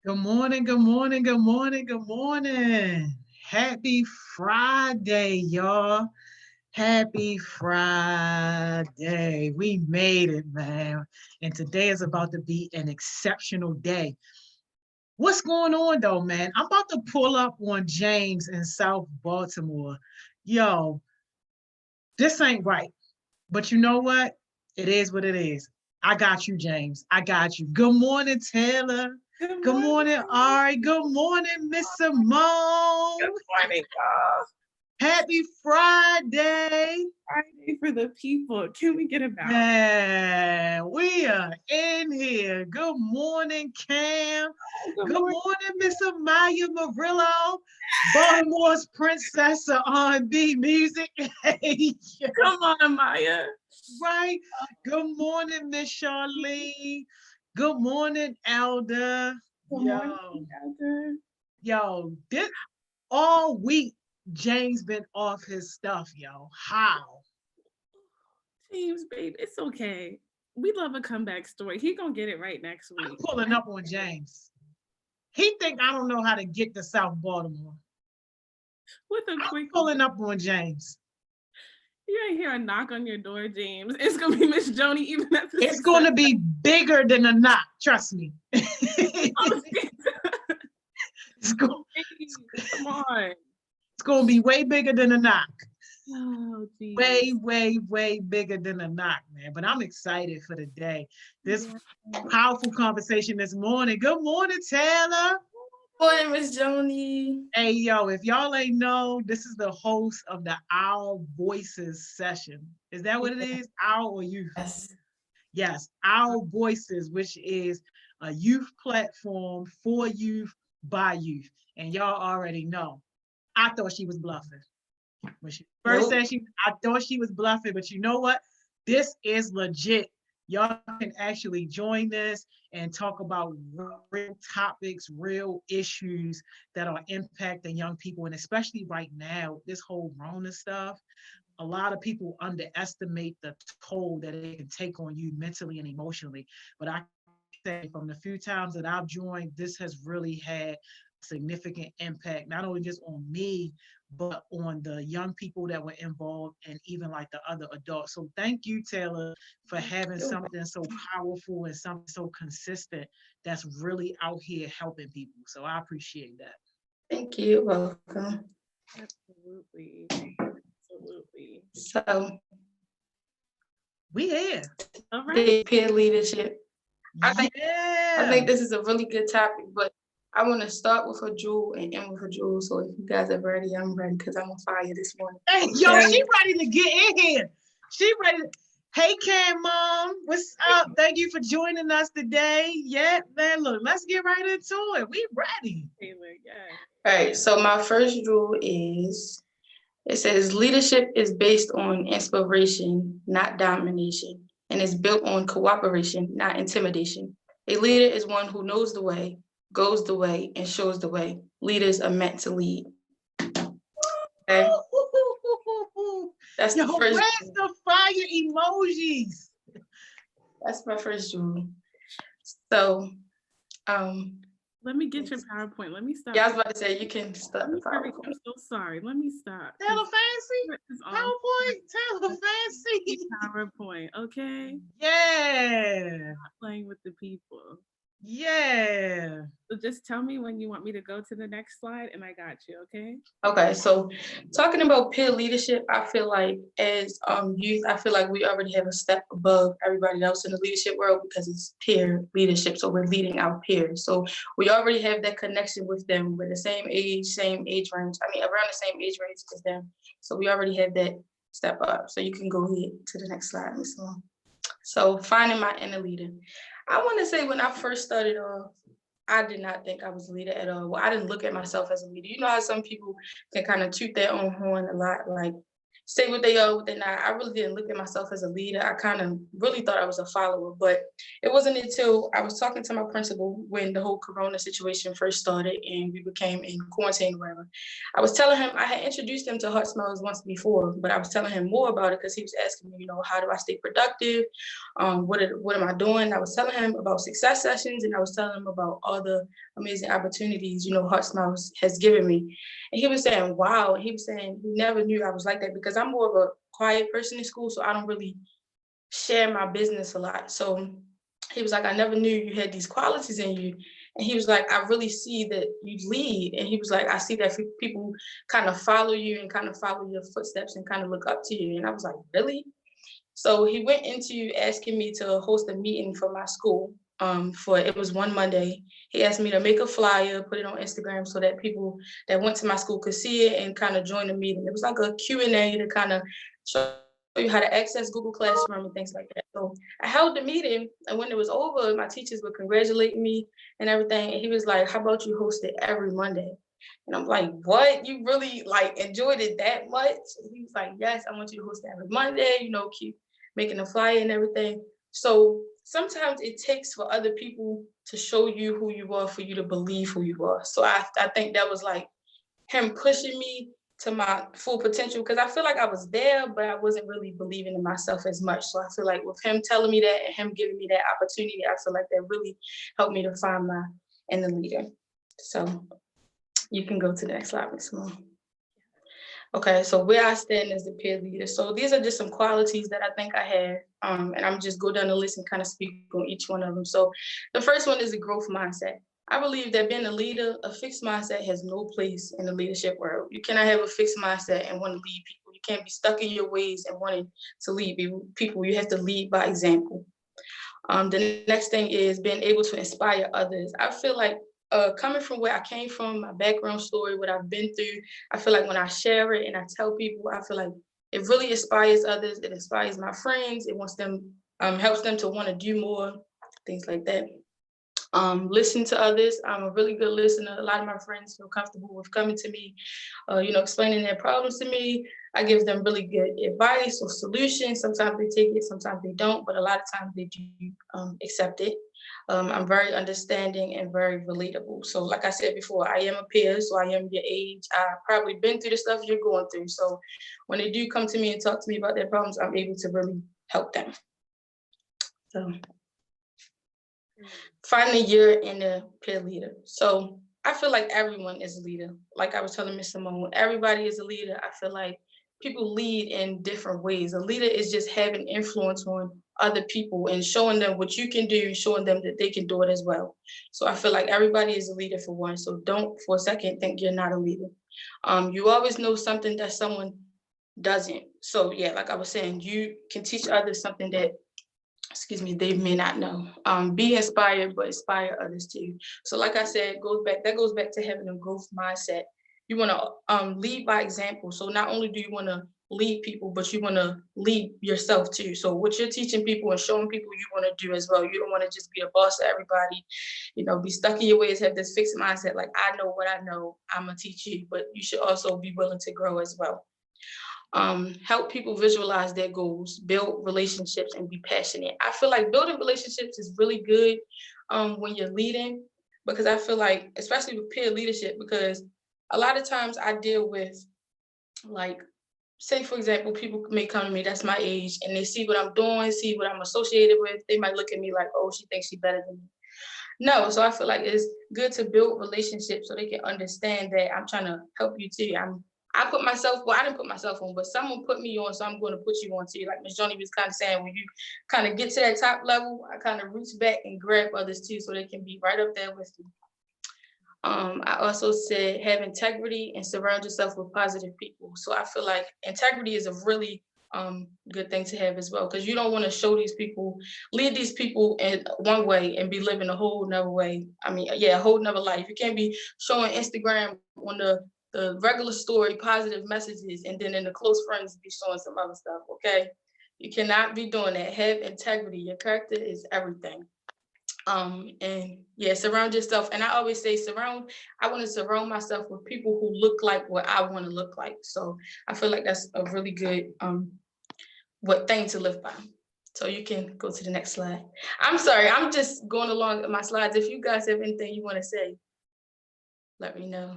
Good morning, good morning, good morning, good morning. Happy Friday, y'all. Happy Friday. We made it, man. And today is about to be an exceptional day. What's going on, though, man? I'm about to pull up on James in South Baltimore. Yo, this ain't right. But you know what? It is what it is. I got you, James. I got you. Good morning, Taylor. Good Good morning. morning, Ari. Good morning, Miss Simone. Good morning, y'all. Happy Friday. Friday for the people. Can we get about? Man, we are in here. Good morning, Cam. Good morning, Miss Amaya Murillo. Baltimore's princess of R&B music. Come on, Amaya. Right. Good morning, Miss Charlene. Good morning, Elder. Good morning, Elder. Yo, this all week, James been off his stuff, yo. How? James, babe, it's okay. We love a comeback story. He gonna get it right next week. I'm pulling up on James. He think I don't know how to get to South Baltimore. With a quick pulling up on James. You ain't hear a knock on your door, James. It's gonna be Miss Joni, even at the It's gonna be bigger than a knock, trust me. Come on. It's gonna be way bigger than a knock. Oh, geez. Way bigger than a knock, man. But I'm excited for the day. This powerful conversation this morning. Good morning, Taylor. Good morning, Miss Joni. Hey, yo, if y'all ain't know, this is the host of the Our Voices session. Is that what it is? Our or youth? Yes, Our Voices, which is a youth platform for youth by youth. And y'all already know. I thought she was bluffing. When she first said I thought she was bluffing, but you know what? This is legit. Y'all can actually join this and talk about real topics, real issues that are impacting young people. And especially right now, this whole Rona stuff, a lot of people underestimate the toll that it can take on you mentally and emotionally. But I say from the few times that I've joined, this has really had significant impact, not only just on me, but on the young people that were involved and even like the other adults. So thank you, Taylor, for having something so powerful and something so consistent that's really out here helping people. So I appreciate that. Thank you. Welcome. Absolutely. So we here. All right. Peer leadership. I think this is a really good topic, but I want to start with a jewel and end with a jewel. So if you guys are ready, I'm ready because I'm on fire this morning. Hey, yo, she ready to get in here. She ready. Hey, Cam Mom, what's up? Thank you for joining us today. Yeah, man, look, let's get right into it. We ready. All right, so my first jewel is, it says leadership is based on inspiration, not domination, and is built on cooperation, not intimidation. A leader is one who knows the way, goes the way, and shows the way. Leaders are meant to lead. Okay. That's the first. Where's the fire emojis? That's my first jewel. So, let me get your PowerPoint. Let me stop. Yeah, I was about to say you can start the PowerPoint. I'm so sorry. Let me stop. Taylor fancy PowerPoint. Taylor fancy PowerPoint. Okay. Yeah. Not playing with the people. Yeah. So just tell me when you want me to go to the next slide, and I got you. Okay. Okay. So, talking about peer leadership, I feel like as youth, I feel like we already have a step above everybody else in the leadership world because it's peer leadership. So we're leading our peers. So we already have that connection with them. We're the same age range. I mean, around the same age range as them. So we already have that step up. So you can go ahead to the next slide, Ms. Simone. So finding my inner leader. I want to say when I first started off, I did not think I was a leader at all. Well, I didn't look at myself as a leader. You know how some people can kind of toot their own horn a lot, like say what they are, what they're not. I really didn't look at myself as a leader. I kind of really thought I was a follower, but it wasn't until I was talking to my principal when the whole corona situation first started and we became in quarantine or whatever. I was telling him, I had introduced him to HeartSmiles once before, but I was telling him more about it because he was asking me, how do I stay productive? What am I doing? I was telling him about success sessions and I was telling him about other amazing opportunities, HeartSmiles has given me. And he was saying, wow. And he was saying he never knew I was like that because I'm more of a quiet person in school, so I don't really share my business a lot. So he was like, I never knew you had these qualities in you. And he was like, I really see that you lead. And he was like, I see that people kind of follow you and kind of follow your footsteps and kind of look up to you. And I was like, really? So he went into asking me to host a meeting for my school. It was one Monday. He asked me to make a flyer, put it on Instagram so that people that went to my school could see it and kind of join the meeting. It was like a Q&A to kind of show you how to access Google Classroom and things like that. So I held the meeting, and when it was over, my teachers were congratulating me and everything. And he was like, how about you host it every Monday? And I'm like, what? You really like enjoyed it that much? And he was like, yes, I want you to host it every Monday, keep making a flyer and everything. So sometimes it takes for other people to show you who you are, for you to believe who you are. So I think that was like him pushing me to my full potential, because I feel like I was there, but I wasn't really believing in myself as much. So I feel like with him telling me that and him giving me that opportunity, I feel like that really helped me to find my inner leader. So you can go to the next slide, Ms. Simone. Okay, so where I stand as a peer leader. So these are just some qualities that I think I have, and I'm just go down the list and kind of speak on each one of them. So the first one is a growth mindset. I believe that being a leader, a fixed mindset has no place in the leadership world. You cannot have a fixed mindset and want to lead people. You can't be stuck in your ways and wanting to lead people. You have to lead by example. The next thing is being able to inspire others. I feel like coming from where I came from, my background story, what I've been through, I feel like when I share it and I tell people, I feel like it really inspires others. It inspires my friends. It helps them to want to do more, things like that. Listen to others. I'm a really good listener. A lot of my friends feel comfortable with coming to me, explaining their problems to me. I give them really good advice or solutions. Sometimes they take it, sometimes they don't, but a lot of times they do accept it. I'm very understanding and very relatable. So like I said before, I am a peer, so I am your age. I've probably been through the stuff you're going through. So when they do come to me and talk to me about their problems, I'm able to really help them. So finally, you're in a peer leader. So I feel like everyone is a leader. Like I was telling Ms. Simone, everybody is a leader. I feel like people lead in different ways. A leader is just having influence on other people and showing them what you can do, showing them that they can do it as well. So I feel like everybody is a leader for one. So don't for a second think you're not a leader. You always know something that someone doesn't. So yeah, like I was saying, you can teach others something that they may not know. Be inspired, but inspire others too. So like I said, that goes back to having a growth mindset. You want to lead by example. So not only do you want to lead people, but you want to lead yourself too. So what you're teaching people and showing people, you want to do as well. You don't want to just be a boss to everybody, be stuck in your ways, have this fixed mindset. Like, I know what I know, I'm going to teach you, but you should also be willing to grow as well. Help people visualize their goals, build relationships, and be passionate. I feel like building relationships is really good when you're leading, because I feel like, especially with peer leadership, because a lot of times I deal with, like, say, for example, people may come to me that's my age and they see what I'm doing, see what I'm associated with. They might look at me like, oh, she thinks she's better than me. No, so I feel like it's good to build relationships so they can understand that I'm trying to help you too. I didn't put myself on, but someone put me on, so I'm going to put you on too. Like Ms. Joni was kind of saying, when you kind of get to that top level, I kind of reach back and grab others too, so they can be right up there with you. I also said have integrity and surround yourself with positive people. So I feel like integrity is a really good thing to have as well, because you don't want to lead these people in one way and be living a whole nother way. A whole nother life. You can't be showing Instagram on the regular story, positive messages, and then in the close friends be showing some other stuff, okay? You cannot be doing that. Have integrity. Your character is everything. Surround yourself. And I always say I want to surround myself with people who look like what I want to look like. So I feel like that's a really good thing to live by. So you can go to the next slide. I'm sorry, I'm just going along my slides. If you guys have anything you want to say, let me know.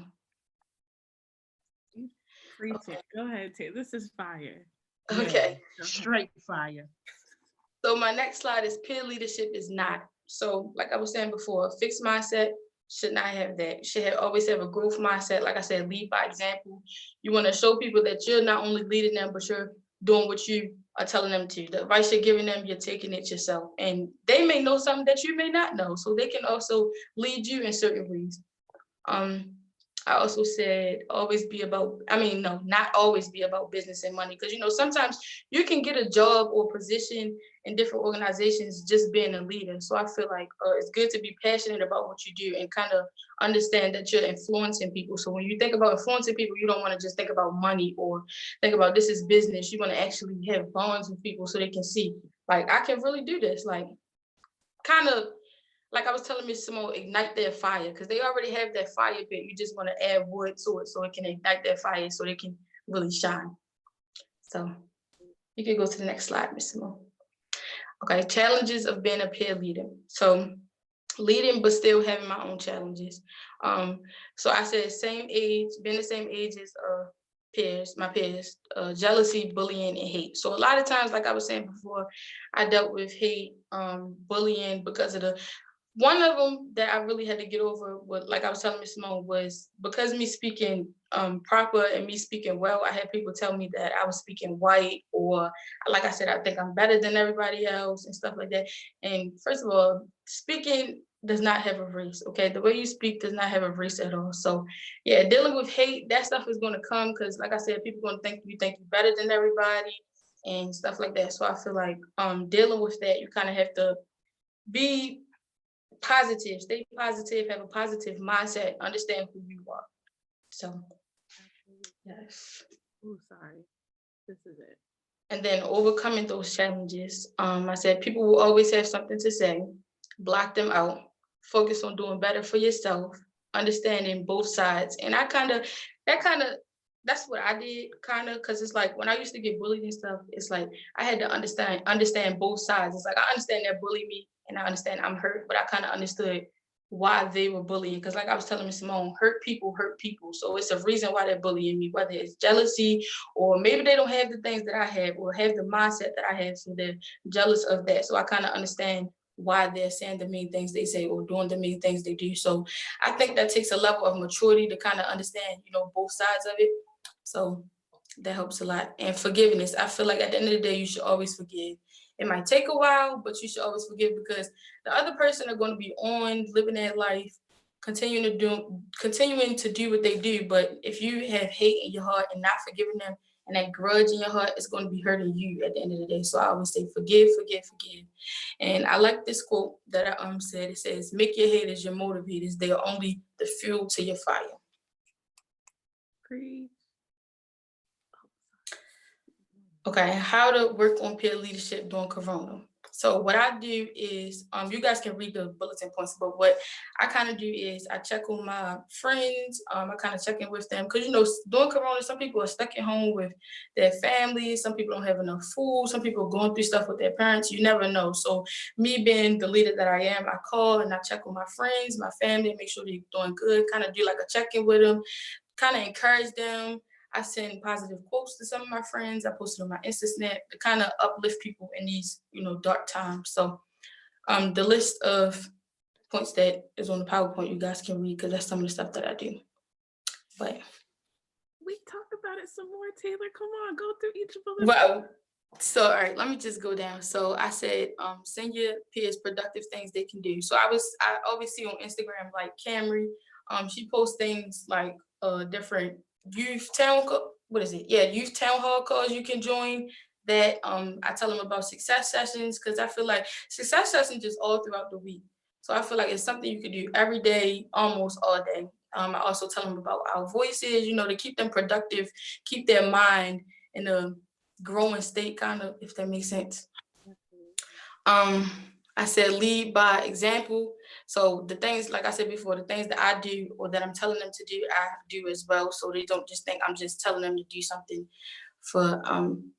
Okay. Go ahead, Tay. This is fire. Okay. Yeah, straight fire. So my next slide is peer leadership is not. So like I was saying before, fixed mindset, should not have that. You should always have a growth mindset. Like I said, lead by example. You want to show people that you're not only leading them, but you're doing what you are telling them to. The advice you're giving them, you're taking it yourself. And they may know something that you may not know. So they can also lead you in certain ways. I also said always be about, no, not always be about business and money. Because, sometimes you can get a job or position in different organizations just being a leader. So I feel like it's good to be passionate about what you do and kind of understand that you're influencing people. So when you think about influencing people, you don't want to just think about money or think about this is business. You want to actually have bonds with people so they can see, like, I can really do this. Like, kind of, like I was telling Miss Simone, ignite their fire, because they already have that fire pit. You just want to add wood to it so it can ignite their fire so they can really shine. So you can go to the next slide, Miss Simone. Okay, challenges of being a peer leader. So leading, but still having my own challenges. So I said same age, being the same age as my peers, jealousy, bullying, and hate. So a lot of times, like I was saying before, I dealt with hate, bullying because of one of them that I really had to get over, like I was telling Miss Simone, was because me speaking proper and me speaking well, I had people tell me that I was speaking white, or like I said, I think I'm better than everybody else and stuff like that. And first of all, speaking does not have a race, okay? The way you speak does not have a race at all. So yeah, dealing with hate, that stuff is gonna come because like I said, people are gonna think you better than everybody and stuff like that. So I feel like dealing with that, you kind of have to be positive, stay positive, have a positive mindset, understand who you are. So, yes. Oh, sorry. This is it. And then overcoming those challenges. I said people will always have something to say. Block them out. Focus on doing better for yourself. Understanding both sides. And that's what I did, because it's like when I used to get bullied and stuff, it's like I had to understand both sides. It's like I understand they're bullying me and I understand I'm hurt, but I kind of understood why they were bullying. Because like I was telling Miss Simone, hurt people. So it's a reason why they're bullying me, whether it's jealousy or maybe they don't have the things that I have or have the mindset that I have, so they're jealous of that. So I kind of understand why they're saying the mean things they say or doing the mean things they do. So I think that takes a level of maturity to kind of understand, both sides of it. So that helps a lot. And forgiveness. I feel like at the end of the day, you should always forgive. It might take a while, but you should always forgive because the other person are going to be on living their life, continuing to do what they do. But if you have hate in your heart and not forgiving them and that grudge in your heart, it's going to be hurting you at the end of the day. So I always say forgive. And I like this quote that I said. It says, make your haters your motivators. They are only the fuel to your fire. Preach. Okay, how to work on peer leadership during Corona. So what I do is, you guys can read the bulletin points, but what I kind of do is I check on my friends. I kind of check in with them because, during Corona, some people are stuck at home with their families. Some people don't have enough food. Some people are going through stuff with their parents. You never know. So me being the leader that I am, I call and I check on my friends, my family, make sure they're doing good, kind of do like a check-in with them, kind of encourage them. I send positive quotes to some of my friends. I post it on my Insta to kind of uplift people in these, dark times. So the list of points that is on the PowerPoint, you guys can read because that's some of the stuff that I do. But we talk about it some more, Taylor. Come on, go through each bullet. Well, so all right, let me just go down. So I said, send your peers productive things they can do. So I always see on Instagram like Camry, she posts things like different youth town hall calls you can join that. I tell them about success sessions because I feel like success sessions just all throughout the week. So I feel like it's something you can do every day, almost all day. I also tell them about our voices, to keep them productive, keep their mind in a growing state, kind of, if that makes sense. I said lead by example. So the things, like I said before, the things that I do or that I'm telling them to do, I do as well. So they don't just think I'm just telling them to do something for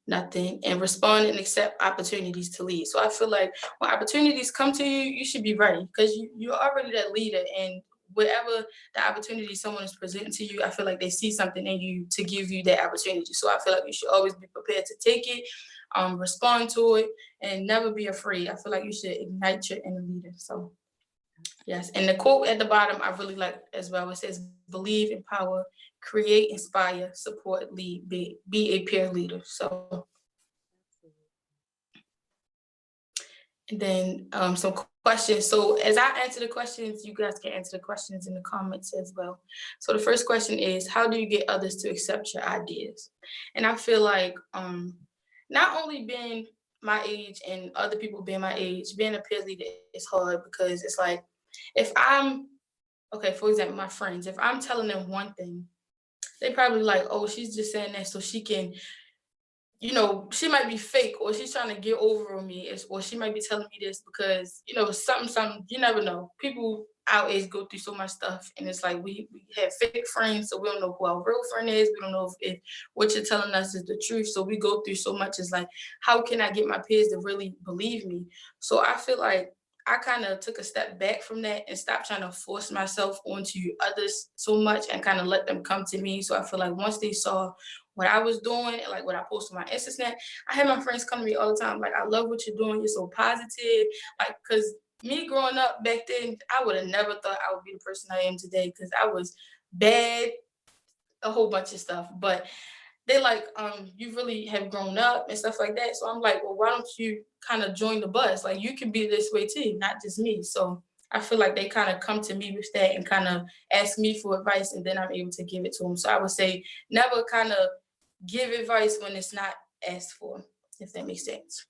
nothing. And respond and accept opportunities to lead. So I feel like when opportunities come to you, you should be ready because you're already that leader, and whatever the opportunity someone is presenting to you, I feel like they see something in you to give you that opportunity. So I feel like you should always be prepared to take it, respond to it, and never be afraid. I feel like you should ignite your inner leader. So Yes, and the quote at the bottom I really like as well. It says, "Believe, empower, create, inspire, support, lead, be a peer leader." So, and then some questions. So as I answer the questions, you guys can answer the questions in the comments as well. So the first question is, how do you get others to accept your ideas? And I feel like not only being my age and other people being my age, being a peer leader is hard because it's like, if I'm, okay, for example, my friends, if I'm telling them one thing, they probably like, oh, she's just saying that so she can, you know, she might be fake or she's trying to get over on me, or she might be telling me this because, you know, something, you never know. People our age go through so much stuff, and it's like we have fake friends, so we don't know who our real friend is. We don't know if what you're telling us is the truth. So we go through so much. It's like, how can I get my peers to really believe me? So I feel like I kind of took a step back from that and stopped trying to force myself onto others so much and kind of let them come to me. So I feel like once they saw what I was doing and like what I posted on my Insta, I had my friends come to me all the time. Like, I love what you're doing. You're so positive. Like, cause me growing up back then, I would have never thought I would be the person I am today. Cause I was bad, a whole bunch of stuff. But they like, you really have grown up and stuff like that. So I'm like, well, why don't you kind of join the bus? Like, you can be this way too, not just me. So I feel like they kind of come to me with that and kind of ask me for advice, and then I'm able to give it to them. So I would say never kind of give advice when it's not asked for, if that makes sense.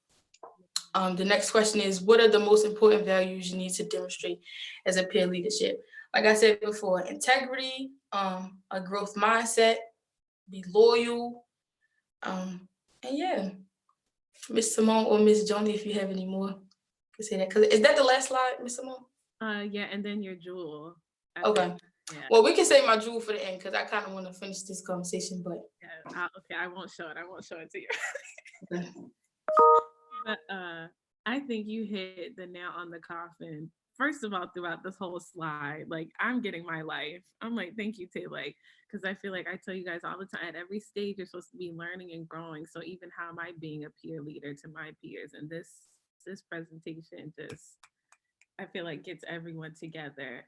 The next question is, what are the most important values you need to demonstrate as a peer leadership? Like I said before, integrity, a growth mindset, be loyal, and yeah, Miss Simone or Miss Joni, if you have any more, you can say that. Cause is that the last slide, Miss Simone? Yeah, and then your jewel. Okay. Yeah. Well, we can save my jewel for the end because I kind of want to finish this conversation, but yeah, okay, I won't show it. I won't show it to you. okay. But I think you hit the nail on the coffin. First of all, throughout this whole slide, like, I'm getting my life. I'm like, thank you, Tay, like, because I feel like I tell you guys all the time, at every stage you're supposed to be learning and growing. So even how am I being a peer leader to my peers? And this presentation just, I feel like, gets everyone together.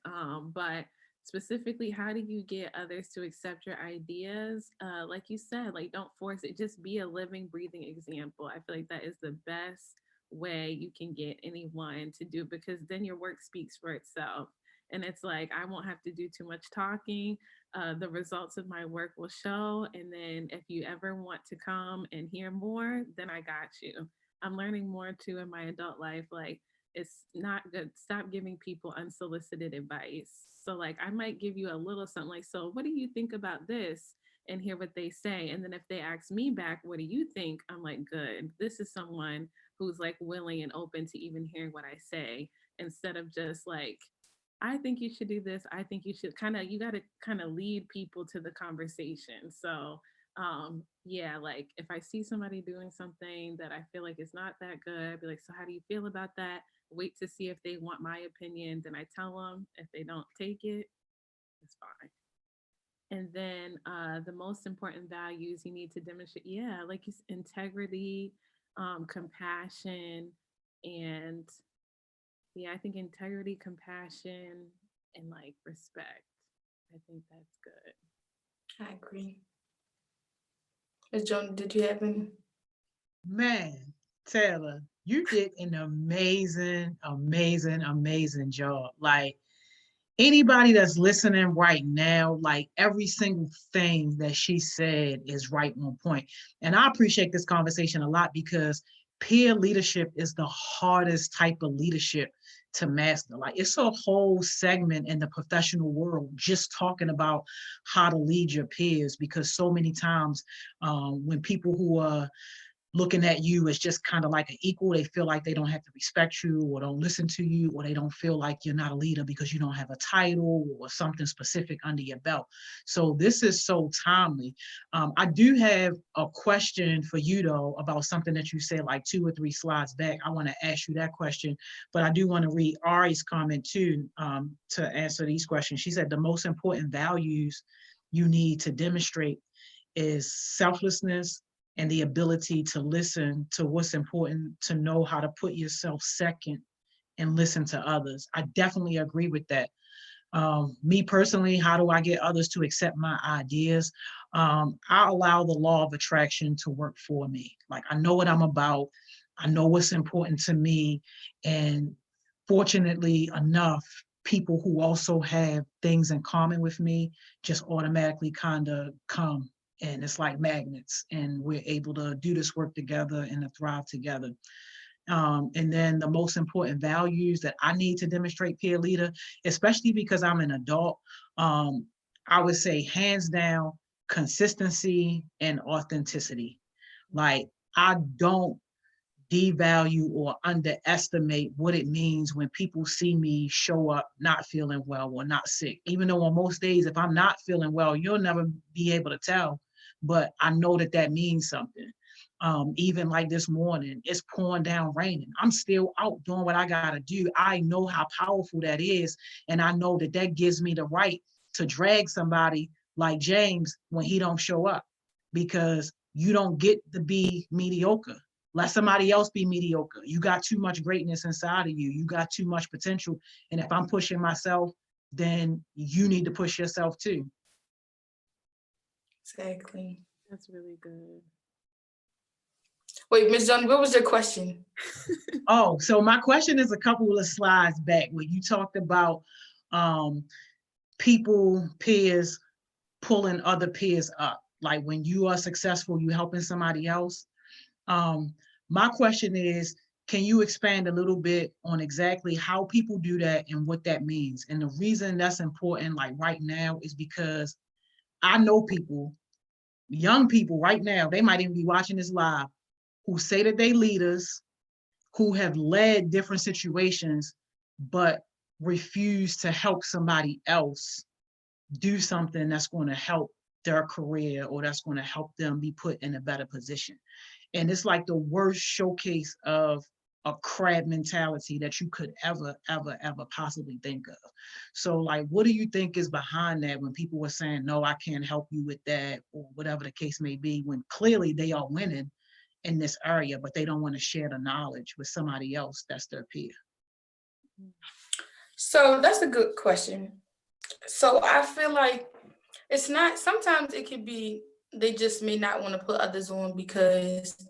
But specifically, how do you get others to accept your ideas? Like you said, like, don't force it. Just be a living, breathing example. I feel like that is the best way you can get anyone to do, because then your work speaks for itself. And it's like, I won't have to do too much talking. The results of my work will show. And then if you ever want to come and hear more, then I got you. I'm learning more too in my adult life. Like, it's not good. Stop giving people unsolicited advice. So, like, I might give you a little something like, so what do you think about this? And hear what they say. And then if they ask me back, what do you think? I'm like, good. This is someone who's like willing and open to even hearing what I say, instead of just like, I think you should do this. I think you should you got to kind of lead people to the conversation. So, yeah, like, if I see somebody doing something that I feel like is not that good, I'd be like, so how do you feel about that? Wait to see if they want my opinion. Then I tell them. If they don't take it, it's fine. And then the most important values you need to demonstrate, yeah, like integrity, compassion, and yeah, I think integrity, compassion, and like respect. I think that's good. I agree. Ms. Joan, did you have any? Man, Taylor, you did an amazing, amazing, amazing job. Like, anybody that's listening right now, like, every single thing that she said is right on point. And I appreciate this conversation a lot because peer leadership is the hardest type of leadership to master. Like, it's a whole segment in the professional world just talking about how to lead your peers, because so many times when people who are looking at you as just kind of like an equal, they feel like they don't have to respect you or don't listen to you, or they don't feel like you're not a leader because you don't have a title or something specific under your belt. So this is so timely. I do have a question for you though about something that you said like 2 or 3 slides back. I want to ask you that question, but I do want to read Ari's comment too, to answer these questions. She said the most important values you need to demonstrate is selflessness and the ability to listen to what's important, to know how to put yourself second, and listen to others. I definitely agree with that. Me personally, how do I get others to accept my ideas? I allow the law of attraction to work for me. Like, I know what I'm about. I know what's important to me. And fortunately enough, people who also have things in common with me just automatically kind of come. And it's like magnets, and we're able to do this work together and to thrive together. And then the most important values that I need to demonstrate peer leader, especially because I'm an adult, I would say hands down, consistency and authenticity. Like, I don't devalue or underestimate what it means when people see me show up not feeling well or not sick. Even though on most days, if I'm not feeling well, you'll never be able to tell, but I know that that means something. Even like this morning, it's pouring down raining. I'm still out doing what I gotta do. I know how powerful that is. And I know that that gives me the right to drag somebody like James when he don't show up, because you don't get to be mediocre. Let somebody else be mediocre. You got too much greatness inside of you. You got too much potential. And if I'm pushing myself, then you need to push yourself too. Exactly. That's really good. Wait, Ms. John, what was your question? Oh, so my question is a couple of slides back where you talked about people, peers, pulling other peers up. Like, when you are successful, you helping somebody else. My question is, can you expand a little bit on exactly how people do that and what that means? And the reason that's important, like right now, is because I know people, young people right now, they might even be watching this live, who say that they leaders, who have led different situations, but refuse to help somebody else do something that's going to help their career or that's going to help them be put in a better position. And it's like the worst showcase of a crab mentality that you could ever, ever possibly think of. So, like, what do you think is behind that when people were saying, no, I can't help you with that, or whatever the case may be, when clearly they are winning in this area, but they don't want to share the knowledge with somebody else that's their peer? So that's a good question. So I feel like it's not, sometimes it could be they just may not want to put others on because,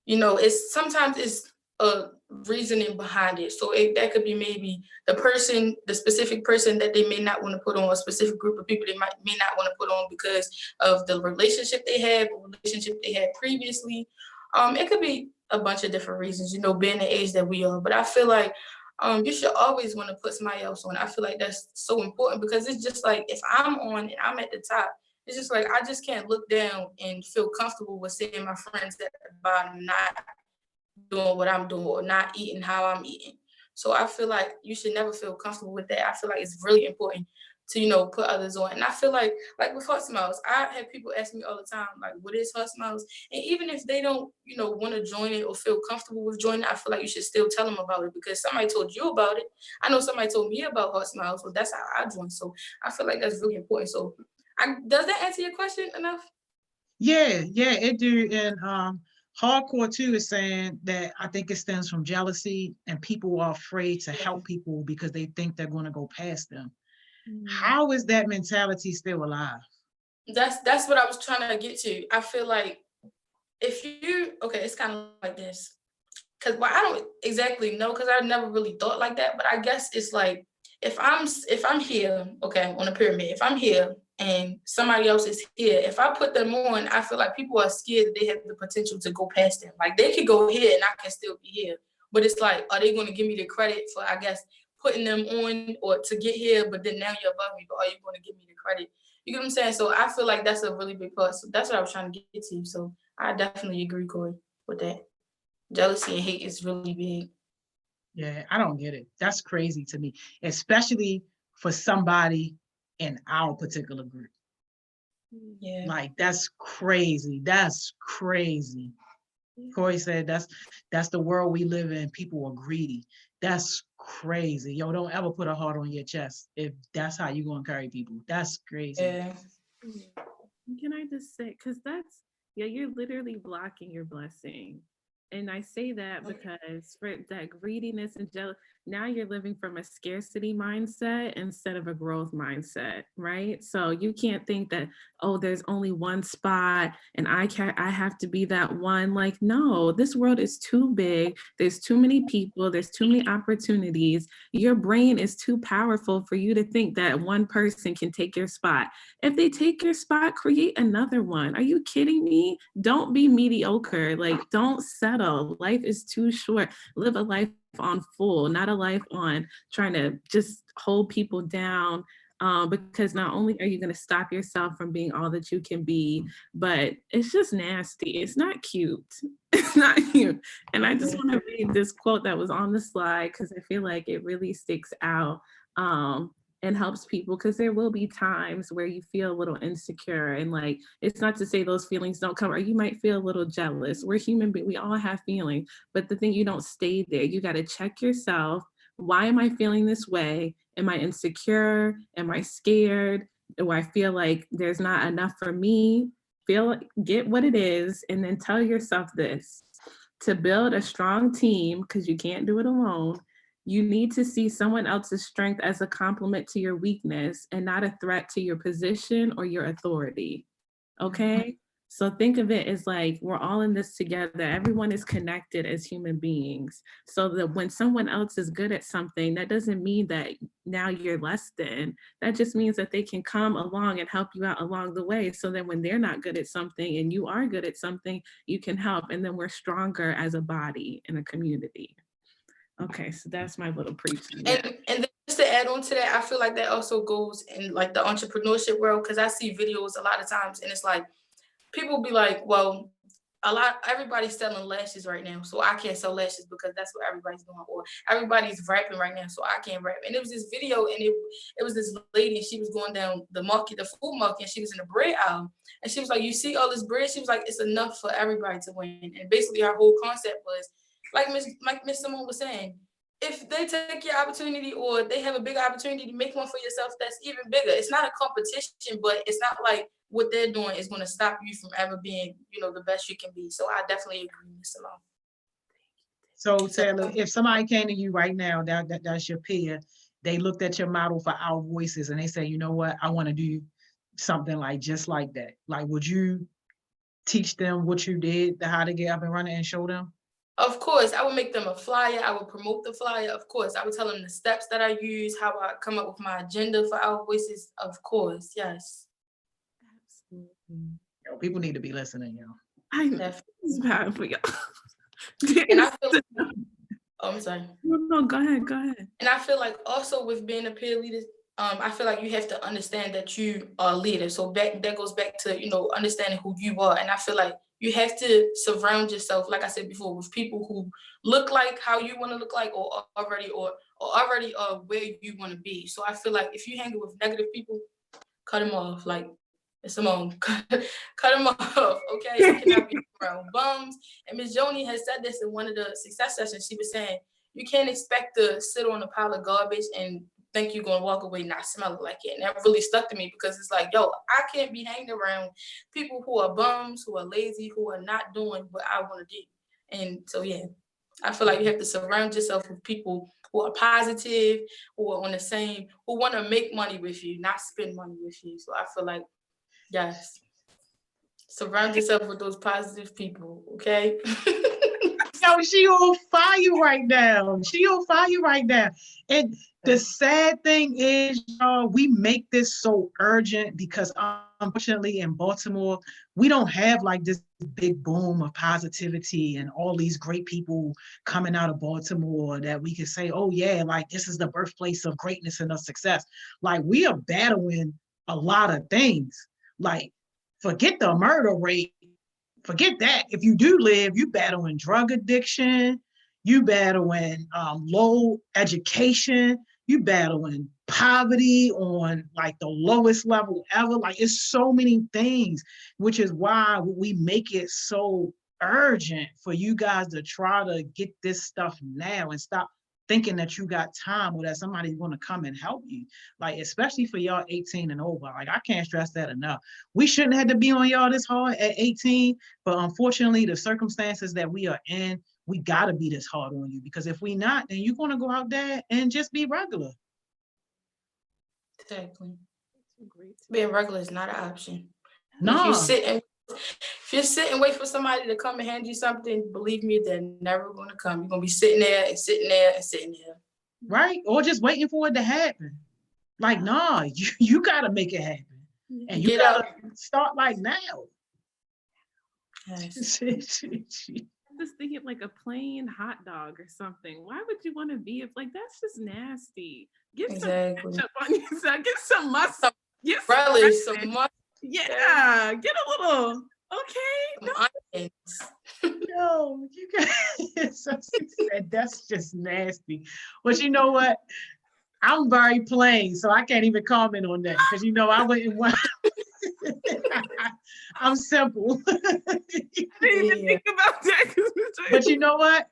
it's sometimes it's a reasoning behind it. So that could be maybe the specific person that they may not want to put on, a specific group of people they may not want to put on because of the relationship they have, or relationship they had previously. It could be a bunch of different reasons, being the age that we are. But I feel like you should always want to put somebody else on. I feel like that's so important because it's just like if I'm on and I'm at the top, it's just like I just can't look down and feel comfortable with seeing my friends at the bottom not doing what I'm doing or not eating how I'm eating. So I feel like you should never feel comfortable with that. I feel like it's really important to, put others on. And I feel like with HeartSmiles, I have people ask me all the time, like, what is HeartSmiles? And even if they don't, want to join it or feel comfortable with joining it, I feel like you should still tell them about it because somebody told you about it. I know somebody told me about HeartSmiles, so that's how I joined. So I feel like that's really important. So does that answer your question enough? Yeah, it do. And hardcore too is saying that I think it stems from jealousy, and people are afraid to help people because they think they're going to go past them. How is that mentality still alive? That's what I was trying to get to. I feel like it's kind of like this. Because I don't exactly know because I never really thought like that. But I guess it's like if I'm here, okay, on a pyramid, if I'm here and somebody else is here, if I put them on, I feel like people are scared that they have the potential to go past them. Like they could go here and I can still be here. But it's like, are they going to give me the credit for, I guess, putting them on or to get here? But then now you're above me, but are you going to give me the credit? You get what I'm saying? So I feel like that's a really big part. So that's what I was trying to get to. So I definitely agree, Corey, with that. Jealousy and hate is really big. Yeah, I don't get it. That's crazy to me, especially for somebody in our particular group. Yeah. Like, that's crazy. That's crazy. Corey said that's the world we live in. People are greedy. That's crazy. Yo, don't ever put a heart on your chest if that's how you're gonna carry people. That's crazy. Yeah. Can I just say, because you're literally blocking your blessing. And I say that because for that greediness and jealousy, now you're living from a scarcity mindset instead of a growth mindset, right? So you can't think that, oh, there's only one spot and I have to be that one. Like, no, this world is too big. There's too many people, there's too many opportunities. Your brain is too powerful for you to think that one person can take your spot. If they take your spot, create another one. Are you kidding me? Don't be mediocre. Like, don't settle. Life is too short. Live a life on full, not a life on trying to just hold people down. Because not only are you going to stop yourself from being all that you can be, but it's just nasty. It's not cute. It's not cute. And I just want to read this quote that was on the slide because I feel like it really sticks out. And helps people, because there will be times where you feel a little insecure, and like, it's not to say those feelings don't come, or you might feel a little jealous. We're human, but we all have feelings. But the thing, you don't stay there. You got to check yourself. Why am I feeling this way? Am I insecure? Am I scared? Do I feel like there's not enough for me? Get what it is, and then tell yourself this: to build a strong team, because you can't do it alone, you need to see someone else's strength as a compliment to your weakness and not a threat to your position or your authority. Okay? So think of it as like, we're all in this together. Everyone is connected as human beings. So that when someone else is good at something, that doesn't mean that now you're less than. That just means that they can come along and help you out along the way. So that when they're not good at something and you are good at something, you can help. And then we're stronger as a body in a community. Okay, so that's my little preach. And then just to add on to that, I feel like that also goes in like the entrepreneurship world, because I see videos a lot of times and it's like people be like, well, everybody's selling lashes right now, so I can't sell lashes because that's what everybody's doing, or everybody's rapping right now, so I can't rap. And it was this video, and it was this lady, and she was going down the market, the food market, and she was in the bread aisle, and she was like, you see all this bread? She was like, it's enough for everybody to win. And basically her whole concept was, like Miss Simone was saying, if they take your opportunity or they have a big opportunity to make one for yourself, that's even bigger. It's not a competition, but it's not like what they're doing is going to stop you from ever being, the best you can be. So I definitely agree with Simone. So Taylor, if somebody came to you right now, that's your peer, they looked at your model for Our Voices and they say, you know what, I want to do something like just like that. Like, would you teach them what you did, how to get up and running, and show them? Of course, I would make them a flyer. I would promote the flyer. Of course, I would tell them the steps that I use, how I come up with my agenda for Our Voices. Of course, yes. Absolutely. Yo, people need to be listening, yo. I know it's bad for y'all. And I feel I'm sorry. No, go ahead. And I feel like also with being a peer leader, I feel like you have to understand that you are a leader. So that goes back to, understanding who you are. And I feel like you have to surround yourself, like I said before, with people who look like how you want to look like, or already are where you want to be. So I feel like if you hang with negative people, cut them off. Like Simone, cut them off. Okay, you cannot be around bums. And Ms. Joni has said this in one of the success sessions. She was saying you can't expect to sit on a pile of garbage and think you're going to walk away not smelling like it. And that really stuck to me, because it's like, yo, I can't be hanging around people who are bums, who are lazy, who are not doing what I want to do. And so, yeah, I feel like you have to surround yourself with people who are positive, who are on the same, who want to make money with you, not spend money with you. So I feel like, yes, surround yourself with those positive people, okay? Yo, she on fire right now. And the sad thing is, y'all, we make this so urgent because unfortunately in Baltimore, we don't have like this big boom of positivity and all these great people coming out of Baltimore that we can say, oh yeah, like this is the birthplace of greatness and of success. Like, we are battling a lot of things. Like, forget the murder rate. Forget that. If you do live, you battling drug addiction, you battling low education, you battling poverty on like the lowest level ever. Like, it's so many things, which is why we make it so urgent for you guys to try to get this stuff now and stop thinking that you got time or that somebody's going to come and help you. Like, especially for y'all 18 and over. Like, I can't stress that enough. We shouldn't have to be on y'all this hard at 18, but unfortunately, the circumstances that we are in, we got to be this hard on you, because if we not, then you're going to go out there and just be regular. Exactly. Being regular is not an option. No. If you sit and wait for somebody to come and hand you something, believe me, they're never going to come. You're going to be sitting there and sitting there and sitting there. Right? Or just waiting for it to happen. Like, nah, you got to make it happen. And you got to start like now. Yes. Just thinking like a plain hot dog or something. Why would you want to be like that's just nasty? Get some ketchup on yourself. Get some mustard. Get some relish. Some mustard. Yeah, get a little. Okay. No, you guys. That's just nasty. But you know what? I'm very plain, so I can't even comment on that because I wouldn't want. I'm simple. I didn't even think about that. But you know what?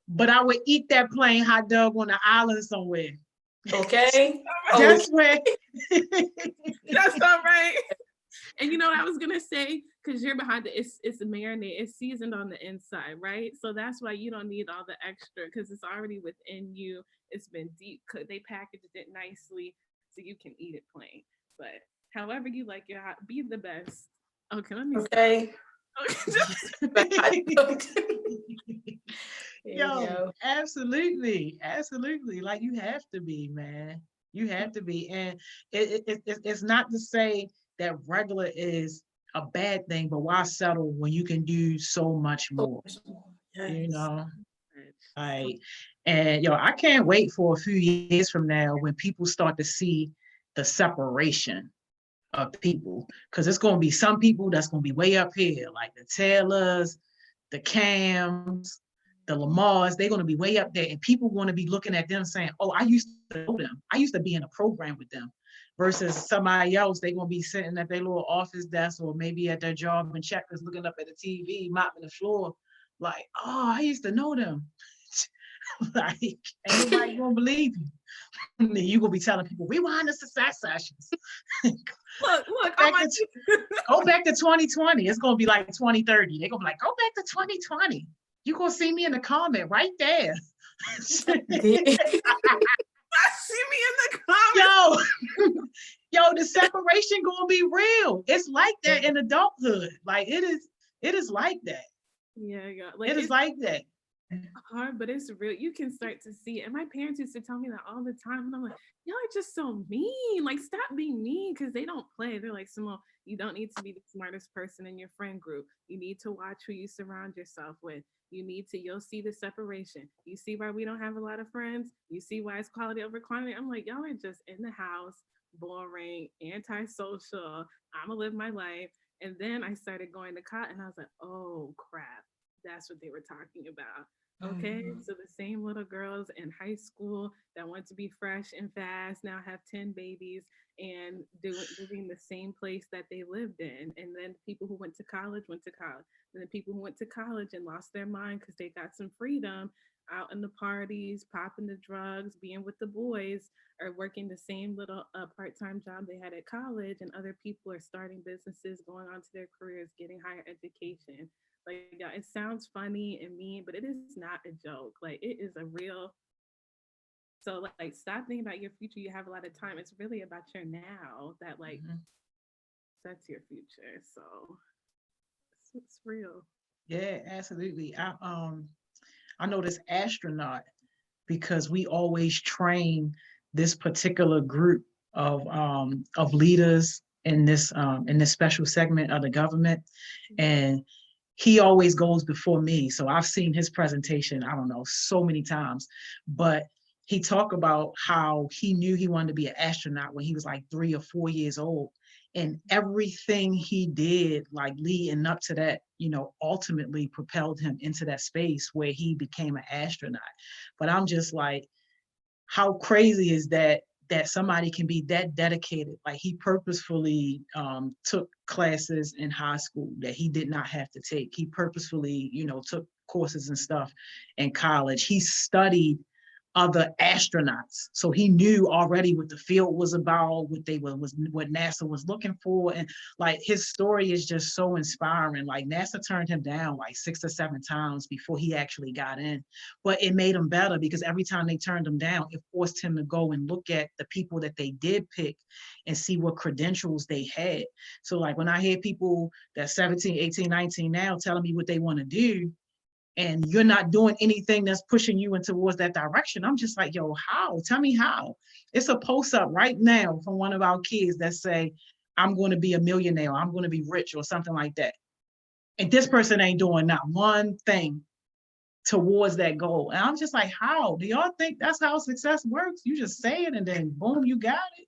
But I would eat that plain hot dog on an island somewhere. Okay. That's where. That's all right. And you know what I was gonna say, because you're behind it, it's marinade, it's seasoned on the inside, right? So that's why you don't need all the extra, because it's already within you. It's been deep cooked. They packaged it nicely so you can eat it plain. But however you like your hot, be the best. Okay, let me. Okay. Yo, absolutely. Like you have to be, man. You have to be, and it's not to say that regular is a bad thing, but why settle when you can do so much more? Yes. Right. And I can't wait for a few years from now when people start to see the separation of people, because it's going to be some people that's going to be way up here, like the Taylors, the Cams, the Lamars. They're going to be way up there, and people want to be looking at them saying, oh, I used to know them. I used to be in a program with them. Versus somebody else, they're going to be sitting at their little office desk or maybe at their job and checkers looking up at the TV, mopping the floor, like, oh, I used to know them. Like, ain't nobody going to believe you. And then you're going to be telling people, rewind the success sessions. Look, go back to 2020. It's going to be like 2030. They're going to be like, go back to 2020. You're going to see me in the comment right there. See me in the comments. Yo, the separation gonna be real. It's like that in adulthood. Like it is like that. Yeah. Like, it is like that. Hard, but it's real. You can start to see it. And my parents used to tell me that all the time. And I'm like, y'all are just so mean. Like, stop being mean, because they don't play. They're like, Simone, you don't need to be the smartest person in your friend group. You need to watch who you surround yourself with. You'll see the separation. You see why we don't have a lot of friends. You see why it's quality over quantity. I'm like, y'all are just in the house, boring, antisocial. I'ma live my life. And then I started going to college and I was like, oh crap, that's what they were talking about. Okay, so the same little girls in high school that want to be fresh and fast now have 10 babies and living the same place that they lived in. And then people who went to college. And then people who went to college and lost their mind because they got some freedom out in the parties, popping the drugs, being with the boys, or working the same little part-time job they had at college. And other people are starting businesses, going on to their careers, getting higher education. Like, yeah, it sounds funny and mean, but it is not a joke. Like, it is a real. So, like, stop thinking about your future. You have a lot of time. It's really about your now that, like, that's your future. So, it's real. Yeah, absolutely. I know this astronaut because we always train this particular group of leaders in this special segment of the government, and he always goes before me. So I've seen his presentation, I don't know, so many times, but he talked about how he knew he wanted to be an astronaut when he was like 3 or 4 years old. And everything he did, like leading up to that, ultimately propelled him into that space where he became an astronaut. But I'm just like, how crazy is that somebody can be that dedicated? Like, he purposefully took classes in high school that he did not have to take. He purposefully, took courses and stuff in college. He studied other astronauts. So he knew already what the field was about, what NASA was looking for. And like his story is just so inspiring. Like NASA turned him down like 6 or 7 times before he actually got in. But it made him better because every time they turned him down, it forced him to go and look at the people that they did pick and see what credentials they had. So like when I hear people that 17, 18, 19 now telling me what they want to do, and you're not doing anything that's pushing you in towards that direction, I'm just like, yo, how? Tell me how. It's a post up right now from one of our kids that say, I'm going to be a millionaire, I'm going to be rich or something like that. And this person ain't doing not one thing towards that goal. And I'm just like, how? Do y'all think that's how success works? You just say it and then boom, you got it.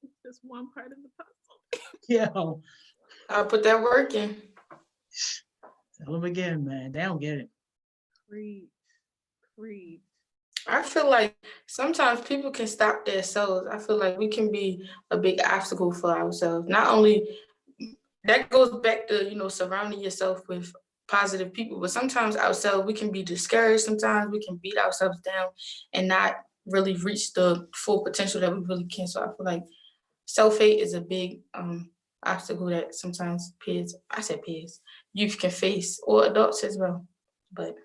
It's just one part of the puzzle. Yo. I'll put that work in. Tell them again, man. They don't get it. Preach. I feel like sometimes people can stop themselves. I feel like we can be a big obstacle for ourselves. Not only that goes back to, surrounding yourself with positive people, but sometimes ourselves, we can be discouraged. Sometimes we can beat ourselves down and not really reach the full potential that we really can. So I feel like self-hate is a big obstacle that sometimes youth can face, or adults as well. But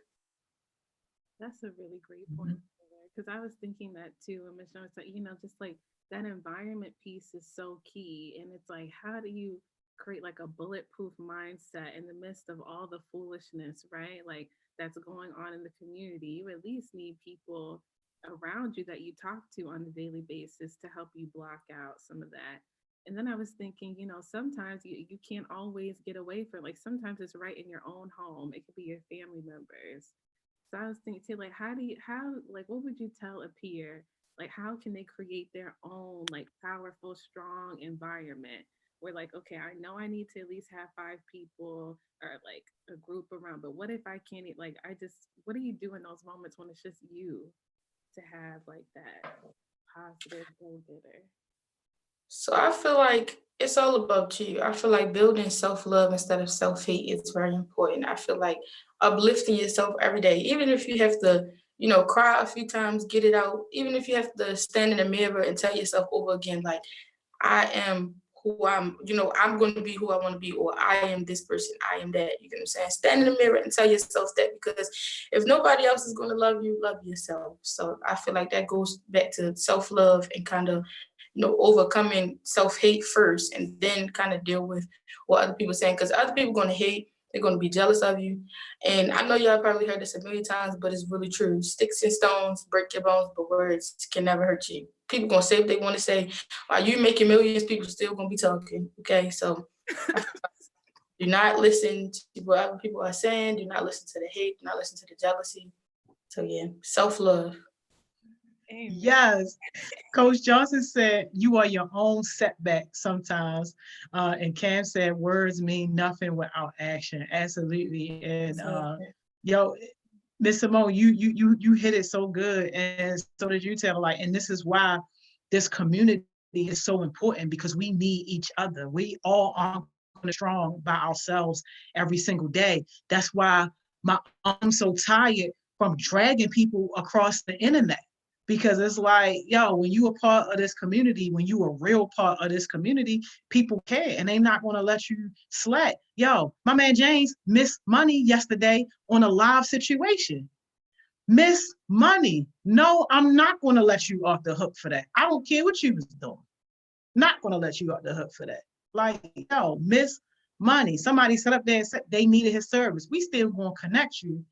That's a really great point. Because I was thinking that too. And Michelle was like, just like that environment piece is so key. And it's like, how do you create like a bulletproof mindset in the midst of all the foolishness, right? Like that's going on in the community. You at least need people around you that you talk to on a daily basis to help you block out some of that. And then I was thinking, sometimes you can't always get away from, like, sometimes it's right in your own home. It could be your family members. So I was thinking too, like, what would you tell a peer? Like, how can they create their own, like, powerful, strong environment where, like, okay, I know I need to at least have 5 people or like a group around, but what if I can't, like, what do you do in those moments when it's just you to have like that positive go-getter? so I feel like it's all about you. I feel like building self-love instead of self-hate is very important. I feel like uplifting yourself every day, even if you have to, cry a few times, get it out, even if you have to stand in the mirror and tell yourself over again, like, I am who I'm going to be who I want to be, or I am this person, I am that. You get what I'm saying? Stand in the mirror and tell yourself that, because if nobody else is going to love you, love yourself. So I feel like that goes back to self-love and kind of, overcoming self-hate first, and then kind of deal with what other people are saying, because other people are going to hate, they're going to be jealous of you. And I know y'all probably heard this a million times, but it's really true. Sticks and stones break your bones, but words can never hurt you. People going to say what they want to say. While you making millions, people still going to be talking. Okay, so do not listen to what other people are saying. Do not listen to the hate. Do not listen to the jealousy. So yeah, self-love. Amen. Yes. Coach Johnson said, you are your own setback sometimes. And Cam said, words mean nothing without action. Absolutely. And yo, Miss Simone, you hit it so good. And so did you, tell, like, and this is why this community is so important, because we need each other. We all aren't strong by ourselves every single day. That's why I'm so tired from dragging people across the internet. Because it's like, yo, when you a part of this community, when you a real part of this community, people care and they not gonna let you slack. Yo, my man James missed money yesterday on a live situation. Miss money. No, I'm not gonna let you off the hook for that. I don't care what you was doing. Not gonna let you off the hook for that. Like, yo, miss money. Somebody set up there and said they needed his service. We still gonna connect you,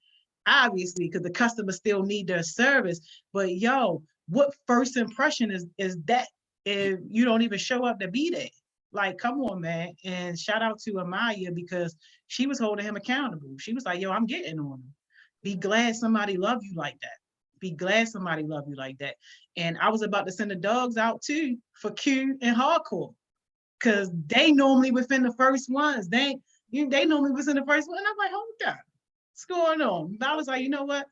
obviously, because the customer still need their service. But yo, what first impression is that if you don't even show up to be there? Like, come on, man. And shout out to Amaya, because she was holding him accountable. She was like, yo, I'm getting on him. Be glad somebody love you like that. Be glad somebody love you like that. And I was about to send the dogs out too for Q and Hardcore, because they normally within the first ones. They normally was in the first one. And I'm like, hold on. What's going on? But I was like, you know what?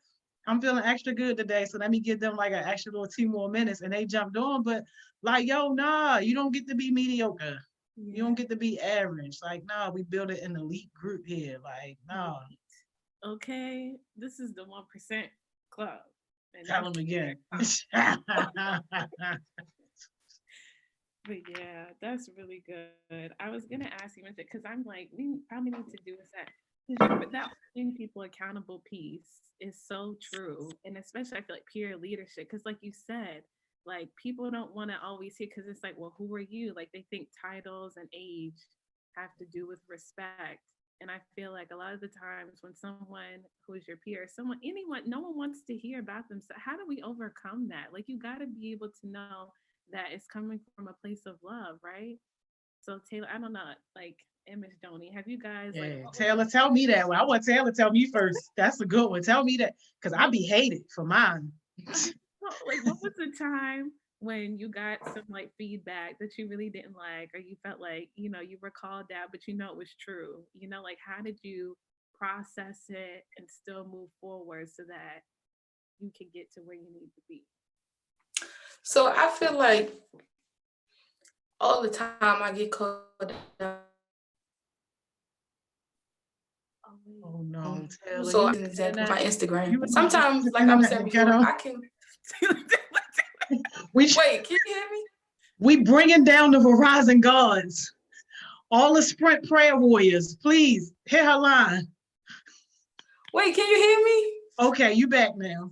I'm feeling extra good today, so let me give them like an extra little 2 more minutes, and they jumped on. But like, yo, nah, you don't get to be mediocre. You don't get to be average. Like, nah, we build it an elite group here. Like, nah. Okay, this is the 1% club. And Tell them again. but yeah, that's really good. I was gonna ask you because I'm like, we probably need to do is that holding people accountable piece is so true, and especially I feel like peer leadership because, like you said, like people don't want to always hear because it's like, well, who are you? Like they think titles and age have to do with respect, and I feel like a lot of the times when someone who is your peer, someone, anyone, no one wants to hear about them. So how do we overcome that? Like you got to be able to know that it's coming from a place of love, right? So Taylor, I don't know, like Miss Joni, have you guys like Yeah, Taylor, tell me that one. I want Taylor to tell me first. That's a good one. Tell me that because I what, be hated for mine. like what was the time when you got some like feedback that you really didn't like, or you felt like you were called out, but it was true? Like how did you process it and still move forward so that you can get to where you need to be? So I feel like all the time I get called out. Oh no, Taylor, So you as an saying example, that? my You Instagram. was in Sometimes, like I was the saying before, ghetto. I can We wait. Can you hear me? we bringing down the Verizon gods. All the Sprint prayer warriors, please hit her line. Wait, can you hear me? Okay, you back now.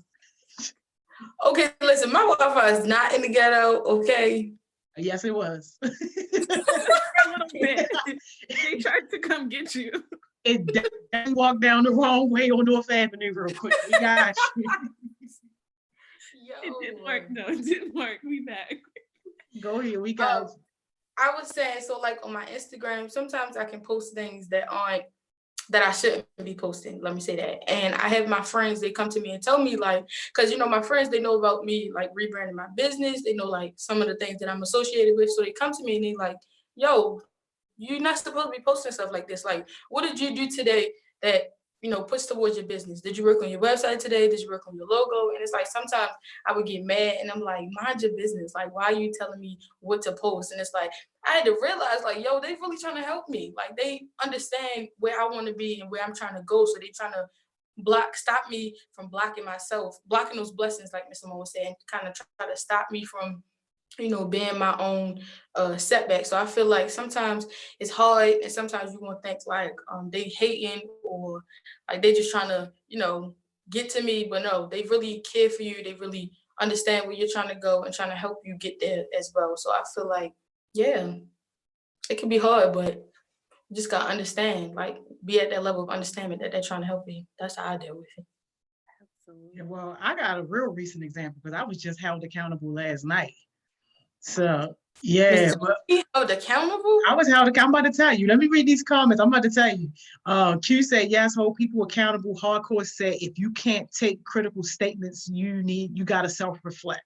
Okay, listen, my Wi-Fi is not in the ghetto. Okay. Yes, it was. For a little bit. They tried to come get you. It definitely walked down the wrong way on North Avenue real quick. We got you. It didn't work. No, it didn't work. We back. Go ahead, we got you. I was saying, so like on my Instagram, sometimes I can post things that I shouldn't be posting. Let me say that. And I have my friends, they come to me and tell me like, because my friends, they know about me like rebranding my business. They know like some of the things that I'm associated with. So they come to me and they like, yo, you're not supposed to be posting stuff like this. Like, what did you do today that puts towards your business? Did you work on your website today? Did you work on your logo? And it's like sometimes I would get mad and I'm like, mind your business. Like, why are you telling me what to post? And it's like I had to realize, like, yo, they really trying to help me. Like, they understand where I want to be and where I'm trying to go. So they trying to stop me from blocking myself, blocking those blessings, like Miss Simone was saying, kind of try to stop me from being my own setback. So I feel like sometimes it's hard, and sometimes you want to think like they hating or like they just trying to get to me, but no, they really care for you. They really understand where you're trying to go and trying to help you get there as well. So I feel like yeah, it can be hard, but you just gotta understand, like be at that level of understanding that they're trying to help you. That's how I deal with it. Absolutely. Yeah, well, I got a real recent example because I was just held accountable last night. So yeah, but held accountable? I was held accountable. I'm about to tell you. Let me read these comments. I'm about to tell you. Q said, yes, hold people accountable. Hardcore said, if you can't take critical statements, you got to self-reflect.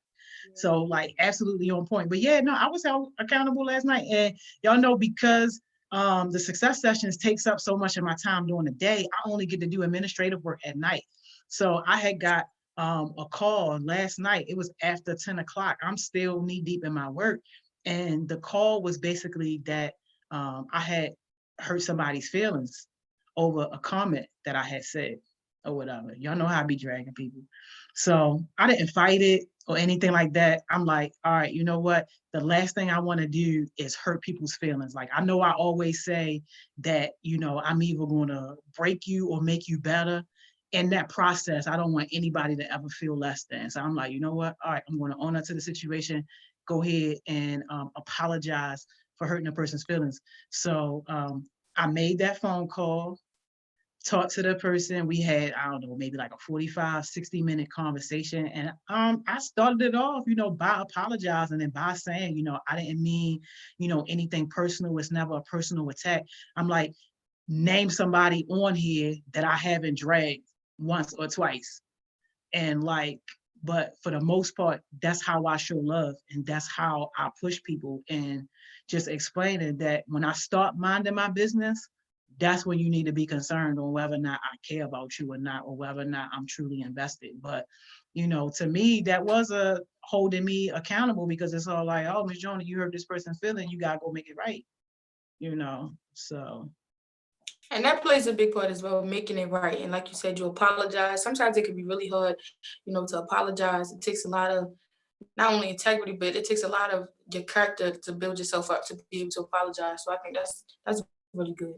Yeah. So like absolutely on point. But yeah, no, I was held accountable last night. And y'all know because the success sessions takes up so much of my time during the day, I only get to do administrative work at night. So I had got a call last night. It was after 10 o'clock. I'm still knee deep in my work. And the call was basically that I had hurt somebody's feelings over a comment that I had said or whatever. Y'all know how I be dragging people. So I didn't fight it or anything like that. I'm like, all right, you know what? The last thing I want to do is hurt people's feelings. Like I know I always say that, I'm either going to break you or make you better. In that process, I don't want anybody to ever feel less than. So I'm like, you know what? All right, I'm going to own up to the situation. Go ahead and apologize for hurting a person's feelings. So I made that phone call, talked to the person. We had, I don't know, maybe like a 45, 60-minute conversation. And I started it off, by apologizing and by saying, I didn't mean, anything personal. It's never a personal attack. I'm like, name somebody on here that I haven't dragged once or twice. And like, but for the most part, that's how I show love. And that's how I push people, and just explaining that when I start minding my business, that's when you need to be concerned on whether or not I care about you or not, or whether or not I'm truly invested. But, to me, that was a holding me accountable, because it's all like, oh, Miss Joni, you hurt this person's feeling, you gotta go make it right, so. And that plays a big part as well, making it right. And like you said, you apologize. Sometimes it can be really hard, to apologize. It takes a lot of not only integrity, but it takes a lot of your character to build yourself up to be able to apologize. So I think that's really good.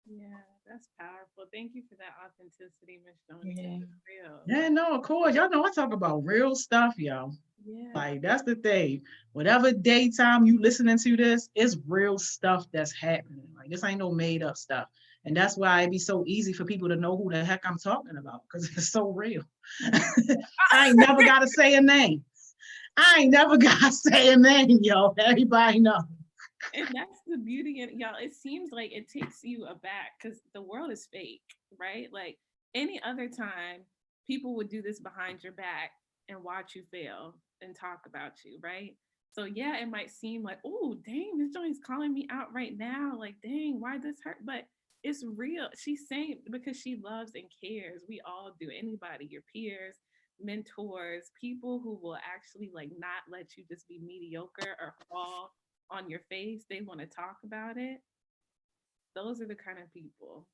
Yeah, that's powerful. Thank you for that authenticity, Miss Joni. Yeah. It's real. Yeah, no, of course. Y'all know I talk about real stuff, y'all. Yeah. Like that's the thing. Whatever daytime you listening to this, it's real stuff that's happening. Like this ain't no made up stuff. And that's why it'd be so easy for people to know who the heck I'm talking about because it's so real. I ain't never got to say a name. I ain't never got to say a name, yo. Everybody know. And that's the beauty in y'all. It seems like it takes you aback because the world is fake, right? Like any other time, people would do this behind your back and watch you fail and talk about you, right? So yeah, it might seem like, oh, dang, Miss Joey's calling me out right now. Like, dang, why this hurt? But it's real. She's saying because she loves and cares. We all do. Anybody, your peers, mentors, people who will actually like not let you just be mediocre or fall on your face, they want to talk about it. Those are the kind of people.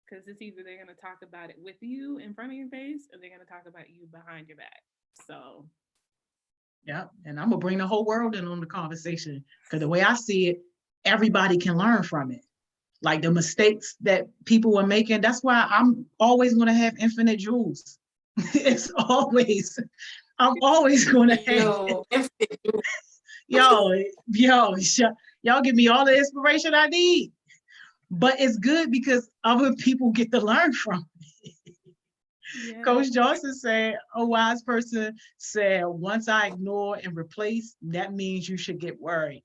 Because it's either they're going to talk about it with you in front of your face or they're going to talk about you behind your back. So, Yeah. And I'm gonna bring the whole world in on the conversation. Because the way I see it, everybody can learn from it. Like the mistakes that people are making. That's why I'm always gonna have infinite jewels. It's always, I'm always gonna have Yo, infinite. yo, y'all give me all the inspiration I need. But it's good because other people get to learn from it. yeah. Coach Johnson said, a wise person said, once I ignore and replace, that means you should get worried.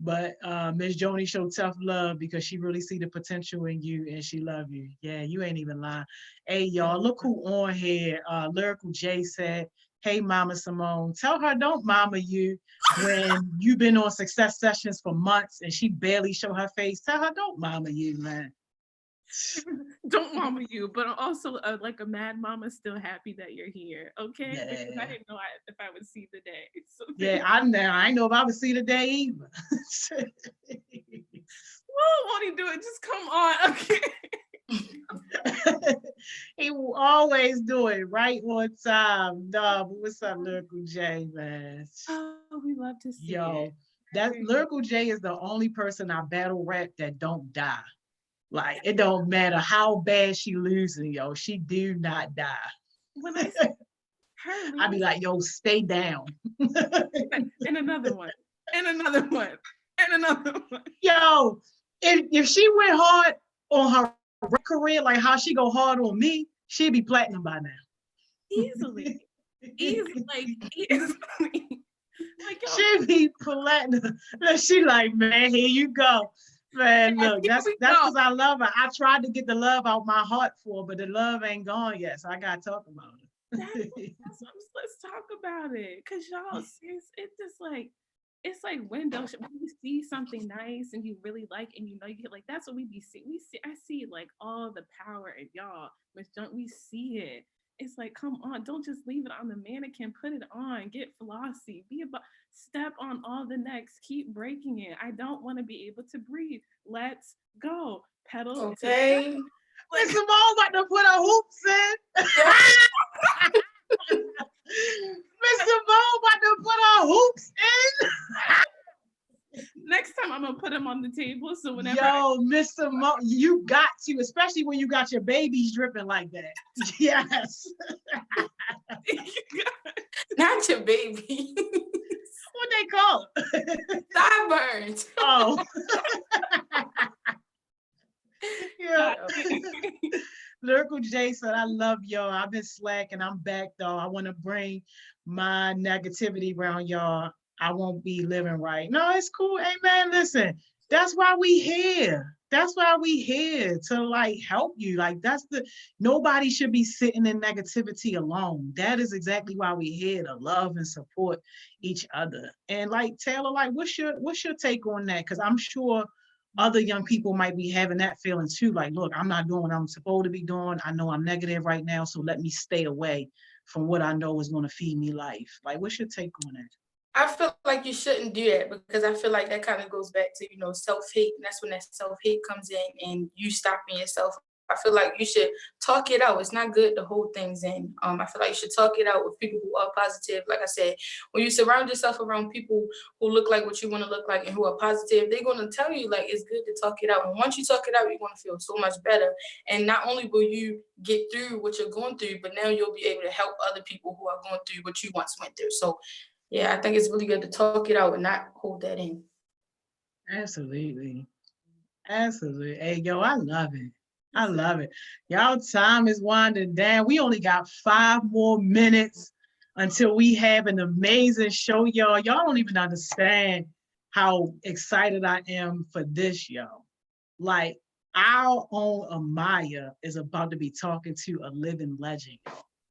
But Miss Joni showed tough love because she really see the potential in you and she love you. Yeah, you ain't even lying. Hey, y'all, look who on here. Lyrical J said, hey, Mama Simone, tell her don't mama you when you've been on success sessions for months and she barely show her face. Tell her don't mama you, man. Don't mama you, but I'm also like a mad mama still happy that you're here, okay? Yeah. Because I didn't know if I would see the day. So Yeah, I know if I would see the day either. won't he do it? Just come on, okay? He will always do it right on time. No, but what's up, Lyrical J, man? Oh, we love to see Yo, it. that Lyrical J is the only person I battle rap that don't die. Like it don't matter how bad she losing, yo, she do not die. When I see her I be leave, like, yo, stay down. and another one, and another one, and another one. Yo, if she went hard on her career, like how she go hard on me, she'd be platinum by now. Easily, like easily. Like yo, She'd be platinum. She like, man, here you go. Man, look, here that's we that's go. because I love her. I tried to get the love out my heart for her, but the love ain't gone yet. So I gotta talk about it. Let's talk about it, cause y'all, it's just like it's like windows when you see something nice and you really like and you know you get like that's what we be seeing. I see like all the power in y'all, Miss Don't we see it? It's like come on, don't just leave it on the mannequin. Put it on, get flossy, be about step on all the necks, keep breaking it. I don't want to be able to breathe. Let's go, pedal to Okay. Miss Simone about to put her hoops in. Miss Simone about to put her hoops in. Next time I'm gonna put them on the table. So whenever Yo, Miss Simone, you got to, especially when you got your babies dripping like that. Yes. Not your baby. What they call it? Sideburns. Oh. Yeah. Lyrical J said, I love y'all. I've been slacking. I'm back though. I want to bring my negativity around y'all. I won't be living right. No, it's cool. Hey man, listen, that's why we here. That's why we here to like help you. Like nobody should be sitting in negativity alone. That is exactly why we here to love and support each other. And like Taylor, like what's your take on that? Because I'm sure other young people might be having that feeling too. Like, look, I'm not doing what I'm supposed to be doing. I know I'm negative right now, so let me stay away from what I know is going to feed me life. Like, what's your take on that? I feel like you shouldn't do that because I feel like that kind of goes back to, self-hate. And that's when that self-hate comes in and you stopping yourself. I feel like you should talk it out. It's not good to hold things in. I feel like you should talk it out with people who are positive. Like I said, when you surround yourself around people who look like what you want to look like and who are positive, they're going to tell you like it's good to talk it out. And once you talk it out, you're going to feel so much better. And not only will you get through what you're going through, but now you'll be able to help other people who are going through what you once went through. So yeah, I think it's really good to talk it out and not hold that in. Absolutely. Absolutely. Hey, yo, I love it. I love it. Y'all, time is winding down. We only got 5 more minutes until we have an amazing show, y'all. Y'all don't even understand how excited I am for this, y'all. Like, our own Amaya is about to be talking to a living legend.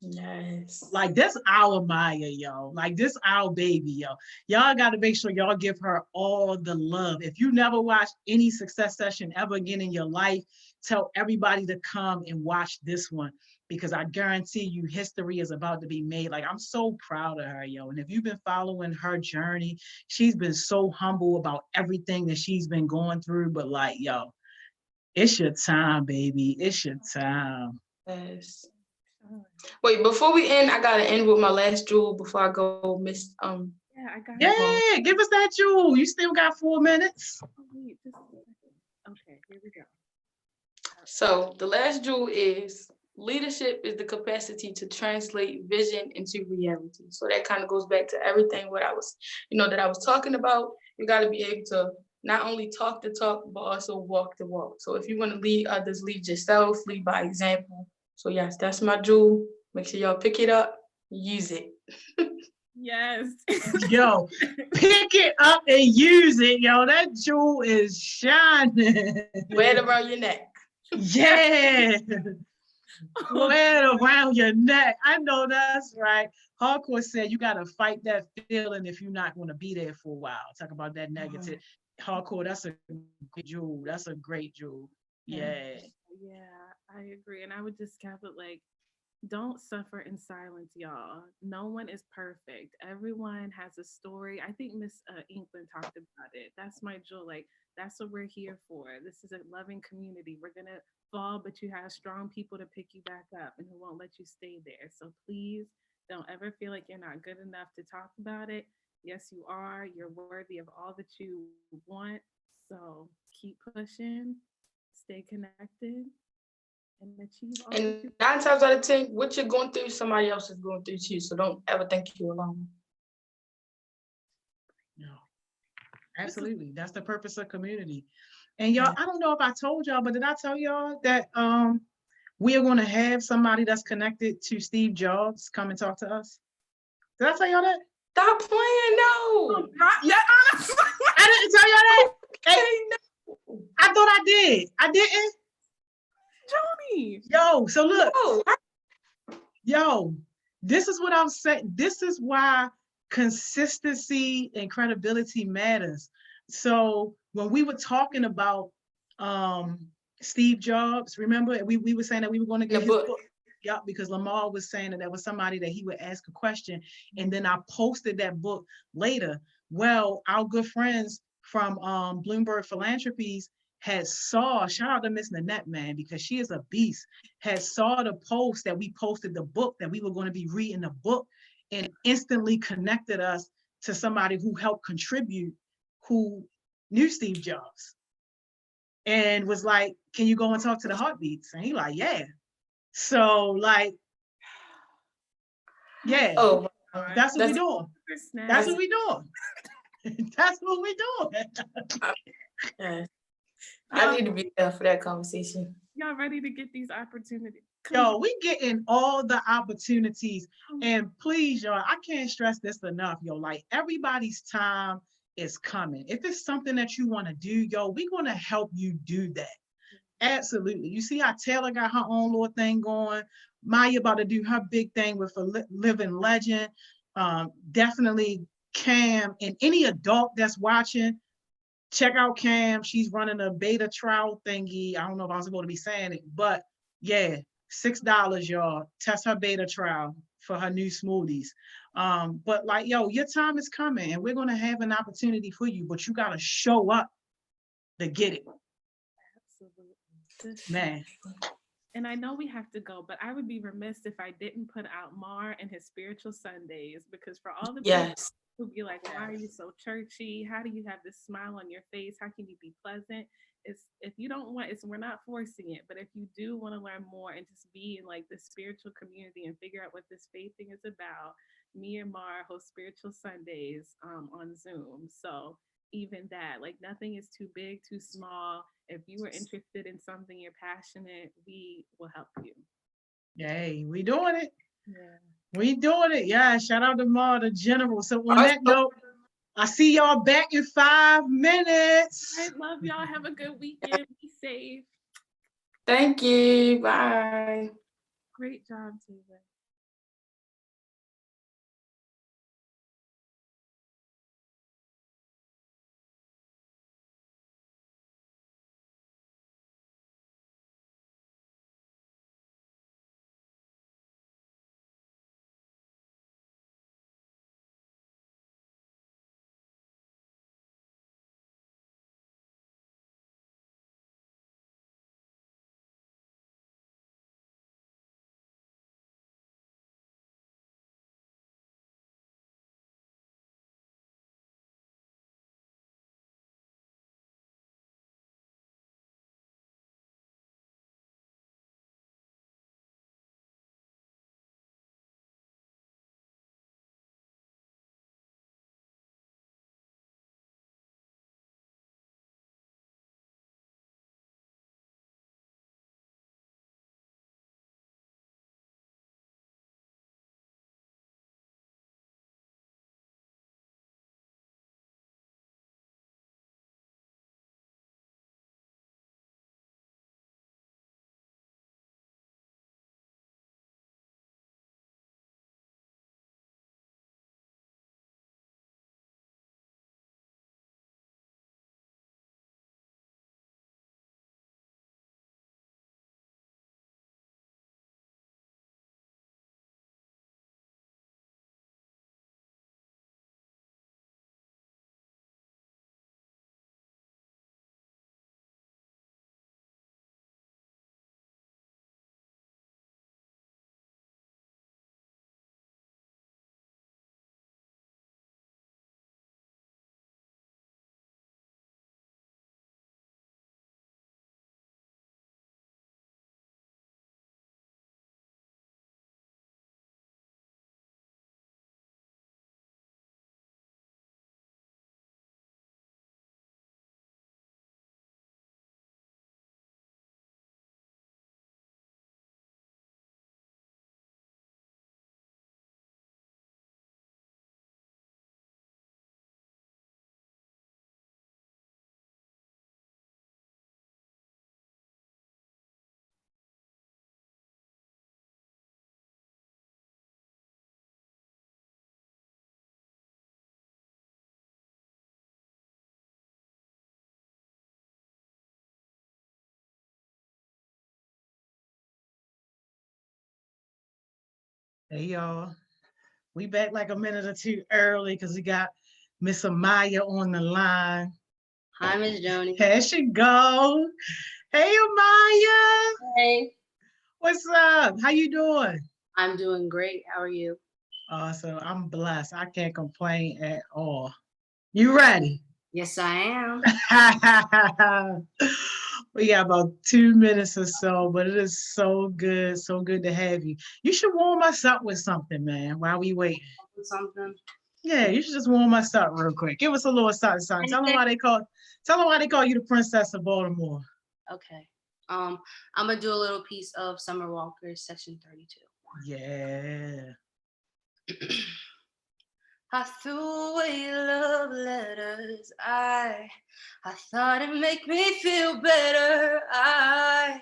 Yes. Like, that's our Maya, yo. Like, this our baby, yo. Y'all got to make sure y'all give her all the love. If you never watched any Success Session ever again in your life, tell everybody to come and watch this one, because I guarantee you history is about to be made. Like, I'm so proud of her, yo. And if you've been following her journey, she's been so humble about everything that she's been going through. But like, yo, it's your time, baby. It's your time. Yes. Wait, before we end, I gotta end with my last jewel before I go, Miss. Yeah, I got Yeah, give us that jewel. You still got 4 minutes. Oh, wait, okay, here we go. So the last jewel is leadership is the capacity to translate vision into reality. So that kind of goes back to everything what I was, that I was talking about. You got to be able to not only talk the talk, but also walk the walk. So if you want to lead others, lead yourself, lead by example. So yes, that's my jewel. Make sure y'all pick it up, use it. Yes. Yo, pick it up and use it, yo. That jewel is shining. Wear it around your neck. Yeah. Wear it around your neck. I know that's right. Hardcore said you got to fight that feeling if you're not going to be there for a while. Talk about that negative. Hardcore, that's a great jewel. That's a great jewel. Yeah. Yeah, I agree. And I would just cap it like, don't suffer in silence, y'all. No one is perfect. Everyone has a story. I think Miss Inkland talked about it. That's my jewel. Like, that's what we're here for. This is a loving community. We're going to fall, but you have strong people to pick you back up and who won't let you stay there. So please don't ever feel like you're not good enough to talk about it. Yes, you are. You're worthy of all that you want. So keep pushing, stay connected, and achieve all that And you 9 times out of 10, what you're going through, somebody else is going through too. So don't ever think you're alone. No. Absolutely. That's the purpose of community. And y'all, I don't know if I told y'all, but did I tell y'all that we are going to have somebody that's connected to Steve Jobs come and talk to us? Did I tell y'all that? Stop playing, no. Yeah, I didn't tell y'all that. Hey, no. I thought I did. I didn't. Johnny. Yo, so look. No. Yo, this is what I'm saying. This is why consistency and credibility matters. So when we were talking about Steve Jobs, remember we were saying that we were going to get his book. Yeah, because Lamar was saying that there was somebody that he would ask a question, and then I posted that book later. Well, our good friends from Bloomberg Philanthropies had saw, shout out to Miss Nanette, man, because she is a beast, had saw the post that we posted the book, that we were going to be reading the book, and instantly connected us to somebody who helped contribute, who knew Steve Jobs, and was like, can you go and talk to the Heartbeats? And he like, yeah. So like, yeah, oh, that's what we doing. That's what we doing. That's what we doing. I need to be there for that conversation. Y'all ready to get these opportunities? Yo, we getting all the opportunities. And please, y'all, I can't stress this enough, yo. Like, everybody's time is coming. If it's something that you want to do, yo, we're going to help you do that. Absolutely. You see how Taylor got her own little thing going. Maya about to do her big thing with a living legend. Definitely Cam, and any adult that's watching, check out Cam. She's running a beta trial thingy. I don't know if I was supposed to be saying it, but yeah, $6, y'all. Test her beta trial. for her new smoothies. But like, yo, your time is coming and we're gonna have an opportunity for you, but you gotta show up to get it. Absolutely. Man. And I know we have to go, but I would be remiss if I didn't put out Mar and his spiritual Sundays, because for all the people Yes. who be like, why are you so churchy? How do you have this smile on your face? How can you be pleasant? It's, if you don't want, it's, we're not forcing it, but if you do want to learn more and just be in like the spiritual community and figure out what this faith thing is about, me and Mar host spiritual Sundays on Zoom. So even that, like, nothing is too big, too small. If you are interested in something, you're passionate, we will help you. Yay, we doing it. Yeah. We doing it. Yeah, shout out to Ma, the general. So on that note, I see y'all back in 5 minutes. I love y'all. Have a good weekend. Be safe. Thank you. Bye. Great job, Taylor. Hey y'all. We back like a minute or two early because we got Miss Amaya on the line. Hi, Miss Joni. Here she go. Hey Amaya. Hey, What's up? How you doing? I'm doing great. How are you? Awesome. I'm blessed. I can't complain at all. You ready? Yes, I am. We got about 2 minutes or so, but it is so good to have you. You should warm us up with something, man, while we wait. Something. Yeah, you should just warm us up real quick. Give us a little something. Tell them why they call you the Princess of Baltimore. Okay. I'm gonna do a little piece of Summer Walker's Section 32. Yeah. I threw away love letters. I thought it'd make me feel better. I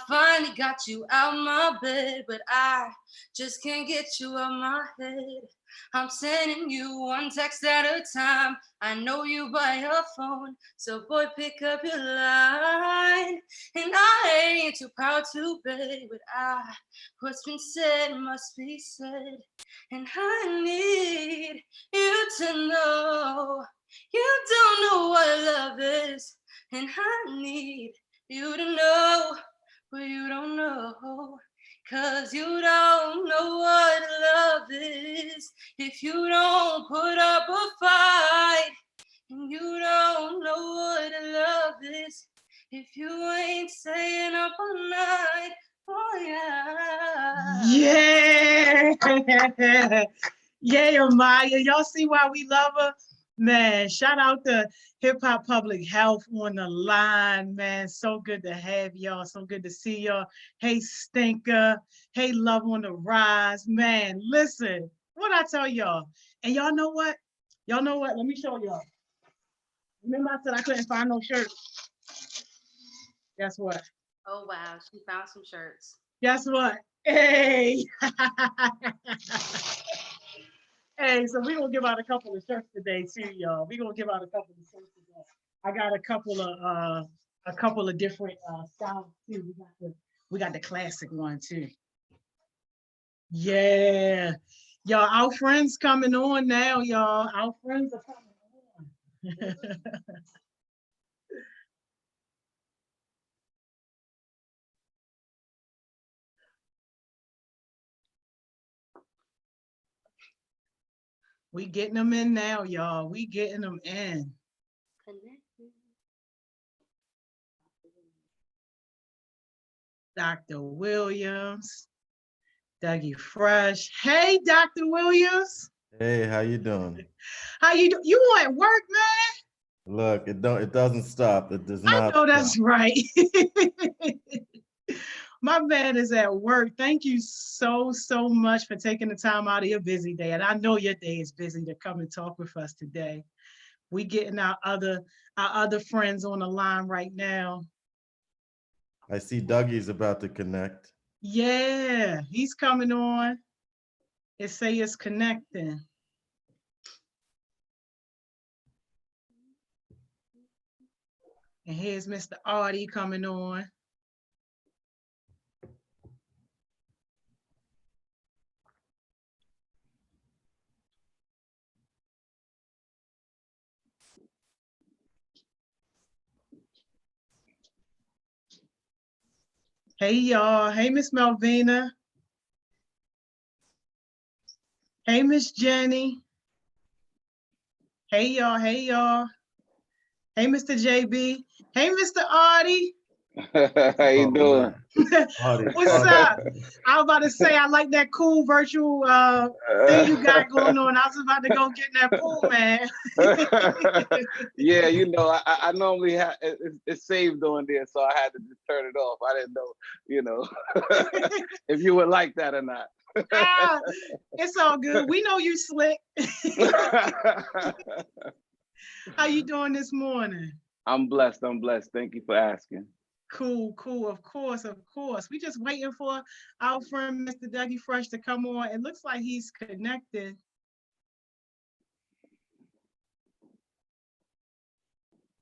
finally got you out my bed, but I just can't get you out my head. I'm sending you one text at a time. I know you by your phone, so boy, pick up your line. And I ain't too proud to beg, but what's been said must be said. And I need you to know you don't know what love is. And I need you to know what you don't know. 'Cause you don't know what love is if you don't put up a fight. And you don't know what love is if you ain't staying up all night. Oh yeah. Yeah, Maya. Y'all see why we love her? Man, shout out to Hip Hop Public Health on the line, man. So good to have y'all. So good to see y'all. Hey, Stinker. Hey, Love on the Rise. Man, listen, what I tell y'all. And y'all know what? Y'all know what? Let me show y'all. Remember I said I couldn't find no shirts? Guess what? Oh wow, she found some shirts. Guess what? Hey. Hey, so we're gonna give out a couple of shirts today too, y'all. We're gonna give out a couple of shirts today. I got a couple of different styles too. We got the classic one too. Yeah. Y'all, our friends coming on now, y'all. Our friends are coming on. We getting them in now, y'all. We getting them in. Dr. Williams, Dougie Fresh. Hey, Dr. Williams. Hey, how you doing? How you do? You at work, man? Look, it doesn't stop. It does not. I know that's right. My man is at work. Thank you so much for taking the time out of your busy day. And I know your day is busy to come and talk with us today. We getting our other friends on the line right now. I see Dougie's about to connect. Yeah, he's coming on. It say it's connecting. And here's Mr. Artie coming on. Hey, y'all. Hey, Miss Melvina. Hey, Miss Jenny. Hey, y'all. Hey, y'all. Hey, Mr. JB. Hey, Mr. Artie. How you doing? What's up? I was about to say, I like that cool virtual thing you got going on. I was about to go get in that pool, man. Yeah, you know, I normally have it's saved on there, so I had to just turn it off. I didn't know, you know, if you would like that or not. It's all good. We know you slick. How you doing this morning? I'm blessed. Thank you for asking. Cool. Of course. We just waiting for our friend Mr. Dougie Fresh to come on. It looks like he's connected.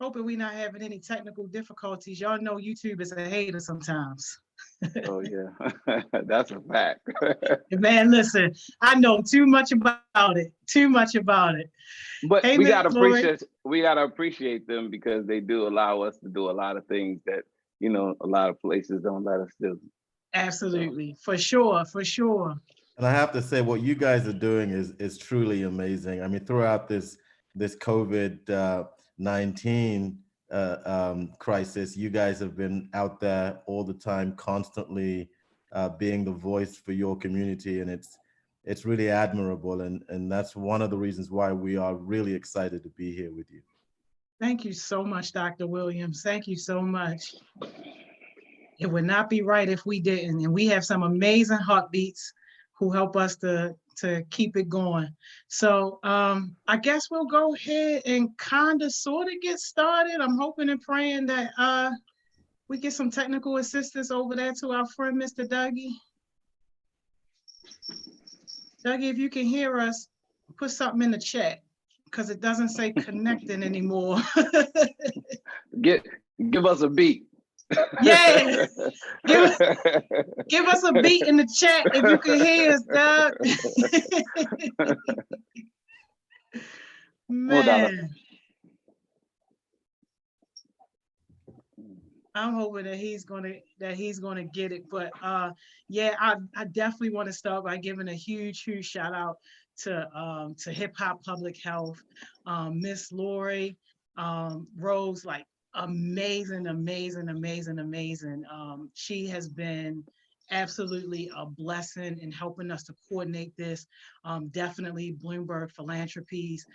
Hoping we not having any technical difficulties. Y'all know YouTube is a hater sometimes. Oh yeah, that's a fact. Man, listen, I know too much about it. But hey, we gotta appreciate them because they do allow us to do a lot of things that, you know, a lot of places don't let us do. Absolutely, for sure. And I have to say, what you guys are doing is truly amazing. I mean, throughout this COVID-19 crisis, you guys have been out there all the time, constantly being the voice for your community, and it's really admirable. And that's one of the reasons why we are really excited to be here with you. Thank you so much, Dr. Williams. Thank you so much. It would not be right if we didn't. And we have some amazing heartbeats who help us to to keep it going. So I guess we'll go ahead and kind of sort of get started. I'm hoping and praying that we get some technical assistance over there to our friend, Mr. Dougie. Dougie, if you can hear us, put something in the chat because it doesn't say connecting anymore. Give us a beat. Yeah, give us a beat in the chat if you can hear us, Doug. Man, I'm hoping that he's gonna get it. But yeah, I definitely want to start by giving a huge shout out to Hip Hop Public Health, Miss Lori, Rose, like amazing. She has been absolutely a blessing in helping us to coordinate this. Definitely Bloomberg Philanthropies.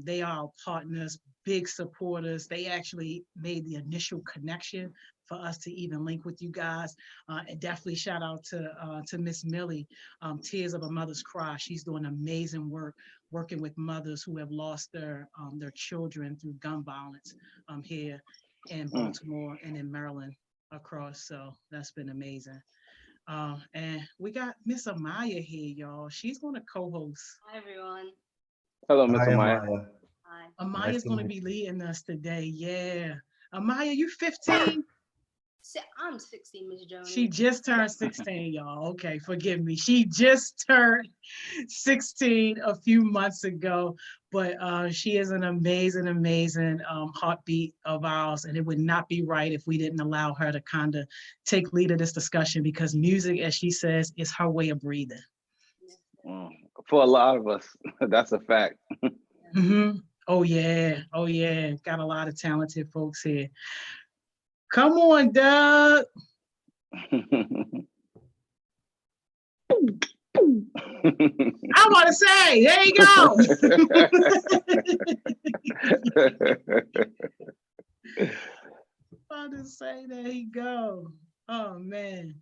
They are our partners, big supporters. They actually made the initial connection for us to even link with you guys. And definitely shout out to Miss Millie, Tears of a Mother's Cry. She's doing amazing work, working with mothers who have lost their children through gun violence here in Baltimore and in Maryland across. So that's been amazing. And we got Miss Amaya here, y'all. She's going to co-host. Hi, everyone. Hello, Miss Hi, Amaya. Hi. Amaya's Nice to going to meet be leading us today. Yeah. Amaya, you 15? I'm 16, Miss Jones. She just turned 16, y'all. Okay, forgive me. She just turned 16 a few months ago, but she is an amazing heartbeat of ours, and it would not be right if we didn't allow her to kind of take lead of this discussion because music, as she says, is her way of breathing. For a lot of us, that's a fact. Mm-hmm. Oh yeah. Got a lot of talented folks here. Come on, Doug. I want to say, there you go. I want to say, there you go. Oh man.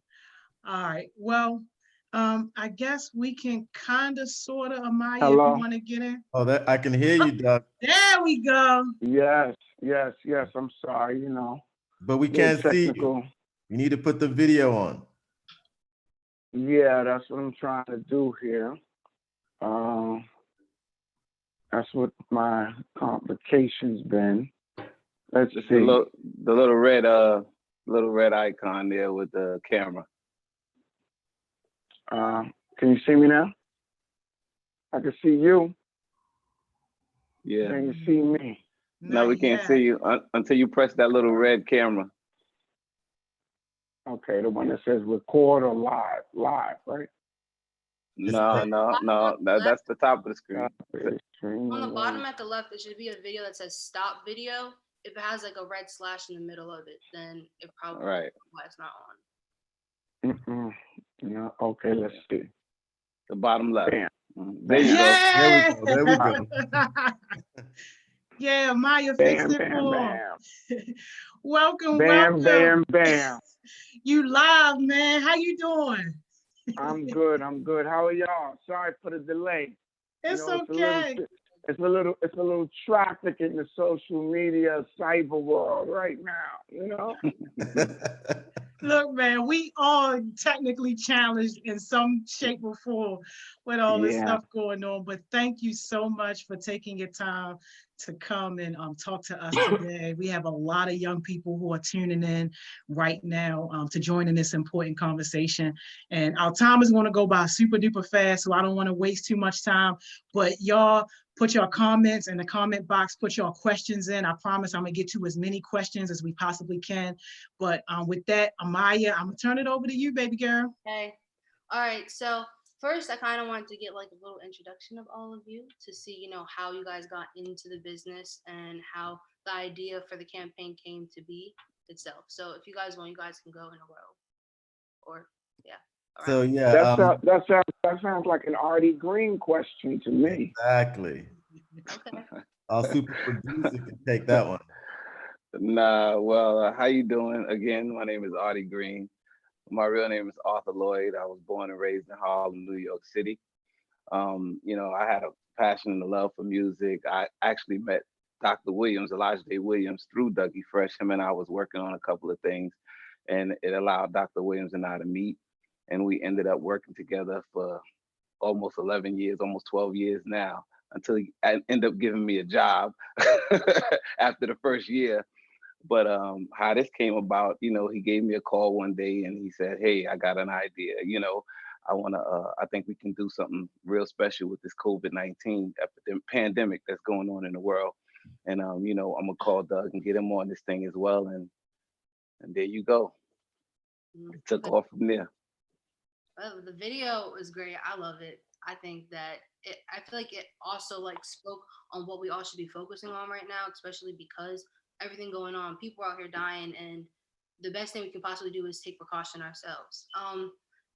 All right. Well, I guess we can kind of, sort of, Amaya, if you want to get in. Oh, I can hear you, Doug. There we go. Yes. I'm sorry, But we can't see you. You need to put the video on. Yeah, that's what I'm trying to do here. That's what my complications been. Let's see. The little red icon there with the camera. Can you see me now? I can see you. Yeah. Can you see me? No, we can't see you until you press that little red camera. Okay, the one that says record or live, right? No, that's the top of the screen. On the bottom at the left, there should be a video that says stop video. If it has like a red slash in the middle of it, then it probably right. Why it's not on. No, okay, let's see. The bottom left. Bam. There you go. There we go. Yeah, Maya fixed it for Welcome. Bam. You live, man. How you doing? I'm good. How are y'all? Sorry for the delay. It's okay. It's a little traffic in the social media cyber world right now, Look, man, we all technically challenged in some shape or form with all this stuff going on. But thank you so much for taking your time to come and talk to us today. We have a lot of young people who are tuning in right now to join in this important conversation. And our time is going to go by super duper fast, so I don't want to waste too much time. But y'all, put your comments in the comment box, put your questions in. I promise I'm gonna get to as many questions as we possibly can. But with that, Amaya, I'm gonna turn it over to you, baby girl. Okay. All right. So first, I kind of wanted to get like a little introduction of all of you to see, how you guys got into the business and how the idea for the campaign came to be itself. So if you guys want, you guys can go in a row. Or yeah. So yeah, that sounds like an Artie Green question to me. Exactly. Okay. Our super producer can take that one. Well, how you doing? Again, my name is Artie Green. My real name is Arthur Lloyd. I was born and raised in Harlem, New York City. You know, I had a passion and a love for music. I actually met Dr. Williams, Olajide Williams, through Dougie Fresh. Him and I was working on a couple of things, and it allowed Dr. Williams and I to meet. And we ended up working together for almost 11 years, almost 12 years now, until he ended up giving me a job after the first year. But how this came about, you know, he gave me a call one day and he said, "Hey, I got an idea. You know, I think we can do something real special with this COVID-19 pandemic that's going on in the world. And you know, I'm gonna call Doug and get him on this thing as well." And there you go. It took off from there. Well, the video is great. I love it. I think that I feel like it also like spoke on what we all should be focusing on right now, especially because everything going on, people are out here dying, and the best thing we can possibly do is take precaution ourselves.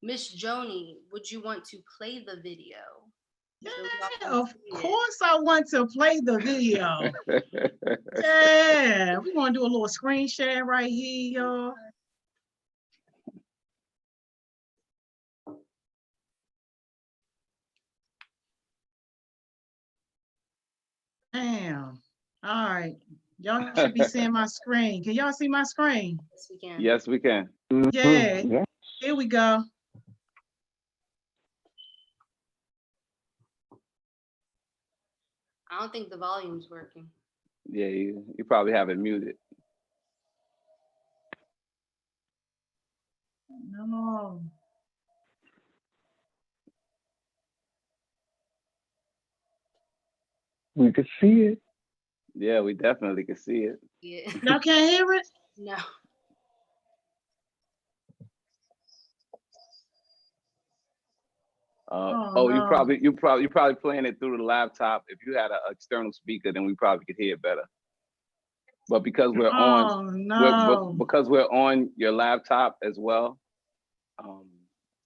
Miss Joni, would you want to play the video? Yeah, of course I want to play the video. Yeah, we're gonna do a little screen share right here, y'all. Damn. All right. Y'all should be seeing my screen. Can y'all see my screen? Yes, we can. Yes, we can. Yeah. Yeah. Here we go. I don't think the volume's working. Yeah, you probably have it muted. No. We could see it. Yeah, we definitely can see it. Yeah. Y'all can't hear it? No. Oh, you no. probably playing it through the laptop. If you had an external speaker, then we probably could hear it better. But because we're because we're on your laptop as well,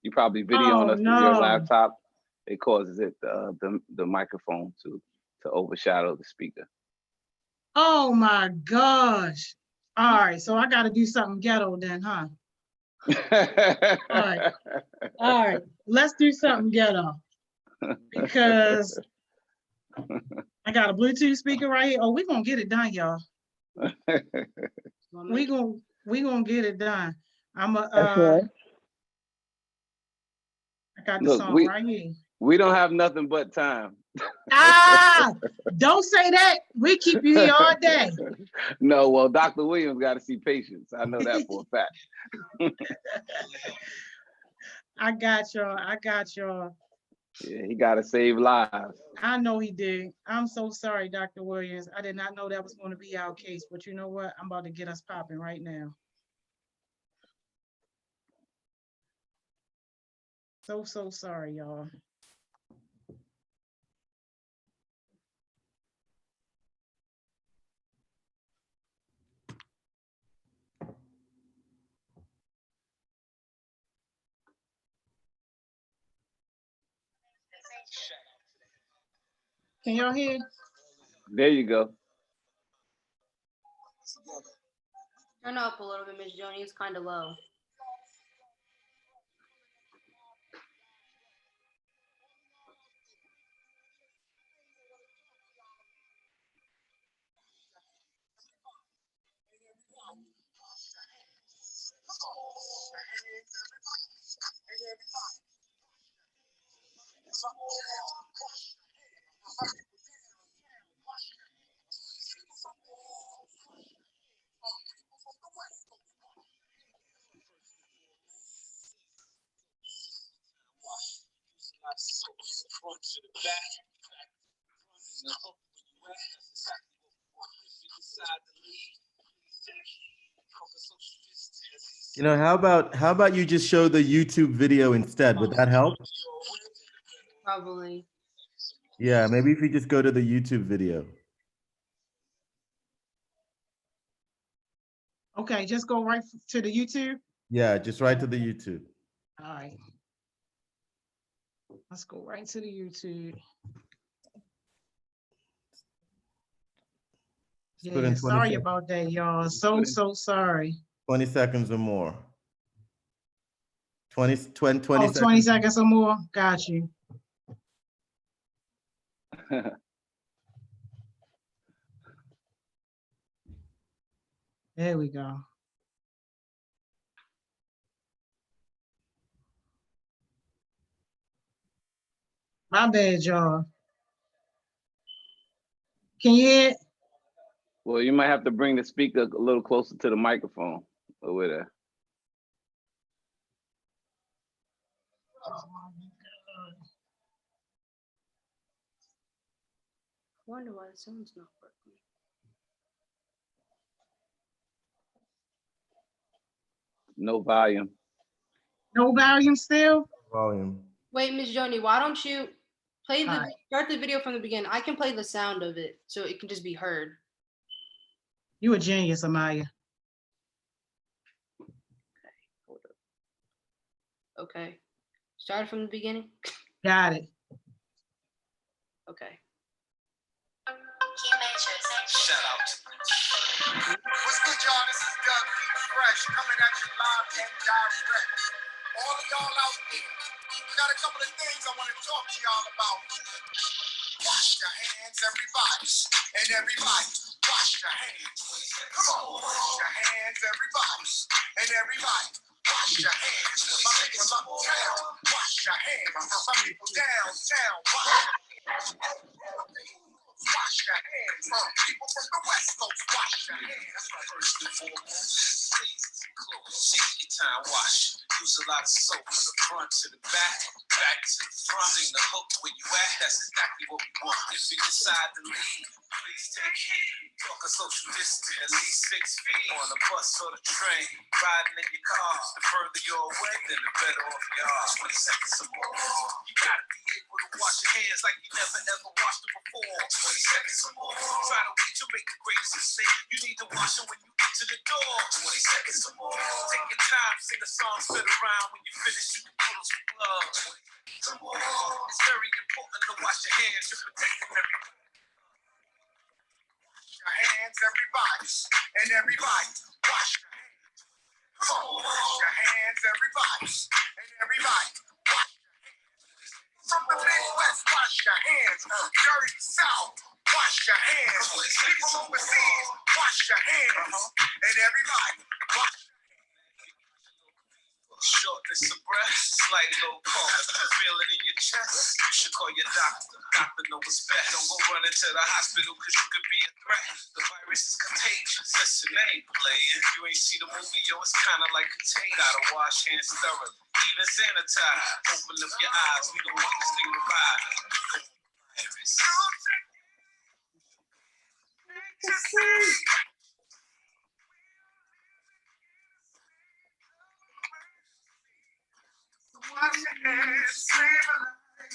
you probably videoing us through your laptop. It causes it the microphone to overshadow the speaker. Oh my gosh. All right, so I got to do something ghetto then, huh? All right, let's do something ghetto, because I got a Bluetooth speaker right here. Oh, we're gonna get it done, y'all. we gonna get it done. I'm a right. I got the song right here. We don't have nothing but time. Don't say that. We keep you here all day. No, well, Dr. Williams got to see patients. I know that for a fact. I got y'all. Yeah, he got to save lives. I know he did. I'm so sorry, Dr. Williams. I did not know that was going to be our case, but you know what? I'm about to get us popping right now. So sorry, y'all. Can y'all hear? There you go. Turn up a little bit, Miss Joni. It's kind of low. You know, how about you just show the YouTube video instead? Would that help? Probably. Yeah, maybe if you just go to the YouTube video. Okay, just go right to the YouTube. Yeah, just right to the YouTube. All right. Let's go right to the YouTube. Yeah, sorry about that, y'all. So sorry. 20 seconds or more. 20 20 seconds or more. Got you. There we go. My bad, y'all. Can you hear it? Well, you might have to bring the speaker a little closer to the microphone over there. Oh my God. I wonder why the sound's not working. No volume. No volume still? Volume. Wait, Miss Joni, why don't you play the Alright. start the video from the beginning? I can play the sound of it so it can just be heard. You a genius, Amaya. Hold up. Okay. Start from the beginning? Got it. Okay. Shout out. What's good, y'all? This is Doug Keep Fresh coming at you live and direct. All of y'all out there, we got a couple of things I want to talk to y'all about. Wash your hands, everybody, and everybody. Wash your hands. Come on, wash your hands, everybody, and everybody. Wash your hands. My people uptown, wash your hands. My people downtown, wash your hands. Wash your hands. People from the West Coast, wash your hands. First and foremost, please close. Take your time, wash. Use a lot of soap from the front to the back, back to the front. Sing the hook where you at, that's exactly what we want. If you decide to leave, please take heed. Talk a social distance, at least 6 feet. On a bus or the train, riding in your car. The further you're away, then the better off you are. 20 seconds or more. You gotta be able to wash your hands like you never ever washed them before. 20 seconds or more. Try to wait to make the greatest mistake. You need to wash them when you get to the door. 20 seconds or more. Take your time, sing a song, spin around. When you finish, you can pull some gloves. It's very important to wash your hands. You're protecting everybody. Your hands, everybody, and everybody. Wash your hands. Come on, wash your hands, everybody, and everybody. Wash your hands. From the Midwest, wash your hands. Dirty South, wash your hands. People overseas, wash your hands, and everybody. Wash your hands. Shortness of breath, slight low cough, feel it in your chest. You should call your doctor. Doctor know what's best. Don't go run into the hospital because you could be a threat. The virus is contagious. Listen, they ain't playing. You ain't see the movie, yo, it's kind of like contagious. Gotta wash hands thoroughly, even sanitize. Open up your eyes, we don't want this thing to rise. Wash your hands, save a life.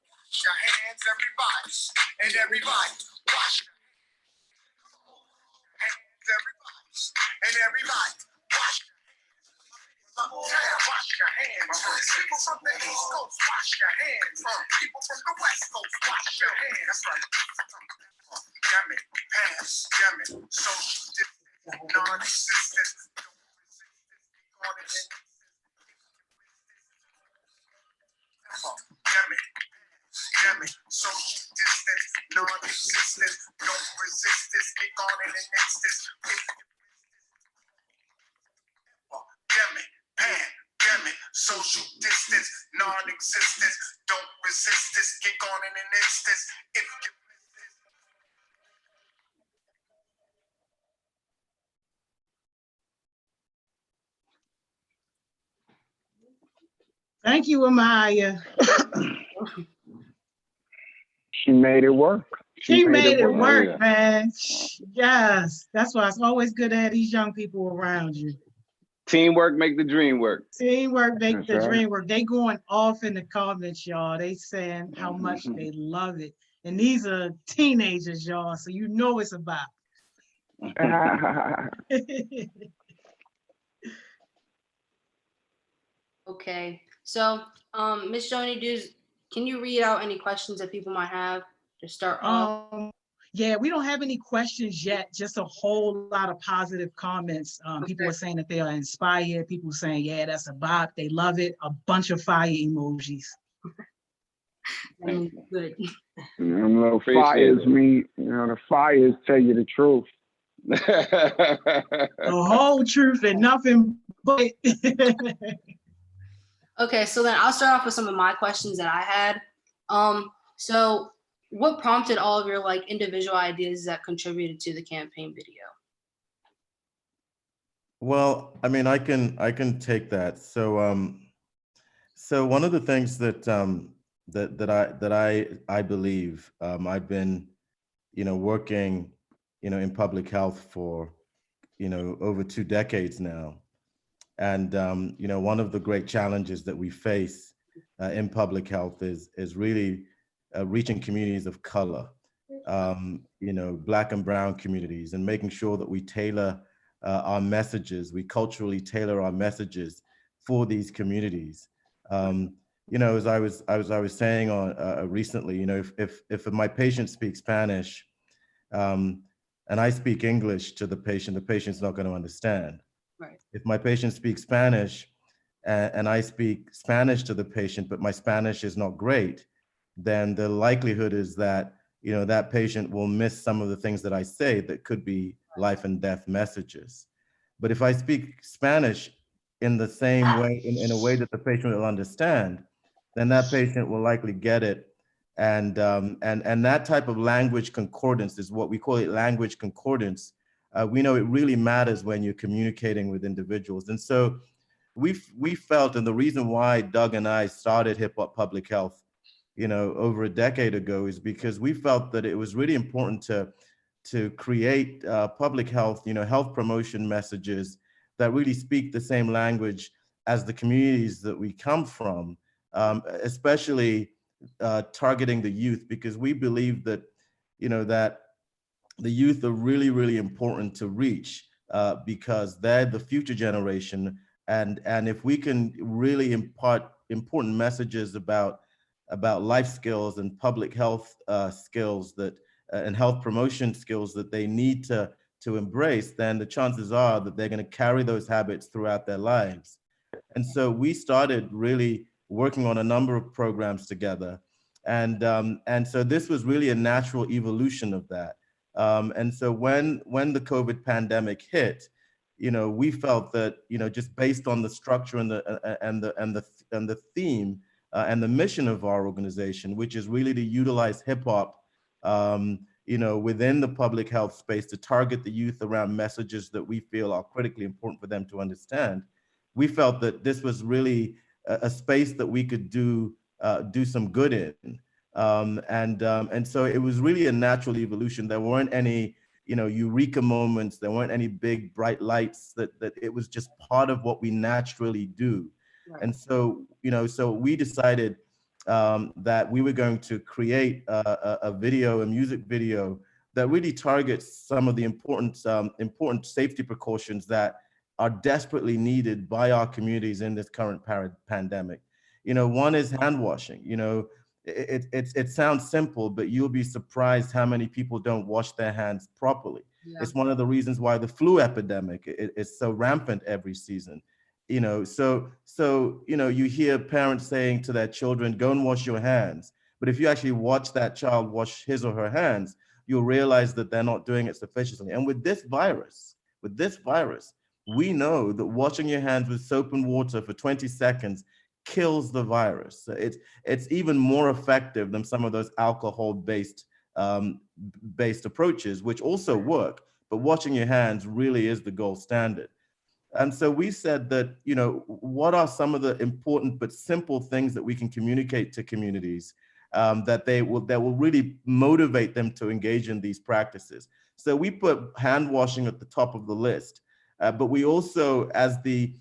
Wash your hands, everybody, and everybody. Wash your hands, everybody, and everybody. Wash your hands. Wash your hands. People from the East Coast, wash your hands. People from the West Coast, wash your hands. That's right. Yummy, pass, yummy, social distance, non-existent. Yummy, social distance, non-existent. Don't resist this, get on in an instant. Yummy, pan, yummy, social distance, non-existent. Don't resist this, get on in an instant. If you Thank you, Amaya. She made it work. She made it work, Yeah. man. Yes, that's why it's always good to have these young people around you. Teamwork make the dream work. Teamwork make That's the right. dream work. They going off in the comments, y'all. They saying how much they love it. And these are teenagers, y'all, so you know it's about. Okay. So, Miss Joni, can you read out any questions that people might have to start off? Yeah, we don't have any questions yet, just a whole lot of positive comments. People are saying that they are inspired. People saying, yeah, that's a bop. They love it. A bunch of fire emojis. Thank you. Good. Them little Appreciate fires it. mean, the fires tell you the truth. The whole truth and nothing but. Okay, so then I'll start off with some of my questions that I had. So what prompted all of your like individual ideas that contributed to the campaign video? Well, I mean, I can take that. So one of the things that I believe, I've been, working, in public health for, over 2 decades now. And, one of the great challenges that we face in public health is really reaching communities of color, Black and brown communities, and making sure that we tailor our messages, we culturally tailor our messages for these communities. As I was saying on recently, if my patient speaks Spanish, and I speak English to the patient's not going to understand. Right. If my patient speaks Spanish and I speak Spanish to the patient, but my Spanish is not great, then the likelihood is that, that patient will miss some of the things that I say that could be life and death messages. But if I speak Spanish in the same way, in a way that the patient will understand, then that patient will likely get it. And that type of language concordance is what we call it, language concordance. We know it really matters when you're communicating with individuals. And so we felt, and the reason why Doug and I started Hip Hop Public Health, over a decade ago, is because we felt that it was really important to create public health, health promotion messages that really speak the same language as the communities that we come from, especially targeting the youth, because we believe that, that the youth are really, really important to reach because they're the future generation. And if we can really impart important messages about life skills and public health skills that and health promotion skills that they need to embrace, then the chances are that they're going to carry those habits throughout their lives. And so we started really working on a number of programs together. And so this was really a natural evolution of that. And so when the COVID pandemic hit, we felt that, just based on the structure and the theme and the mission of our organization, which is really to utilize hip hop, within the public health space to target the youth around messages that we feel are critically important for them to understand, we felt that this was really a space that we could do some good in. And so it was really a natural evolution. There weren't any, eureka moments. There weren't any big bright lights. That it was just part of what we naturally do. Right. And so, so we decided that we were going to create a music video that really targets some of the important safety precautions that are desperately needed by our communities in this current pandemic. One is hand washing. It sounds simple, but you'll be surprised how many people don't wash their hands properly. Yeah. It's one of the reasons why the flu epidemic is so rampant every season. So you hear parents saying to their children, go and wash your hands. But if you actually watch that child wash his or her hands, you'll realize that they're not doing it sufficiently. And with this virus, we know that washing your hands with soap and water for 20 seconds kills the virus. So it's even more effective than some of those alcohol-based approaches, which also work. But washing your hands really is the gold standard. And so we said that, what are some of the important but simple things that we can communicate to communities that will really motivate them to engage in these practices. So we put hand washing at the top of the list, but we also, as the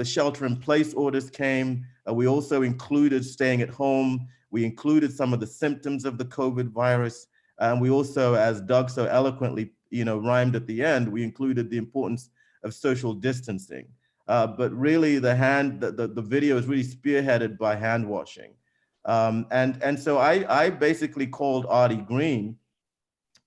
shelter in place orders came, we also included staying at home. We included some of the symptoms of the COVID virus. And we also, as Doug so eloquently, rhymed at the end, we included the importance of social distancing. But really the video is really spearheaded by hand washing. And so I basically called Artie Green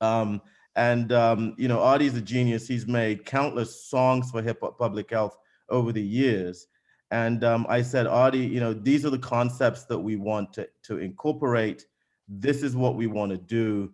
You know, Artie's a genius. He's made countless songs for hip hop public health over the years. And I said, Artie, you know, these are the concepts that we want to incorporate. This is what we want to do.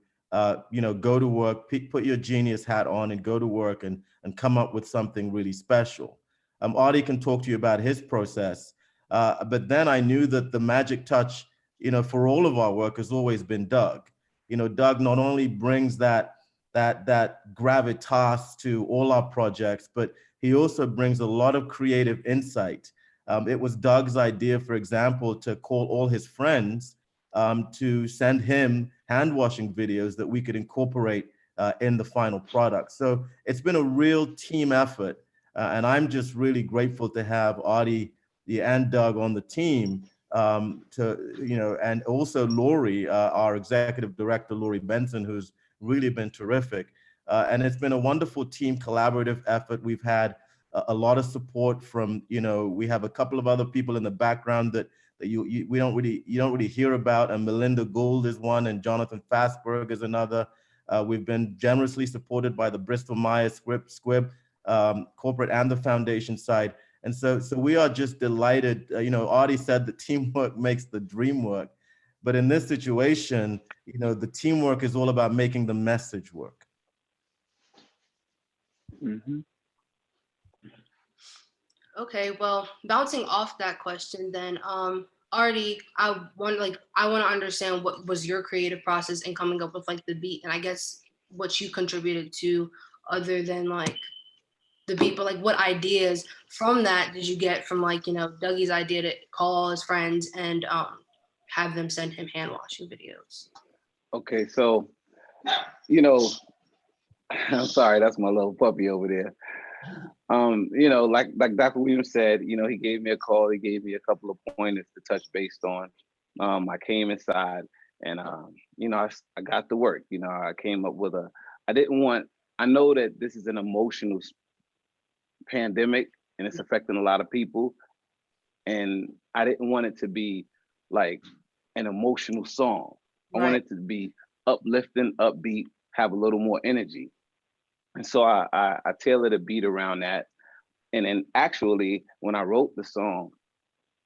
You know, go to work, put your genius hat on and go to work and come up with something really special. Artie can talk to you about his process. But then I knew that the magic touch, you know, for all of our work has always been Doug. You know, Doug not only brings that gravitas to all our projects, but he also brings a lot of creative insight. It was Doug's idea, for example, to call all his friends to send him hand washing videos that we could incorporate in the final product. So it's been a real team effort. And I'm just really grateful to have Artie and Doug on the team and also Lori, our executive director, Lori Benson, who's really been terrific. And it's been a wonderful team collaborative effort. We've had a lot of support from, you know, we have a couple of other people in the background that you don't really hear about. And Melinda Gould is one, and Jonathan Fastberg is another. We've been generously supported by the Bristol Myers Squibb corporate and the foundation side. And so we are just delighted. You know, Artie said that teamwork makes the dream work. But in this situation, you know, the teamwork is all about making the message work. Mm-hmm. Okay, well, bouncing off that question then, Artie, I want to understand what was your creative process in coming up with like the beat, and I guess what you contributed to other than like the beat, but like what ideas from that did you get from, like, you know, Dougie's idea to call all his friends and have them send him hand washing videos? Okay, so, you know, I'm sorry, that's my little puppy over there. You know, like Dr. Williams said, you know, he gave me a call, he gave me a couple of pointers to touch based on. I came inside and, you know, I got to work. You know, I came up with I know that this is an emotional pandemic and it's affecting a lot of people. And I didn't want it to be like an emotional song. I wanted it to be uplifting, upbeat, have a little more energy. And so I tailored a beat around that. And then actually, when I wrote the song,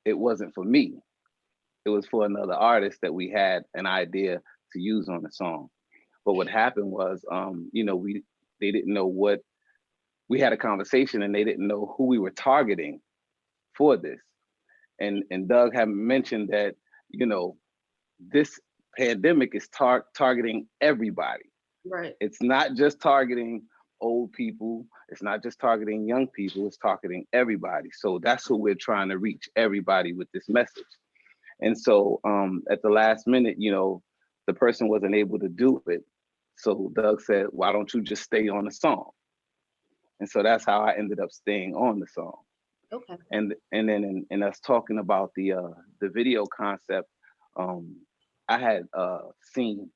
it wasn't for me. It was for another artist that we had an idea to use on the song. But what happened was, you know, they didn't know what, we had a conversation and they didn't know who we were targeting for this. And Doug had mentioned that, you know, this pandemic is targeting everybody. Right. It's not just targeting old people. It's not just targeting young people. It's targeting everybody. So that's who we're trying to reach, everybody with this message. And so at the last minute, you know, the person wasn't able to do it. So Doug said, why don't you just stay on the song? And so that's how I ended up staying on the song. Okay. And then in us talking about the video concept, I had seen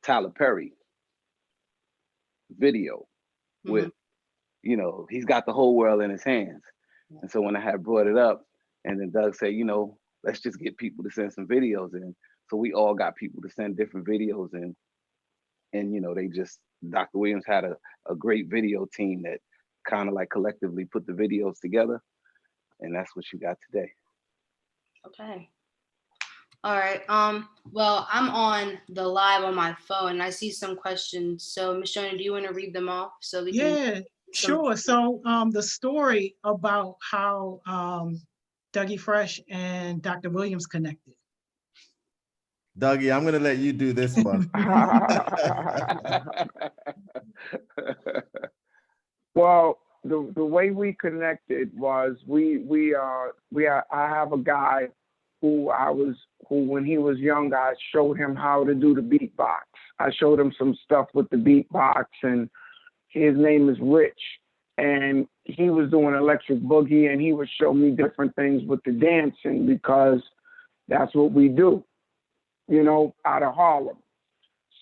Tyler Perry video with, you know, he's got the whole world in his hands. And so when I had brought it up, and then Doug said, you know, let's just get people to send some videos in. So we all got people to send different videos in. And, you know, Dr. Williams had a great video team that kind of like collectively put the videos together. And that's what you got today. Okay. All right. Well, I'm on the live on my phone and I see some questions. So Ms. Jonah, do you want to read them off so we can? Yeah, sure. So the story about how Dougie Fresh and Dr. Williams connected. Dougie, I'm going to let you do this one. Well, the way we connected was I have a guy who when he was young, I showed him how to do the beatbox. I showed him some stuff with the beatbox, and his name is Rich. And he was doing electric boogie, and he would show me different things with the dancing because that's what we do, you know, out of Harlem.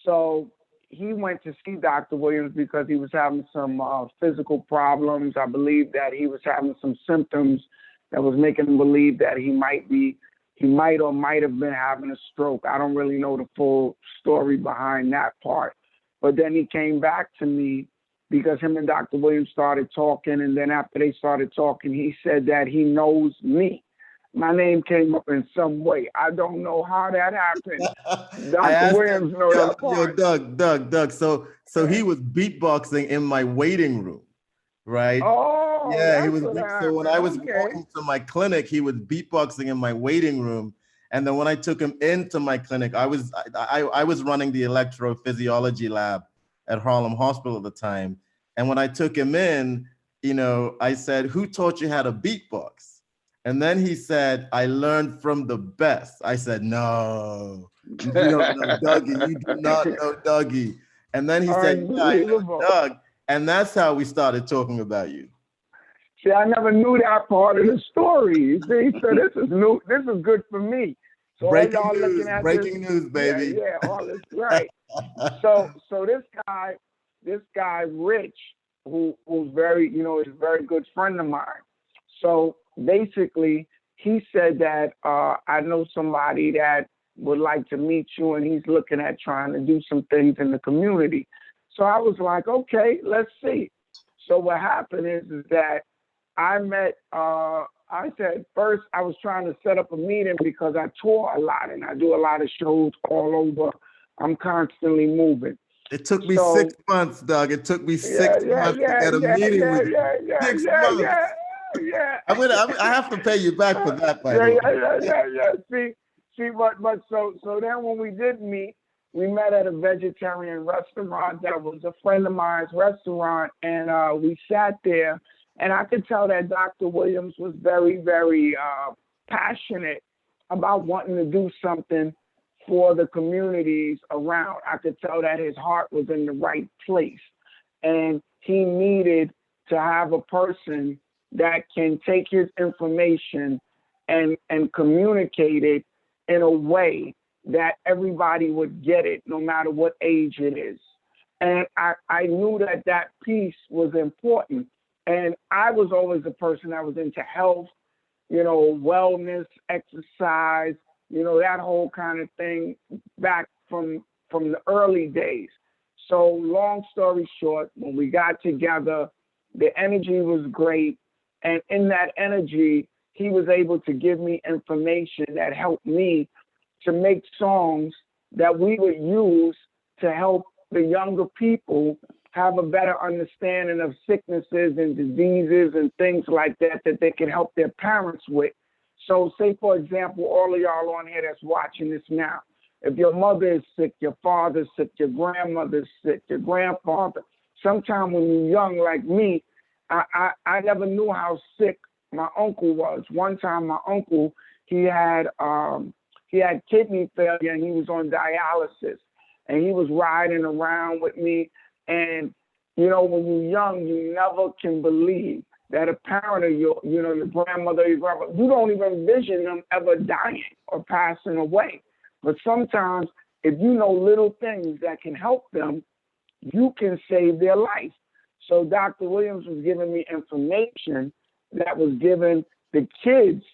So he went to see Dr. Williams because he was having some physical problems. I believe that he was having some symptoms that was making him believe that he might have been having a stroke. I don't really know the full story behind that part. but then he came back to me because him and Dr. Williams started talking, and then after they started talking, he said that he knows me. My name came up in some way. I don't know how that happened. Dr. Williams knows that part. Doug. So he was beatboxing in my waiting room, right? Oh, yeah, he was. So when I was okay. walking to my clinic, he was beatboxing in my waiting room. And then when I took him into my clinic, I was running the electrophysiology lab at Harlem Hospital at the time. And when I took him in, I said, "Who taught you how to beatbox?" And then he said, "I learned from the best." I said, "No, you don't know Dougie. You do not know Dougie." And then he said, "Yeah, I know Doug." And that's how we started talking about you. See, I never knew that part of the story. You see, so this is new. This is good for me. So breaking all y'all news, looking at breaking news, baby. Yeah, all this right. So this guy, Rich, who's very, is a very good friend of mine. So basically, he said that I know somebody that would like to meet you, and he's looking at trying to do some things in the community. So I was like, okay, let's see. So what happened is that I met, I said first I was trying to set up a meeting because I tour a lot and I do a lot of shows all over. I'm constantly moving. It took me 6 months, Doug. It took me 6 months to get a meeting with you. 6 months. I have to pay you back for that, by the way. See, but so then when we did meet, we met at a vegetarian restaurant that was a friend of mine's restaurant, and we sat there, and I could tell that Dr. Williams was very, very passionate about wanting to do something for the communities around. I could tell that his heart was in the right place, and he needed to have a person that can take his information and communicate it in a way that everybody would get it, no matter what age it is. And I knew that piece was important. And I was always a person that was into health, wellness, exercise, that whole kind of thing back from the early days. So long story short, when we got together, the energy was great. And in that energy, he was able to give me information that helped me to make songs that we would use to help the younger people have a better understanding of sicknesses and diseases and things like that they can help their parents with. So say, for example, all of y'all on here that's watching this now, if your mother is sick, your father's sick, your grandmother's sick, your grandfather, sometime when you're young like me, I never knew how sick my uncle was. One time my uncle, he had kidney failure and he was on dialysis, and he was riding around with me. And, when you're young, you never can believe that a parent of your grandmother, your grandmother, you don't even envision them ever dying or passing away. But sometimes if you know little things that can help them, you can save their life. So Dr. Williams was giving me information that was given the kids.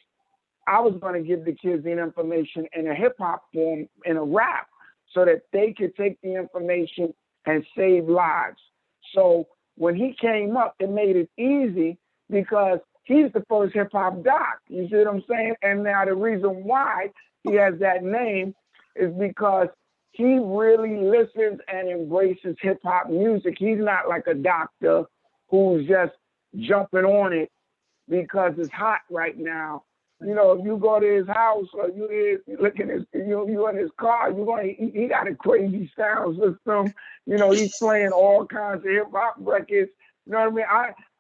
I was going to give the kids the information in a hip hop form, in a rap, so that they could take the information and save lives. So when he came up, it made it easy because he's the first hip hop doc. You see what I'm saying? And now the reason why he has that name is because he really listens and embraces hip hop music. He's not like a doctor who's just jumping on it because it's hot right now. If you go to his house or you look at you in his car, he got a crazy sound system. He's playing all kinds of hip hop records. You know what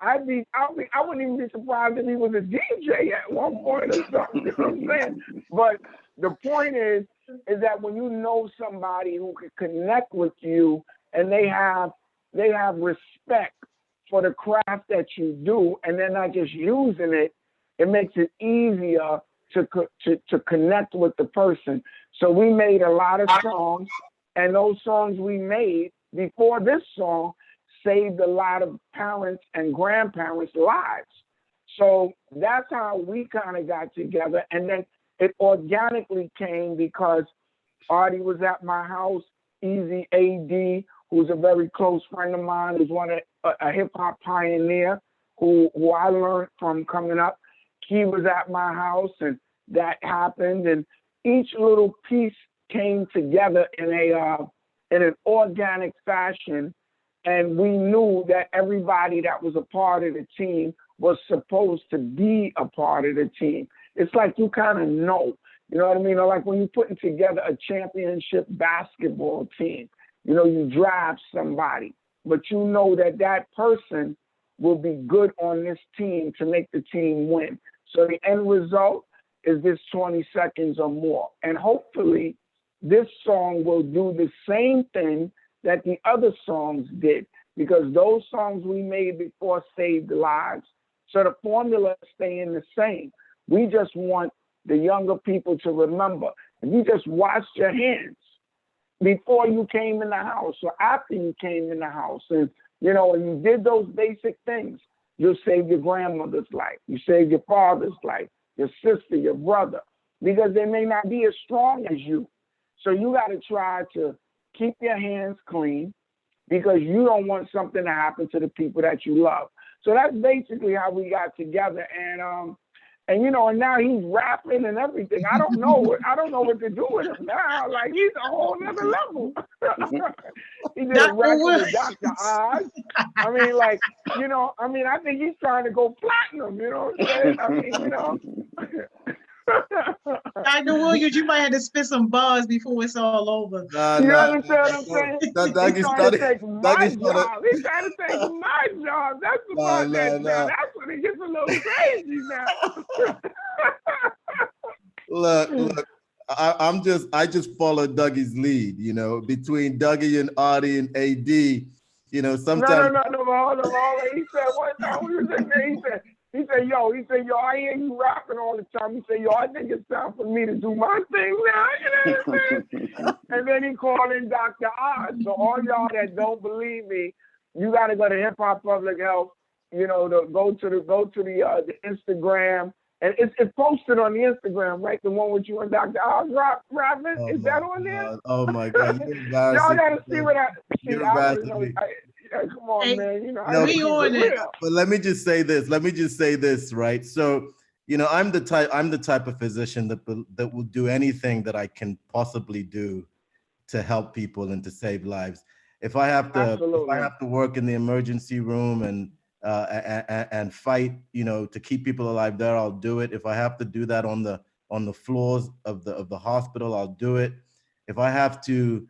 I mean? I wouldn't even be surprised if he was a DJ at one point or something. You know what I'm saying? But the point is that when you know somebody who can connect with you and they have respect for the craft that you do, and they're not just using it, it makes it easier to connect with the person. So we made a lot of songs, and those songs we made before this song saved a lot of parents and grandparents' lives. So that's how we kind of got together. And then it organically came because Artie was at my house, Easy AD, who's a very close friend of mine, who's a hip hop pioneer who I learned from coming up. He was at my house, and that happened, and each little piece came together in an organic fashion, and we knew that everybody that was a part of the team was supposed to be a part of the team. It's like you kind of know, you know what I mean? Or like when you're putting together a championship basketball team, you know, you draft somebody, but you know that that person will be good on this team to make the team win. So the end result is this 20 seconds or more. And hopefully this song will do the same thing that the other songs did, because those songs we made before saved lives. So the formula is staying the same. We just want the younger people to remember, if you just washed your hands before you came in the house or after you came in the house, and you know, and you did those basic things, you'll save your grandmother's life, you save your father's life, your sister, your brother, because they may not be as strong as you. So you got to try to keep your hands clean, because you don't want something to happen to the people that you love. So that's basically how we got together. And you know, and now he's rapping and everything. I don't know what to do with him now. Like, he's a whole nother level. He did a record with Dr. Oz. I mean, like, you know, I mean, I think he's trying to go platinum, you know what I'm saying? I mean, you know. Dr. Williams, you might have to spit some bars before it's all over. You understand what I'm saying? He's trying to take my job. He's trying to take my job. That's the part now. That's when it gets a little crazy now. Look, I just followed Dougie's lead, you know, between Dougie and Artie and AD, you know, sometimes. No, hold on. He said one time we was in there, he said, yo, I hear you rapping all the time. He said, yo, I think it's time for me to do my thing now. You know what I'm saying? And then he called in Dr. Oz. So all y'all that don't believe me, you got to go to Hip Hop Public Health. You know, go to the Instagram, and it's posted on the Instagram, right? The one with you and Dr. Oz rapping. Is that on there? God. Oh my God! Y'all got to see what I see. Come on, hey, man. You know, we on it. But let me just say this, right? So, you know, I'm the type of physician that will do anything that I can possibly do to help people and to save lives. If I have to work in the emergency room and fight, you know, to keep people alive there, I'll do it. If I have to do that on the floors of the hospital, I'll do it. If I have to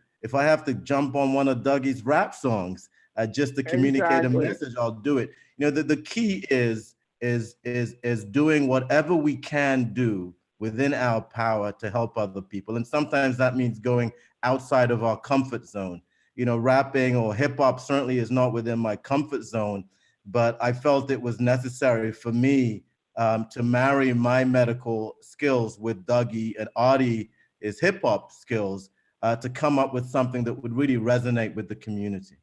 jump on one of Dougie's rap songs just to communicate a message, I'll do it. You know, the key is doing whatever we can do within our power to help other people. And sometimes that means going outside of our comfort zone. You know, rapping or hip hop certainly is not within my comfort zone, but I felt it was necessary for me to marry my medical skills with Dougie and Artie's hip hop skills to come up with something that would really resonate with the community.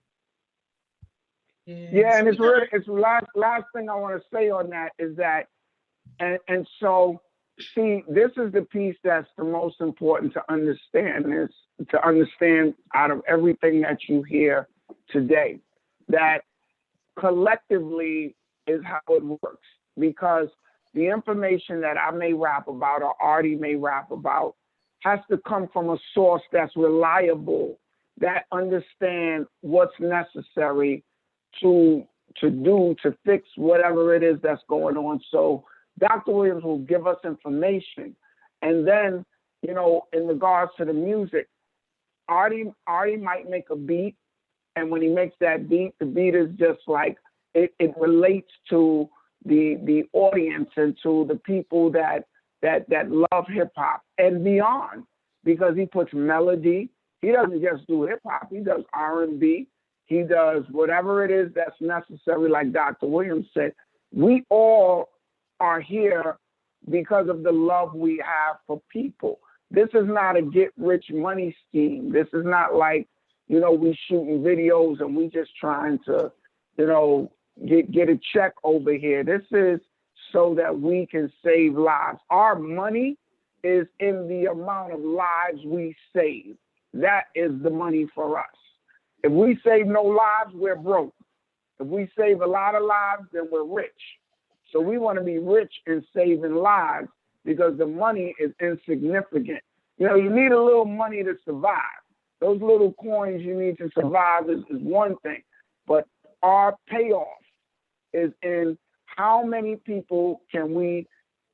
Yeah, and it's last thing I want to say on that is that, and so, see, this is the piece that's the most important to understand, is to understand out of everything that you hear today, that collectively is how it works, because the information that I may rap about or Artie may rap about has to come from a source that's reliable, that understand what's necessary to fix whatever it is that's going on. So Dr. Williams will give us information. And then, you know, in regards to the music, Artie might make a beat, and when he makes that beat, the beat is just like, it relates to the audience and to the people that love hip hop and beyond, because he puts melody. He doesn't just do hip hop, he does R&B. He does whatever it is that's necessary, like Dr. Williams said. We all are here because of the love we have for people. This is not a get-rich money scheme. This is not like, you know, we shooting videos and we just trying to, you know, get a check over here. This is so that we can save lives. Our money is in the amount of lives we save. That is the money for us. If we save no lives, we're broke. If we save a lot of lives, then we're rich. So we want to be rich in saving lives because the money is insignificant. You know, you need a little money to survive. Those little coins you need to survive is one thing. But our payoff is in how many people can we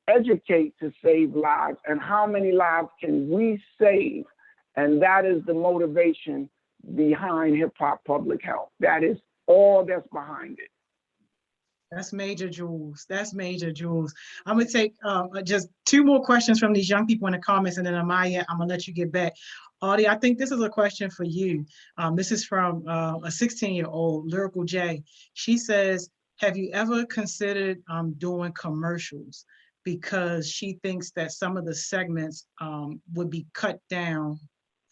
educate to save lives and how many lives can we save. And that is the motivation behind Hip Hop Public Health. That is all that's behind it. That's major, Jules. That's major, Jules. I'm gonna take just 2 more questions from these young people in the comments, and then Amaya, I'm gonna let you get back. Artie, I think this is a question for you. This is from a 16-year-old, Lyrical J. She says, have you ever considered doing commercials? Because she thinks that some of the segments would be cut down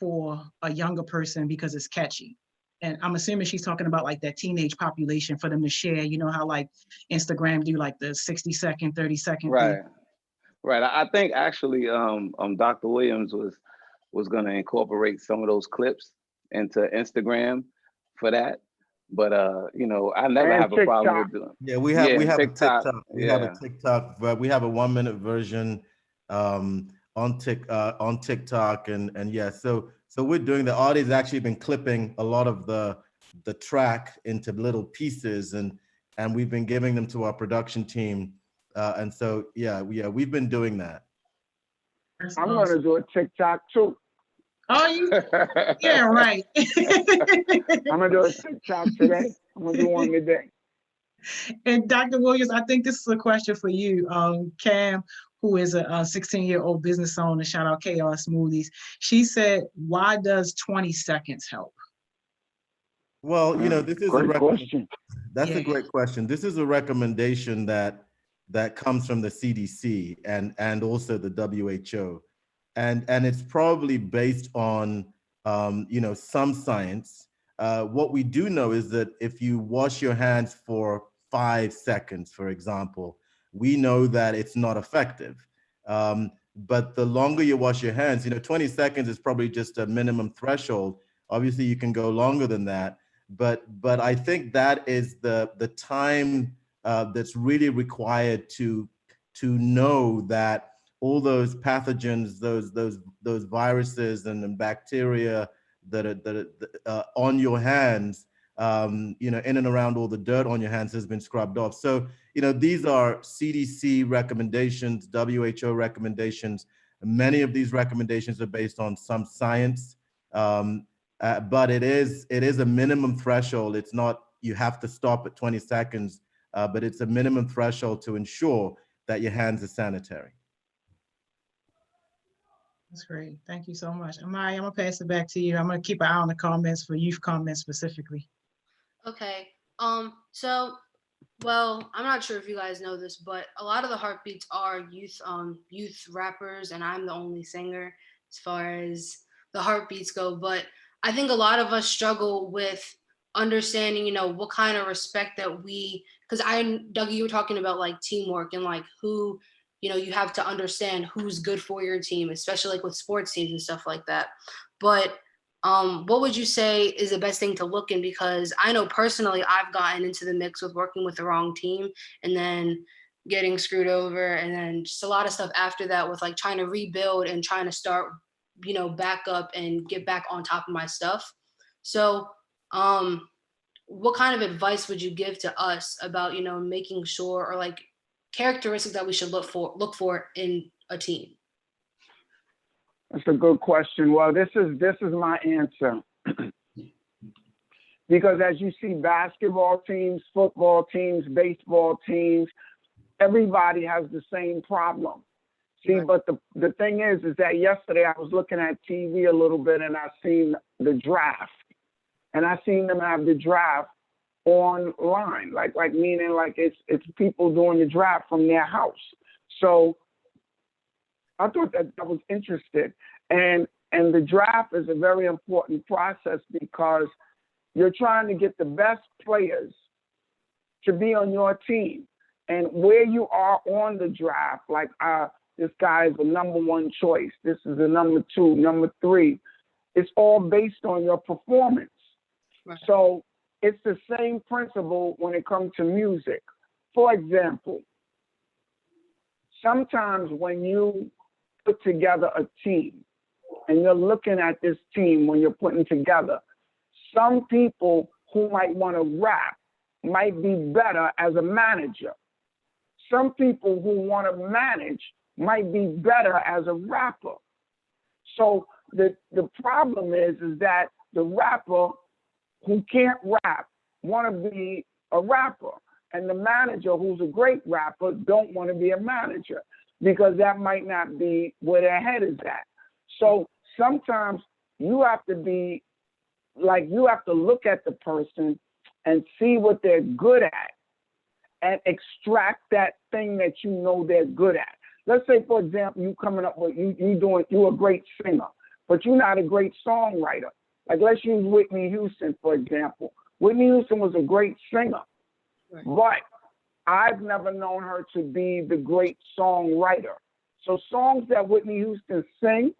for a younger person because it's catchy. And I'm assuming she's talking about like that teenage population for them to share. You know how like Instagram do like the 60-second, 30-second Right, thing. right. I think actually Dr. Williams was going to incorporate some of those clips into Instagram for that. But you know, I never have a problem with doing. Yeah, we have TikTok. a TikTok. We have a TikTok, but we have a 1-minute version on TikTok, and yeah. So we're doing the Artie's actually been clipping a lot of the track into little pieces, and we've been giving them to our production team, and so yeah, we've been doing that. That's I'm awesome. gonna do a TikTok too. Oh, you? Yeah, right. I'm gonna do a TikTok today. I'm gonna do one today. And Dr. Williams, I think this is a question for you. Cam, who is a 16-year-old business owner, shout out Chaos Smoothies. She said, why does 20 seconds help? Well, you know, this is Great question. That's a great question. This is a recommendation that comes from the CDC and also the WHO. And it's probably based on, you know, some science. What we do know is that if you wash your hands for 5 seconds, for example, we know that it's not effective. But the longer you wash your hands, you know, 20 seconds is probably just a minimum threshold. Obviously, you can go longer than that. But I think that is the time that's really required to know that all those pathogens, those viruses and bacteria that are on your hands, you know, in and around all the dirt on your hands has been scrubbed off. So, you know, these are CDC recommendations, WHO recommendations. Many of these recommendations are based on some science, but it is a minimum threshold. It's not, you have to stop at 20 seconds, but it's a minimum threshold to ensure that your hands are sanitary. That's great. Thank you so much. Amaya, I'm gonna pass it back to you. I'm gonna keep an eye on the comments for youth comments specifically. Okay. So, well, I'm not sure if you guys know this, but a lot of the heartbeats are youth rappers, and I'm the only singer as far as the heartbeats go. But I think a lot of us struggle with understanding, you know, what kind of respect that because Doug, you were talking about like teamwork and like who, you know, you have to understand who's good for your team, especially like with sports teams and stuff like that. But what would you say is the best thing to look in? Because I know personally I've gotten into the mix with working with the wrong team and then getting screwed over, and then just a lot of stuff after that with like trying to rebuild and trying to start, you know, back up and get back on top of my stuff. So what kind of advice would you give to us about, you know, making sure, or like characteristics that we should look for in a team? That's a good question. Well, this is my answer. Because as you see basketball teams, football teams, baseball teams, everybody has the same problem. See, right. But the thing is that yesterday I was looking at TV a little bit and I seen the draft. And I seen them have the draft online, like meaning like it's people doing the draft from their house. So I thought that was interesting. And the draft is a very important process because you're trying to get the best players to be on your team. And where you are on the draft, like this guy is the number 1 choice, this is the number 2, number 3, it's all based on your performance. Right. So it's the same principle when it comes to music. For example, sometimes when you put together a team and you're looking at this team when you're putting together, some people who might want to rap might be better as a manager. Some people who want to manage might be better as a rapper. So the problem is that the rapper who can't rap want to be a rapper, and the manager who's a great rapper don't want to be a manager because that might not be where their head is at. So sometimes you have to be like, you have to look at the person and see what they're good at and extract that thing that you know they're good at. Let's say, for example, you coming up with, you're a great singer, but you're not a great songwriter. Like, let's use Whitney Houston, for example. Whitney Houston was a great singer, Right. but I've never known her to be the great songwriter. So songs that Whitney Houston sing,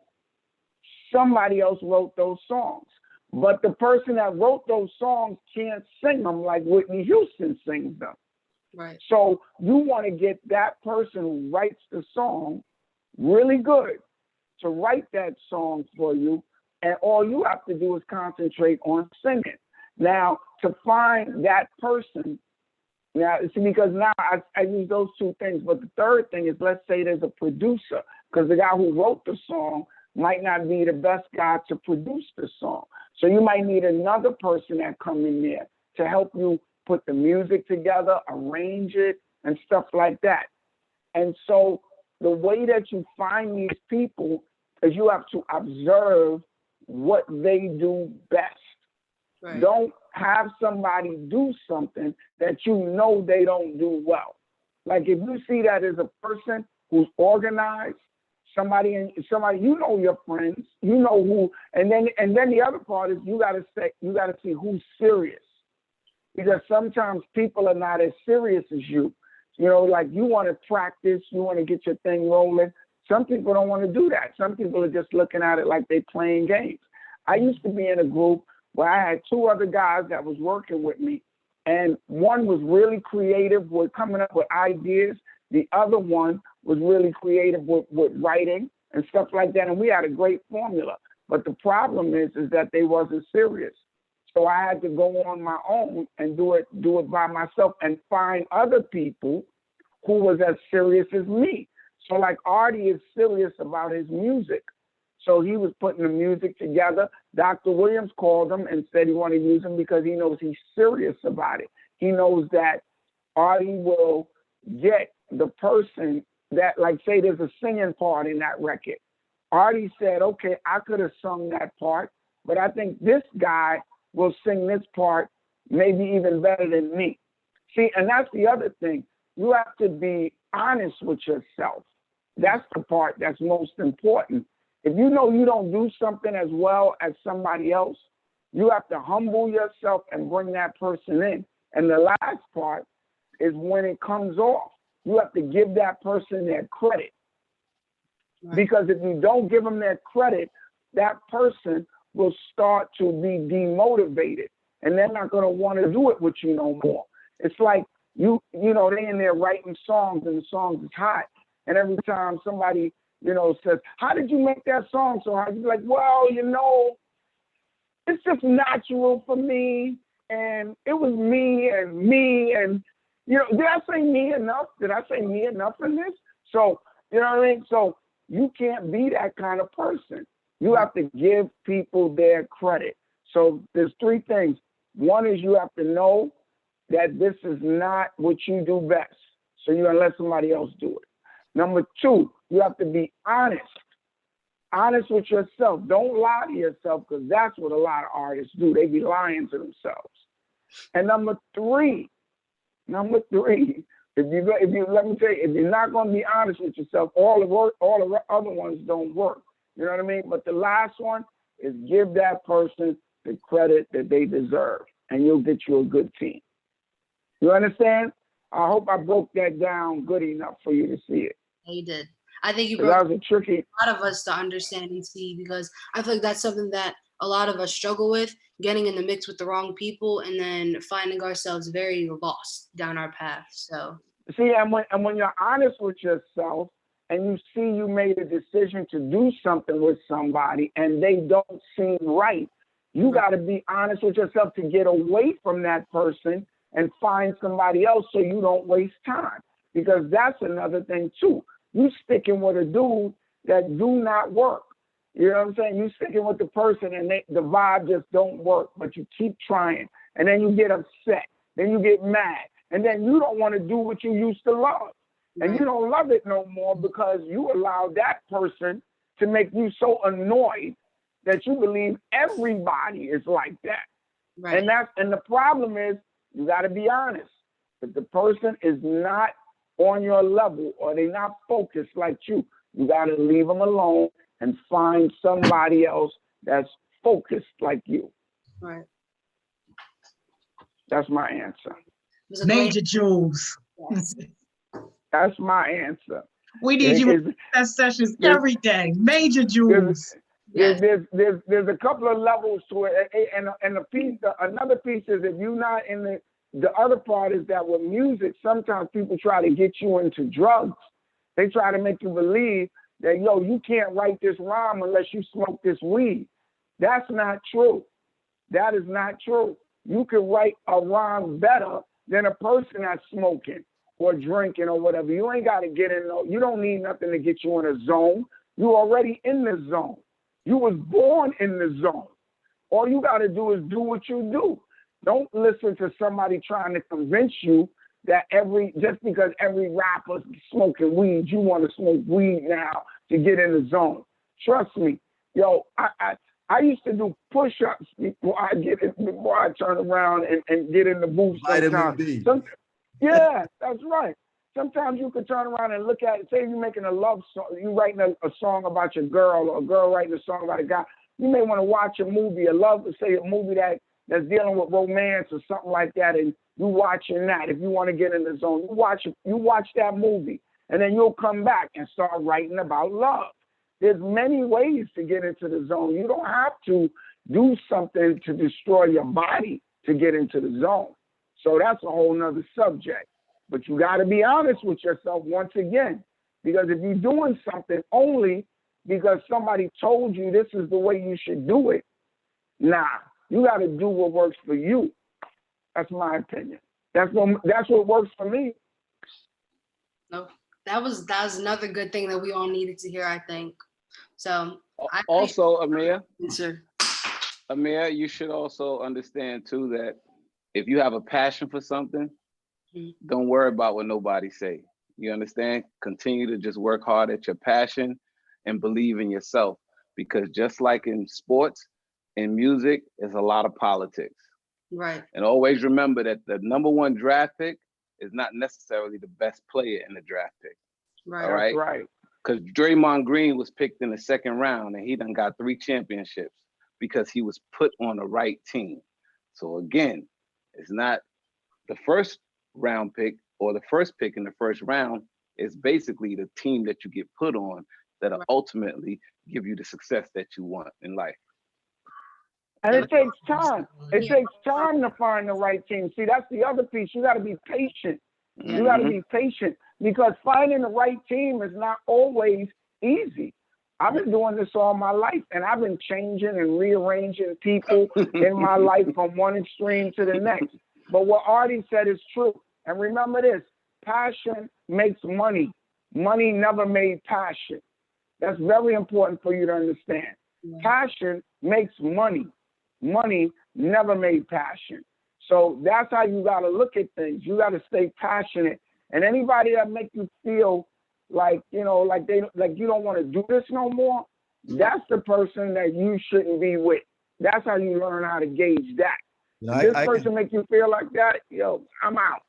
somebody else wrote those songs. But the person that wrote those songs can't sing them like Whitney Houston sings them. Right. So you want to get that person who writes the song really good to write that song for you, and all you have to do is concentrate on singing. Now, to find that person, now, see, because now I use those two things, but the third thing is, let's say there's a producer, because the guy who wrote the song might not be the best guy to produce the song. So you might need another person that come in there to help you put the music together, arrange it, and stuff like that. And so the way that you find these people is you have to observe what they do best. Right. Don't have somebody do something that you know they don't do well. Like if you see that as a person who's organized, somebody, you know your friends, you know who, and then the other part is you gotta see who's serious. Because sometimes people are not as serious as you. You know, like you want to practice, you want to get your thing rolling. Some people don't want to do that. Some people are just looking at it like they're playing games. I used to be in a group where I had two other guys that was working with me, and one was really creative with coming up with ideas. The other one was really creative with writing and stuff like that, and we had a great formula. But the problem is that they wasn't serious. So I had to go on my own and do it by myself and find other people who was as serious as me. So like Artie is serious about his music. So he was putting the music together. Dr. Williams called him and said he wanted to use him because he knows he's serious about it. He knows that Artie will get the person that, like, say there's a singing part in that record. Artie said, okay, I could have sung that part, but I think this guy will sing this part maybe even better than me. See, and that's the other thing. You have to be honest with yourself. That's the part that's most important. If you know you don't do something as well as somebody else, you have to humble yourself and bring that person in. And the last part is when it comes off, you have to give that person their credit. Right. Because if you don't give them their credit, that person will start to be demotivated and they're not going to want to do it with you no more. It's like, you know, they in there writing songs and the songs is hot. And every time somebody, you know, says, how did you make that song so hot? You're like, well, you know, it's just natural for me. And it was me. And, you know, did I say me enough? Did I say me enough in this? So, you know what I mean? So you can't be that kind of person. You have to give people their credit. So there's three things. One is you have to know that this is not what you do best. So you're going to let somebody else do it. Number two, you have to be honest. Honest with yourself. Don't lie to yourself, because that's what a lot of artists do. They be lying to themselves. And number three, if you let me tell you, if you're not going to be honest with yourself, all the other ones don't work. You know what I mean? But the last one is give that person the credit that they deserve, and you'll get you a good team. You understand? I hope I broke that down good enough for you to see it. You did. I think you broke that was a tricky. A lot of us to understand and see, because I feel like that's something that a lot of us struggle with, getting in the mix with the wrong people and then finding ourselves very lost down our path. So see, and when you're honest with yourself and you see you made a decision to do something with somebody and they don't seem right, you got to be honest with yourself to get away from that person and find somebody else so you don't waste time. Because that's another thing too. You sticking with a dude that do not work. You know what I'm saying? You sticking with the person and the vibe just don't work, but you keep trying. And then you get upset. Then you get mad. And then you don't want to do what you used to love. And you don't love it no more because you allowed that person to make you so annoyed that you believe everybody is like that. Right. And the problem is, you got to be honest. If the person is not on your level or they're not focused like you got to leave them alone and find somebody else that's focused like you. Right. That's my answer. Major Jules. Yes. That's my answer. We need you in that sessions every day. Major Jules. There's a couple of levels to it, and another piece is if you're not in the other part is that with music, sometimes people try to get you into drugs. They try to make you believe that, yo, you can't write this rhyme unless you smoke this weed. That's not true. That is not true. You can write a rhyme better than a person that's smoking or drinking or whatever. You ain't got to get in. You don't need nothing to get you in a zone. You're already in the zone. You was born in the zone. All you got to do is do what you do. Don't listen to somebody trying to convince you that just because every rapper's smoking weed, you want to smoke weed now to get in the zone. Trust me. Yo, I used to do push-ups before I turn around and get in the booth sometimes. Yeah, that's right. Sometimes you could turn around and look at it. Say you're making a love song, you writing a song about your girl, or a girl writing a song about a guy. You may want to watch a movie, a movie that's dealing with romance or something like that, and you watching that. If you want to get in the zone, you watch that movie, and then you'll come back and start writing about love. There's many ways to get into the zone. You don't have to do something to destroy your body to get into the zone. So that's a whole nother subject. But you got to be honest with yourself once again, because if you're doing something only because somebody told you this is the way you should do it, nah, you got to do what works for you. That's my opinion. That's what works for me. No, that was another good thing that we all needed to hear, I think. So also, Amir, sir. Amir, you should also understand too that if you have a passion for something, don't worry about what nobody say. You understand? Continue to just work hard at your passion and believe in yourself. Because just like in sports, in music, is a lot of politics. Right. And always remember that the number one draft pick is not necessarily the best player in the draft pick. Right. All right. Right. Because Draymond Green was picked in the second round and he done got 3 championships because he was put on the right team. So again, it's not the first round pick or the first pick in the first round. Is basically the team that you get put on that'll ultimately give you the success that you want in life. And it takes time. It takes time to find the right team. See, that's the other piece. You got to be patient. You got to be patient because finding the right team is not always easy. I've been doing this all my life, and I've been changing and rearranging people in my life from one extreme to the next. But what Artie said is true. And remember this, passion makes money. Money never made passion. That's very important for you to understand. Passion makes money. Money never made passion. So that's how you got to look at things. You got to stay passionate. And anybody that make you feel like, you know, like you don't want to do this no more, that's the person that you shouldn't be with. That's how you learn how to gauge that. If this person make you feel like that, yo, I'm out.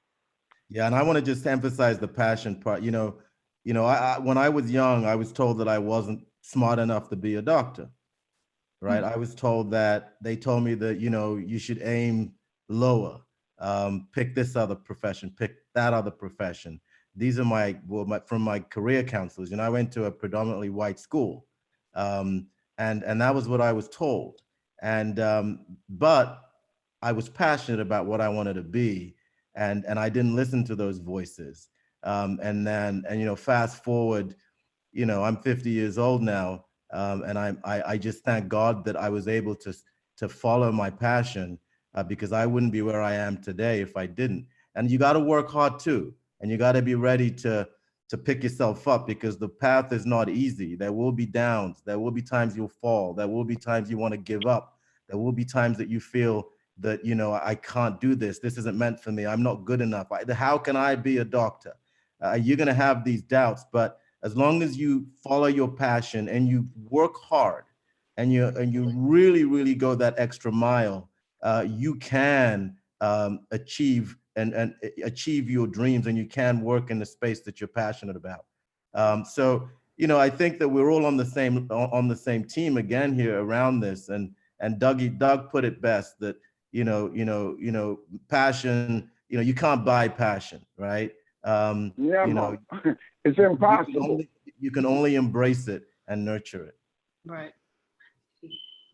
Yeah, and I want to just emphasize the passion part. You know, when I was young, I was told that I wasn't smart enough to be a doctor, right? I was told that they told me that, you know, you should aim lower, pick this other profession, pick that other profession. These are from my career counselors. You know, I went to a predominantly white school, and that was what I was told. And but I was passionate about what I wanted to be, and I didn't listen to those voices. And you know, fast forward, you know, I'm 50 years old now, and I just thank God that I was able to follow my passion, because I wouldn't be where I am today if I didn't. And you got to work hard too, and you got to be ready to pick yourself up, because the path is not easy. There will be downs. There will be times you'll fall. There will be times you want to give up. There will be times that you feel that, you know, I can't do this. This isn't meant for me. I'm not good enough. How can I be a doctor? You're going to have these doubts, but as long as you follow your passion and you work hard and you really, really go that extra mile, you can achieve and achieve your dreams, and you can work in the space that you're passionate about. So, you know, I think that we're all on the same team again here around this. And Doug put it best that, passion, you can't buy passion, right? Never. It's impossible. You can only embrace it and nurture it. Right.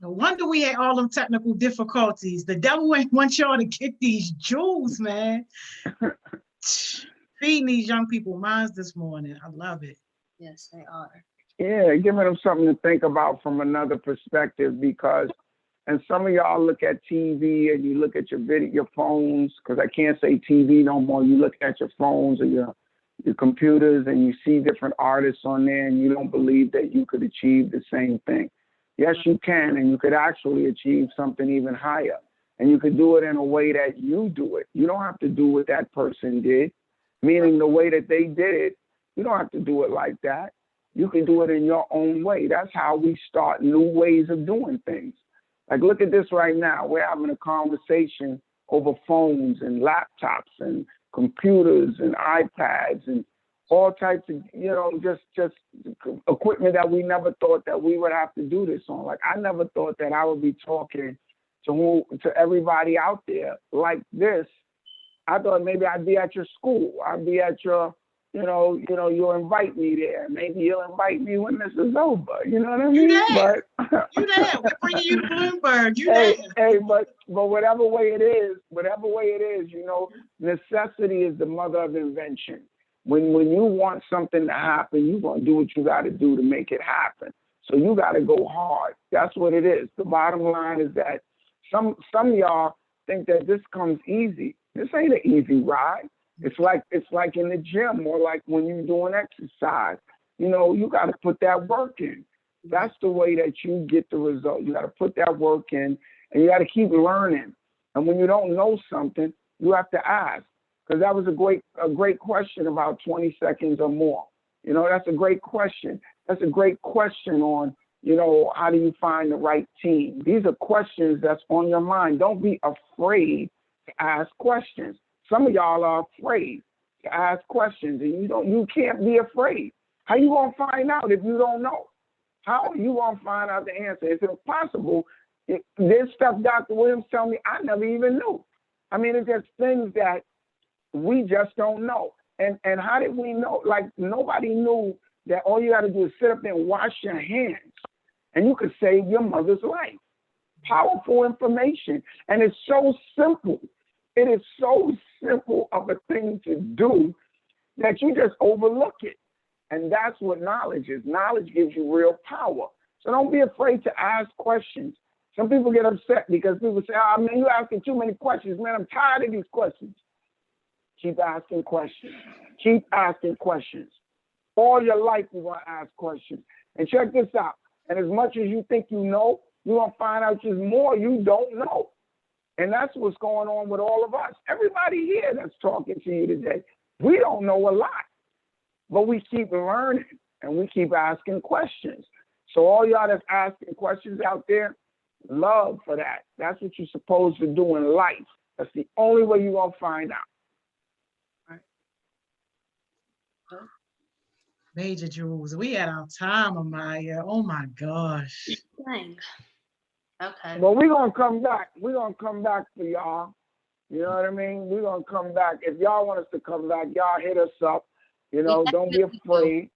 No wonder we had all them technical difficulties. The devil ain't want y'all to get these jewels, man. Feeding these young people minds this morning. I love it. Yes, they are. Yeah, giving them something to think about from another perspective, because, and some of y'all look at TV and you look at your phones, because I can't say TV no more. You look at your phones or your computers and you see different artists on there, and you don't believe that you could achieve the same thing. Yes, you can, and you could actually achieve something even higher. And you could do it in a way that you do it. You don't have to do what that person did, meaning the way that they did it. You don't have to do it like that. You can do it in your own way. That's how we start new ways of doing things. Like, look at this right now. We're having a conversation over phones and laptops and computers and iPads and all types of, just equipment that we never thought that we would have to do this on. Like, I never thought that I would be talking to everybody out there like this. I thought maybe I'd be at your school. I'd be at your, you'll invite me there. Maybe you'll invite me when this is over. You know what I mean? You there. We're bringing you to Bloomberg. Hey, but whatever way it is, necessity is the mother of invention. When you want something to happen, you're going to do what you got to do to make it happen. So you got to go hard. That's what it is. The bottom line is that some of y'all think that this comes easy. This ain't an easy ride. It's like in the gym, or like when you're doing exercise. You got to put that work in. That's the way that you get the result. You got to put that work in, and you got to keep learning. And when you don't know something, you have to ask. Because that was a great question about 20 seconds or more. That's a great question. That's a great question on, how do you find the right team? These are questions that's on your mind. Don't be afraid to ask questions. Some of y'all are afraid to ask questions, and you can't be afraid. How you gonna find out if you don't know? How are you gonna find out the answer? It's impossible. There's stuff Dr. Williams tell me I never even knew. I mean, it's just things that we just don't know. And how did we know? Like, nobody knew that all you got to do is sit up there and wash your hands, and you could save your mother's life. Powerful information. And it's so simple. It is so simple of a thing to do that you just overlook it. And that's what knowledge is. Knowledge gives you real power. So don't be afraid to ask questions. Some people get upset because people say, "Oh, man, you're asking too many questions. Man, I'm tired of these questions." Keep asking questions. Keep asking questions. All your life you're going to ask questions. And check this out. And as much as you think you know, you're going to find out just more you don't know. And that's what's going on with all of us. Everybody here that's talking to you today, we don't know a lot. But we keep learning and we keep asking questions. So all y'all that's asking questions out there, love for that. That's what you're supposed to do in life. That's the only way you're going to find out. Major jewels. We had our time, Amaya. Oh my gosh. Dang. Okay. Well, we're gonna come back. We're gonna come back for y'all. You know what I mean? We're gonna come back. If y'all want us to come back, y'all hit us up. Don't be afraid.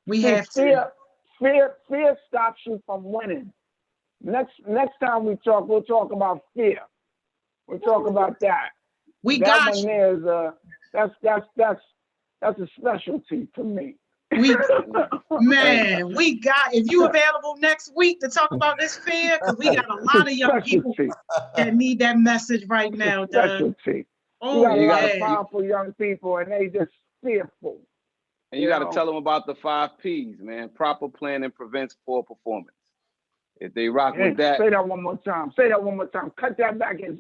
We have to. Fear stops you from winning. next time we talk, we'll talk about fear. We'll talk about that. We that got one you. there is that's a specialty for me. Man, we got, if you available next week to talk about this fear, because we got a lot of young people that need that message right now, Doug. Specialty. Oh, you got a lot yeah. of powerful young people, and they just fearful. And you got to tell them about the 5 Ps, man. Proper planning prevents poor performance. If they rock with that. Say that one more time. Say that one more time. Cut that back in.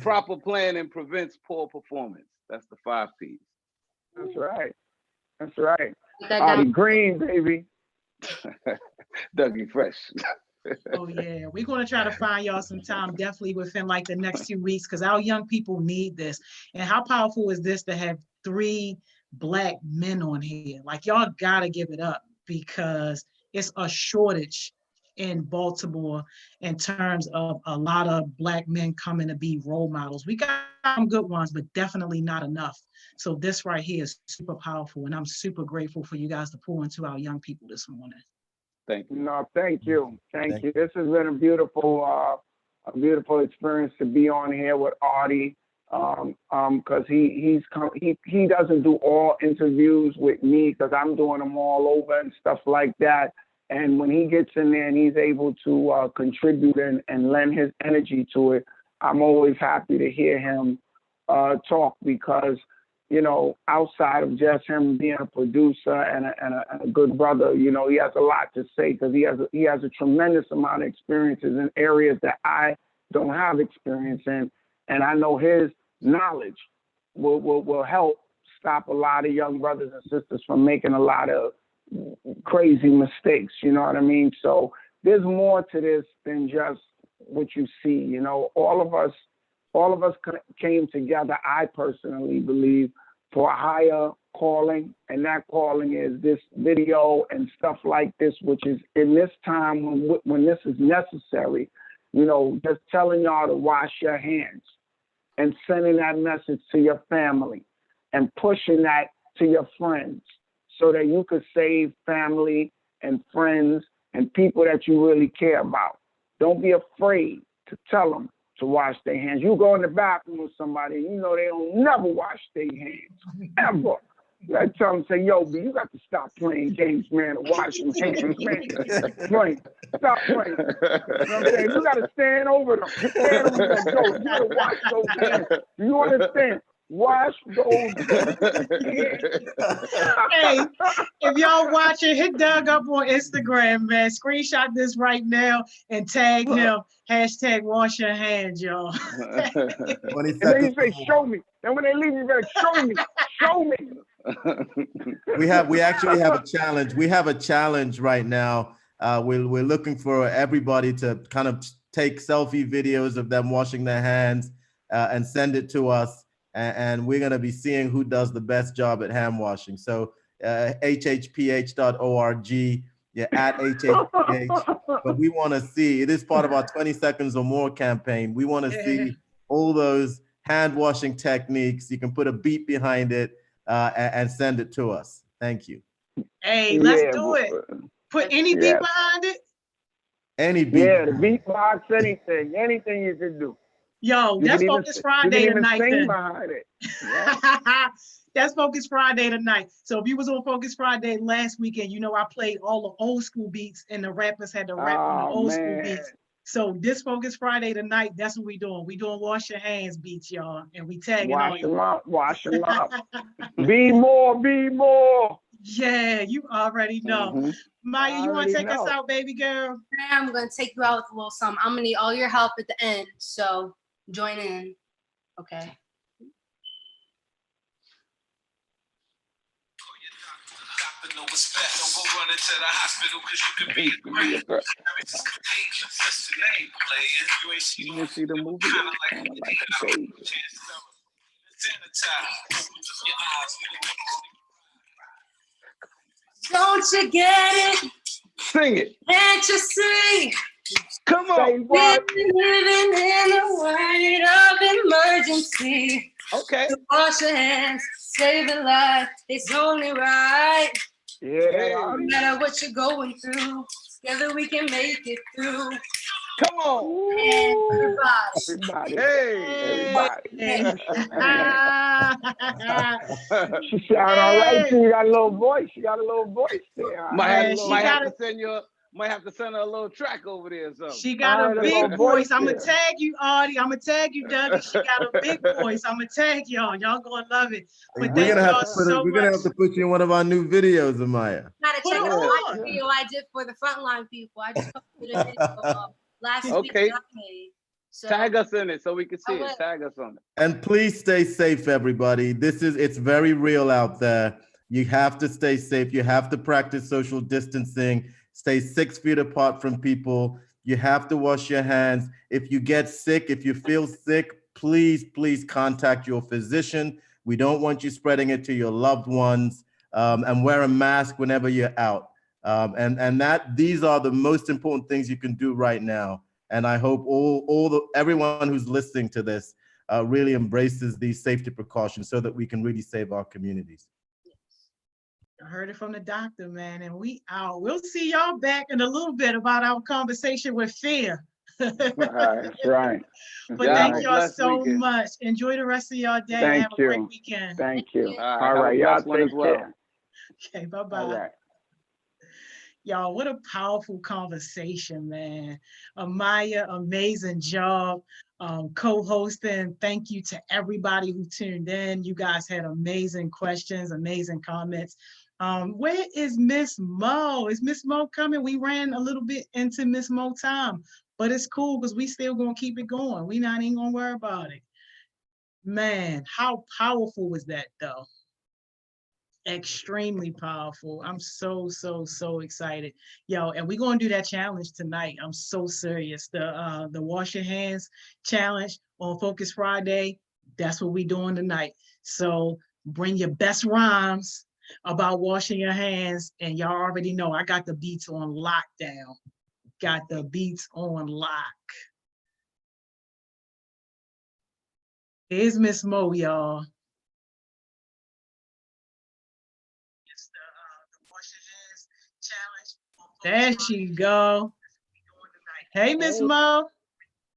Proper planning prevents poor performance. That's the 5 Ps. That's right. That's right. Artie Green, baby. Dougie Fresh. Oh yeah, we're gonna try to find y'all some time, definitely within like the next few weeks, because our young people need this. And how powerful is this to have 3 Black men on here? Like, y'all gotta give it up, because it's a shortage in Baltimore in terms of a lot of Black men coming to be role models. We got some good ones, but definitely not enough. So this right here is super powerful, and I'm super grateful for you guys to pour into our young people this morning. Thank you. No, thank you. Thank you. This has been a beautiful experience to be on here with Artie. Because he doesn't do all interviews with me, because I'm doing them all over and stuff like that. And when he gets in there and he's able to contribute and lend his energy to it, I'm always happy to hear him talk, because, you know, outside of just him being a producer and a good brother, you know, he has a lot to say, because he has a tremendous amount of experiences in areas that I don't have experience in. And I know his knowledge will help stop a lot of young brothers and sisters from making a lot of crazy mistakes, you know what I mean? So there's more to this than just what you see, you know. All of us came together, I personally believe, for a higher calling, and that calling is this video and stuff like this, which is in this time when this is necessary, you know, just telling y'all to wash your hands and sending that message to your family and pushing that to your friends so that you could save family and friends and people that you really care about. Don't be afraid to tell them to wash their hands. You go in the bathroom with somebody, you know they don't never wash their hands, ever. I tell them, say, yo, B, you got to stop playing games, man, and wash your hands, man. Right. Stop playing. You know what I'm saying? You got to stand over them. Stand over them. Yo, you got to wash those hands. You understand? Wash those hands. Hey, if y'all watching, hit Doug up on Instagram, man. Screenshot this right now and tag him. Hashtag wash your hands, y'all. And then you say, show me. And when they leave, you better show me. Show me. We actually have a challenge. We have a challenge right now. We're looking for everybody to kind of take selfie videos of them washing their hands and send it to us. And we're going to be seeing who does the best job at hand washing. So hhph.org, yeah, at hhph. But we want to see, it is part of our 20 seconds or more campaign. We want to see all those hand washing techniques. You can put a beat behind it and send it to us. Thank you. Hey, let's do it. Put any beat behind it. Any beat. Yeah, the beatbox, anything you can do. Yo, that's Focus Friday tonight. Sing behind it. Yeah. That's Focus Friday tonight. So if you was on Focus Friday last weekend, you know I played all the old school beats and the rappers had to rap on the old school beats. So this Focus Friday tonight, that's what we doing. We doing wash your hands beats, y'all, and we tagging all you. Wash them up. Be more. Yeah, you already know. Maya, you want to take us out, baby girl? I'm going to take you out with a little something. I'm going to need all your help at the end, so join in. Okay. No respect, don't go running to the hospital because you could be a great. What's the name, player? You ain't seen You see the movie? Kind of like the Don't you get it? Sing it. Can't you see? Come on. We're living in a world of emergency. Okay. So wash your hands, save a life. It's only right. Yeah, matter what you're going through, together we can make it through. Come on. Everybody. Everybody. Hey. She sound all right too. You got a little voice. You got a little voice there. Might Man, have to send her a little track over there or something. She got a a big little voice. voice I'm gonna there. tag you, Artie. I'm gonna tag you, Dougie. She got a big voice. I'm gonna tag y'all. Y'all gonna love it. But We're thank gonna have y'all to put so we're gonna much. have to put you in one of our new videos, Amaya. Gotta Put check them out on. my video I did for the frontline people. I just posted a video last week Okay. that I made. So Tag us in it so we can see I it. will. Tag us on it. And please stay safe, everybody. It's very real out there. You have to stay safe. You have to practice social distancing. Stay 6 feet apart from people. You have to wash your hands. If you get sick, if you feel sick, please contact your physician. We don't want you spreading it to your loved ones. And wear a mask whenever you're out. These are the most important things you can do right now. And I hope everyone who's listening to this really embraces these safety precautions so that we can really save our communities. I heard it from the doctor, man, and we out. We'll see y'all back in a little bit about our conversation with fear. That's right. But Yeah, thank have a y'all blessed so weekend. much. Enjoy the rest of your day. Thank Have a great you. weekend. Thank you. All All right, y'all blessed one take as well. care. Okay, bye-bye. All right. Y'all, what a powerful conversation, man. Amaya, amazing job co-hosting. Thank you to everybody who tuned in. You guys had amazing questions, amazing comments. Where is Miss Mo? Is Miss Mo coming? We ran a little bit into Miss Mo time, but it's cool because we still gonna keep it going. We not even gonna worry about it. Man, how powerful was that though? Extremely powerful. I'm so excited, yo. And we're gonna do that challenge tonight. I'm so serious. The wash your hands challenge on Focus Friday. That's what we doing tonight. So bring your best rhymes about washing your hands, and y'all already know I got the beats on lockdown. Got the beats on lock. Here's Miss Mo, y'all. There she go. Hey, Miss Mo.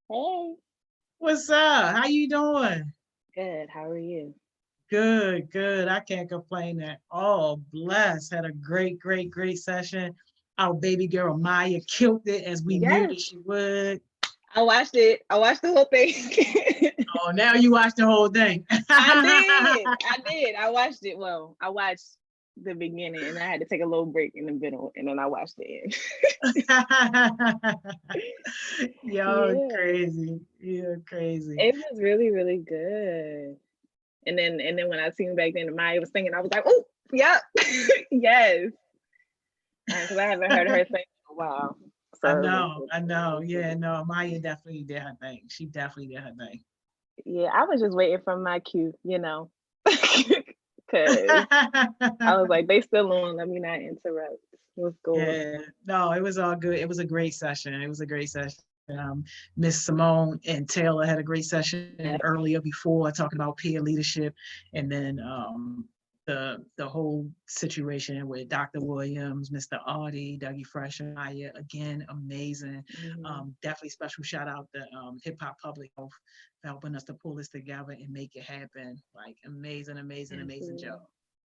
Hey. What's up? How you doing? Good. How are you? Good. I can't complain at all. Blessed. Had a great session. Our baby girl Maya killed it as we knew that she would. I watched it. I watched the whole thing. Oh, now you watched the whole thing. I did. I watched it. Well, I watched the beginning and I had to take a little break in the middle and then I watched the end. Y'all crazy. You're crazy. It was really, really good. And then when I seen back then Maya was singing, I was like, oh, yep. Yes. Because I haven't heard her sing in a while. So I know. Yeah, no, Maya definitely did her thing. She definitely did her thing. Yeah, I was just waiting for my cue, because I was like, they still on, let me not interrupt. What's going on? Yeah, no, it was all good. It was a great session. Miss Simone and Taylor had a great session earlier before talking about peer leadership, and then the whole situation with Dr. Williams, Mr. Artie, Dougie Fresh, and Maya, again, amazing. Definitely special shout out to Hip Hop Public Health for helping us to pull this together and make it happen. Like amazing job.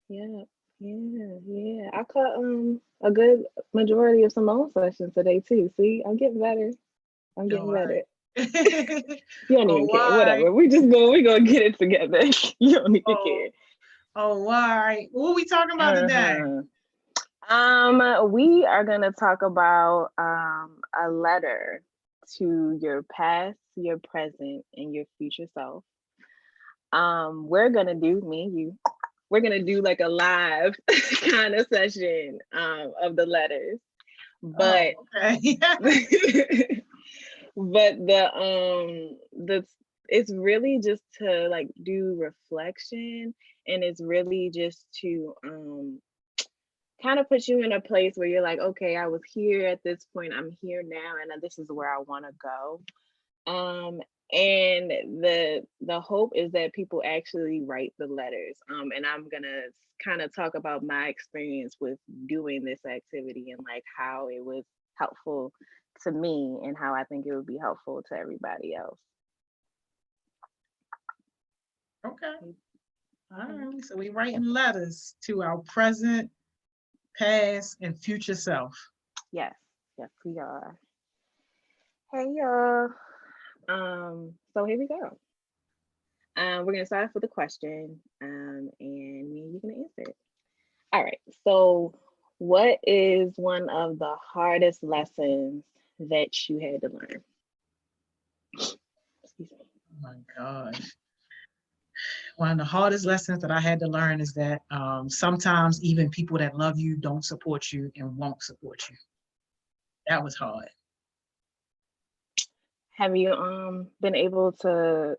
Yeah. I caught a good majority of Simone sessions today too. See, I'm getting better. I'm getting better. You don't even care. Whatever. We're gonna get it together. You don't even care. Oh, why? What are we talking about today? We are gonna talk about a letter to your past, your present, and your future self. We're gonna do, me and you, we're gonna do like a live kind of session of the letters. But but it's really just to like do reflection, and it's really just to kind of put you in a place where you're like, okay, I was here at this point, I'm here now, and this is where I want to go. And the hope is that people actually write the letters. And I'm gonna kind of talk about my experience with doing this activity and like how it was helpful to me and how I think it would be helpful to everybody else. Okay. All right. So we writing letters to our present, past, and future self. Yes, yes, we are. Hey y'all. So here we go. We're gonna start off with a question, and me and you gonna answer it. All right. So, what is one of the hardest lessons that you had to learn? Excuse me. Oh my gosh. One of the hardest lessons that I had to learn is that sometimes even people that love you don't support you and won't support you. That was hard. Have you been able to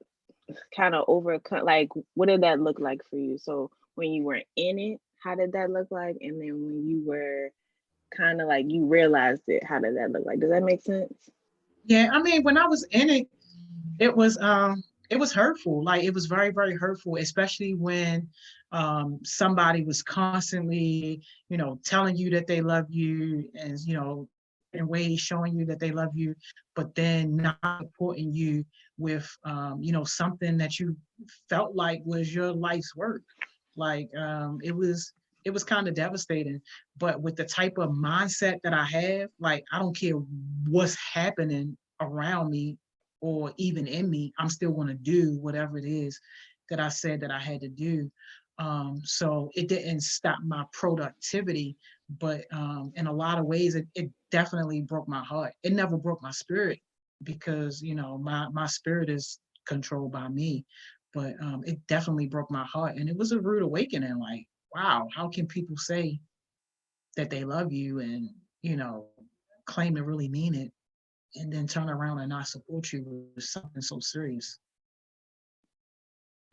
kind of overcome, like, what did that look like for you? So when you were in it, how did that look like? And then when you were kind of like you realized it, how did that look like? Does that make sense? Yeah, I mean, when I was in it, it was hurtful. Like it was very, very hurtful, especially when somebody was constantly, telling you that they love you and, in ways showing you that they love you, but then not supporting you with, something that you felt like was your life's work. Like it was kind of devastating. But with the type of mindset that I have, like I don't care what's happening around me or even in me, I'm still going to do whatever it is that I said that I had to do. So it didn't stop my productivity, but in a lot of ways, it definitely broke my heart. It never broke my spirit because, my spirit is controlled by me, but it definitely broke my heart. And it was a rude awakening. Like, wow, how can people say that they love you and, claim to really mean it and then turn around and not support you with something so serious?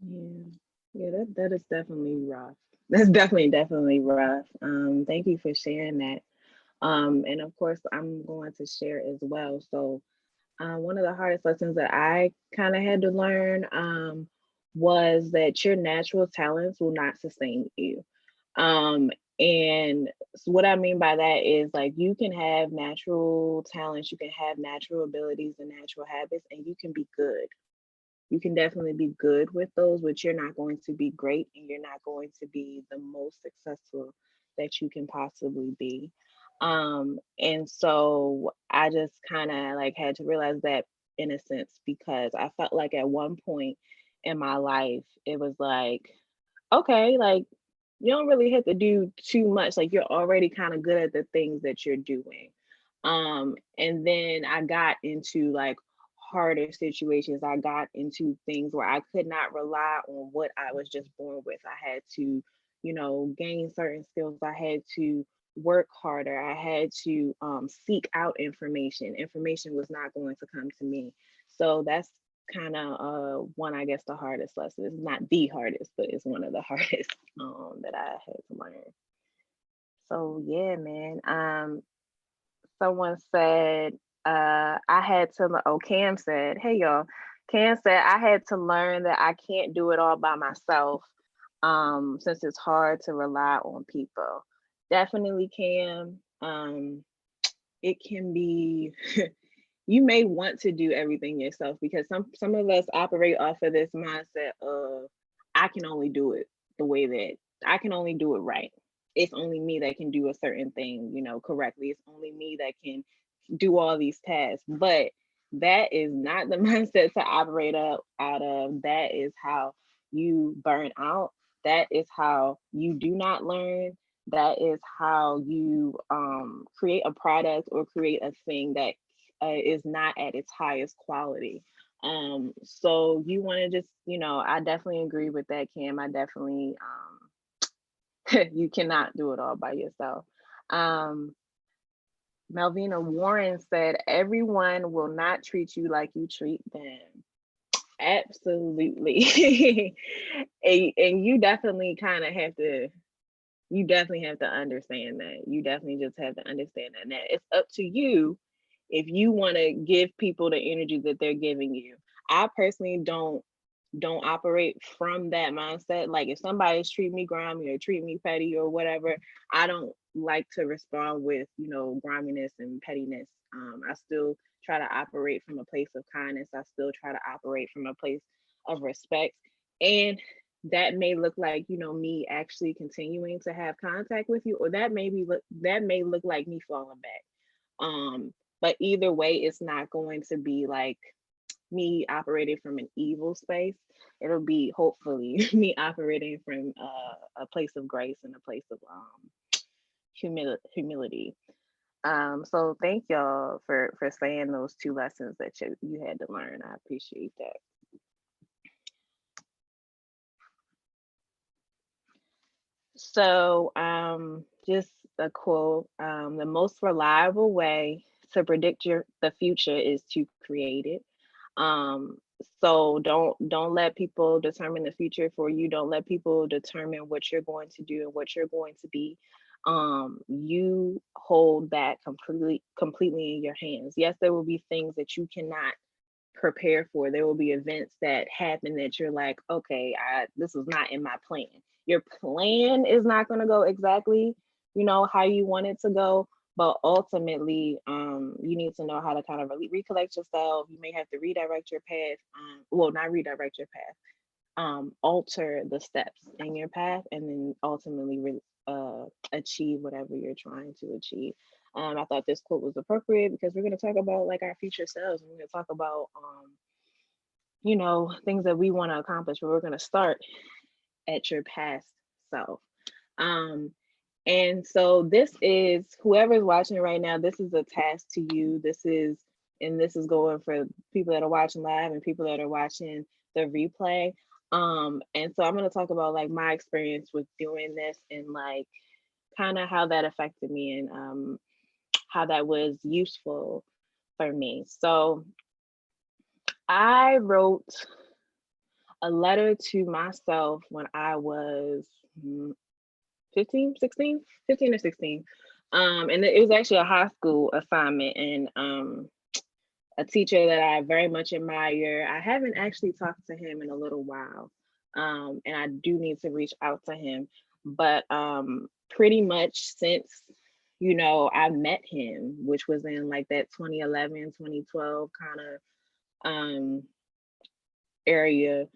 Yeah, yeah, that is definitely rough. That's definitely rough. Thank you for sharing that. And of course, I'm going to share as well. So, one of the hardest lessons that I kind of had to learn was that your natural talents will not sustain you. Um, and so what I mean by that is like you can have natural talents, you can have natural abilities and natural habits, and you can be good. You can definitely be good with those, but you're not going to be great and you're not going to be the most successful that you can possibly be. And so I just kind of like had to realize that in a sense because I felt like at one point in my life it was like, okay, like you don't really have to do too much. Like you're already kind of good at the things that you're doing. And then I got into like harder situations. I got into things where I could not rely on what I was just born with. I had to, gain certain skills. I had to work harder. I had to seek out information. Information was not going to come to me. So that's kind of one, I guess, the hardest lesson. It's not the hardest, but it's one of the hardest that I had to learn. So yeah, man. Someone said I had to. Oh, Cam said, "Hey y'all." Cam said I had to learn that I can't do it all by myself. Since it's hard to rely on people. Definitely, Cam. It can be. You may want to do everything yourself because some of us operate off of this mindset of I can only do it the way that I can only do it right. It's only me that can do a certain thing, correctly. It's only me that can do all these tasks. But that is not the mindset to operate out of. That is how you burn out. That is how you do not learn. That is how you create a product or create a thing that is not at its highest quality. So you want to just, I definitely agree with that, Cam. I definitely, you cannot do it all by yourself. Melvina Warren said, everyone will not treat you like you treat them. Absolutely. and you definitely kind of have to, you definitely have to understand that. You definitely just have to understand that. Now, it's up to you if you want to give people the energy that they're giving you. I personally don't operate from that mindset. Like if somebody's treat me grimy or treat me petty or whatever, I don't like to respond with, griminess and pettiness. I still try to operate from a place of kindness. I still try to operate from a place of respect. And that may look like, me actually continuing to have contact with you, or that may look like me falling back. But either way, it's not going to be like me operating from an evil space. It'll be hopefully me operating from a place of grace and a place of humility. So thank y'all for saying those two lessons that you had to learn. I appreciate that. So just a quote: the most reliable way to predict the future is to create it. Um, so don't let people determine the future for you. Don't let people determine what you're going to do and what you're going to be. You hold that completely in your hands. Yes, there will be things that you cannot prepare for. There will be events that happen that you're like, okay, this was not in my plan. Your plan is not going to go exactly, how you want it to go, but ultimately, you need to know how to kind of recollect yourself. You may have to redirect your path. Well, not redirect your path. Alter the steps in your path, and then ultimately achieve whatever you're trying to achieve. I thought this quote was appropriate because we're going to talk about like our future selves, and we're going to talk about things that we want to accomplish, but we're going to start at your past self. And so this is, whoever's watching right now, this is a task to you. This is going for people that are watching live and people that are watching the replay. And so I'm going to talk about like my experience with doing this and like kind of how that affected me and how that was useful for me. So I wrote a letter to myself when I was 15 or 16. And it was actually a high school assignment, and a teacher that I very much admire. I haven't actually talked to him in a little while, and I do need to reach out to him. But pretty much since, I met him, which was in like that 2011, 2012 kind of area,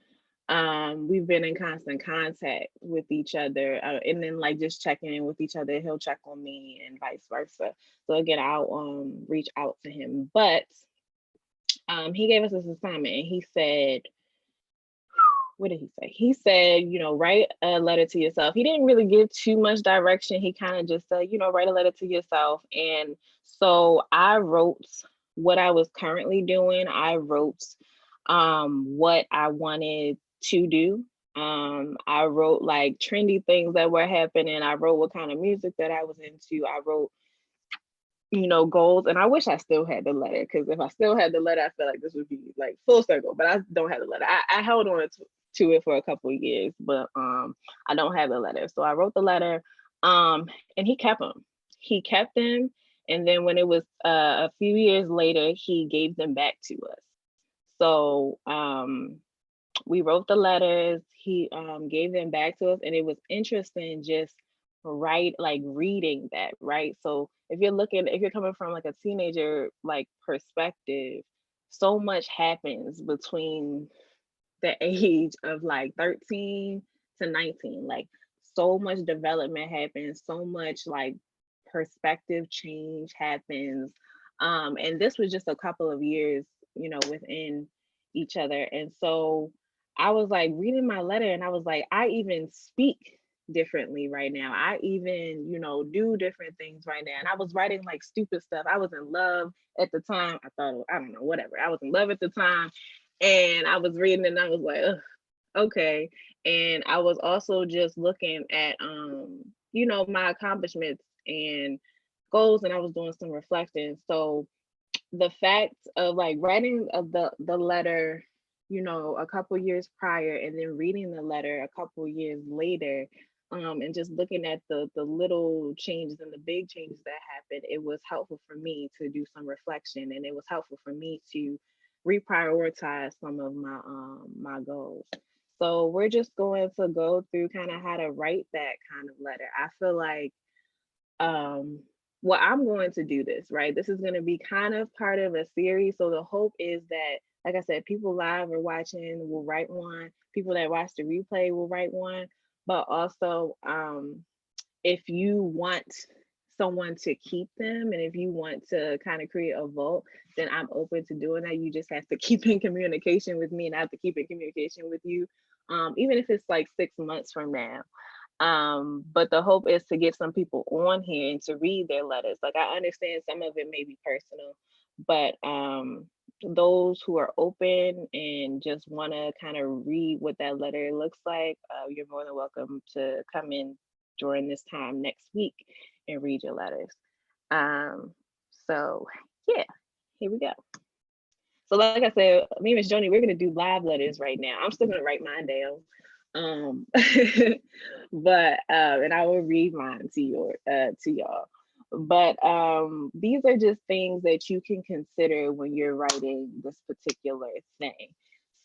we've been in constant contact with each other, and then like just checking in with each other. He'll check on me and vice versa. So again, I'll reach out to him. But he gave us this assignment, and he said, what did he say? He said, write a letter to yourself. He didn't really give too much direction. He kind of just said, write a letter to yourself. And so I wrote what I was currently doing. I wrote what I wanted to do. I wrote like trendy things that were happening. I wrote what kind of music that I was into. I wrote, goals. And I wish I still had the letter, because if I still had the letter, I feel like this would be like full circle, but I don't have the letter. I held on to it for a couple of years, but I don't have the letter. So I wrote the letter, and he kept them. And then when it was a few years later, he gave them back to us. So we wrote the letters, he gave them back to us, and it was interesting just reading that, right? So if you're coming from like a teenager like perspective, so much happens between the age of like 13 to 19. Like so much development happens, so much like perspective change happens. And this was just a couple of years, within each other. And so I was like reading my letter, and I was like, I even speak differently right now. I even, do different things right now. And I was writing like stupid stuff. I was in love at the time. I thought, I don't know, whatever. I was in love at the time. And I was reading, and I was like, ugh, okay. And I was also just looking at, my accomplishments and goals, and I was doing some reflecting. So the fact of like writing of the letter, a couple years prior, and then reading the letter a couple years later, and just looking at the little changes and the big changes that happened, it was helpful for me to do some reflection, and it was helpful for me to reprioritize some of my goals. So we're just going to go through kind of how to write that kind of letter. I feel like well, I'm going to do this, right? This is going to be kind of part of a series. So the hope is that, like I said, people live or watching will write one. People that watch the replay will write one. But also, if you want someone to keep them, and if you want to kind of create a vault, then I'm open to doing that. You just have to keep in communication with me, and I have to keep in communication with you, even if it's like 6 months from now. But the hope is to get some people on here and to read their letters. Like, I understand some of it may be personal, but those who are open and just want to kind of read what that letter looks like, you're more than welcome to come in during this time next week and read your letters. So yeah, here we go. So like I said, me and Miss Joni, we're gonna do live letters right now. I'm still gonna write mine down. But and I will read mine to y'all. But these are just things that you can consider when you're writing this particular thing.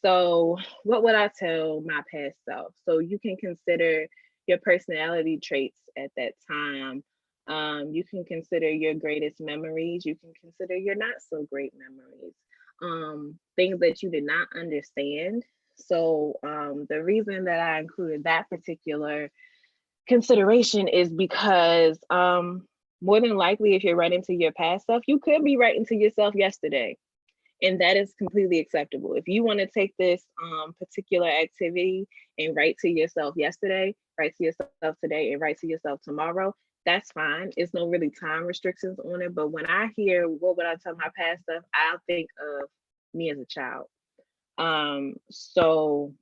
So what would I tell my past self? So you can consider your personality traits at that time. You can consider your greatest memories. You can consider your not so great memories. Things that you did not understand. So the reason that I included that particular consideration is because more than likely, if you're writing to your past self, you could be writing to yourself yesterday. And that is completely acceptable. If you want to take this particular activity and write to yourself yesterday, write to yourself today, and write to yourself tomorrow, that's fine. It's no really time restrictions on it. But when I hear what would I tell my past self, I'll think of me as a child. So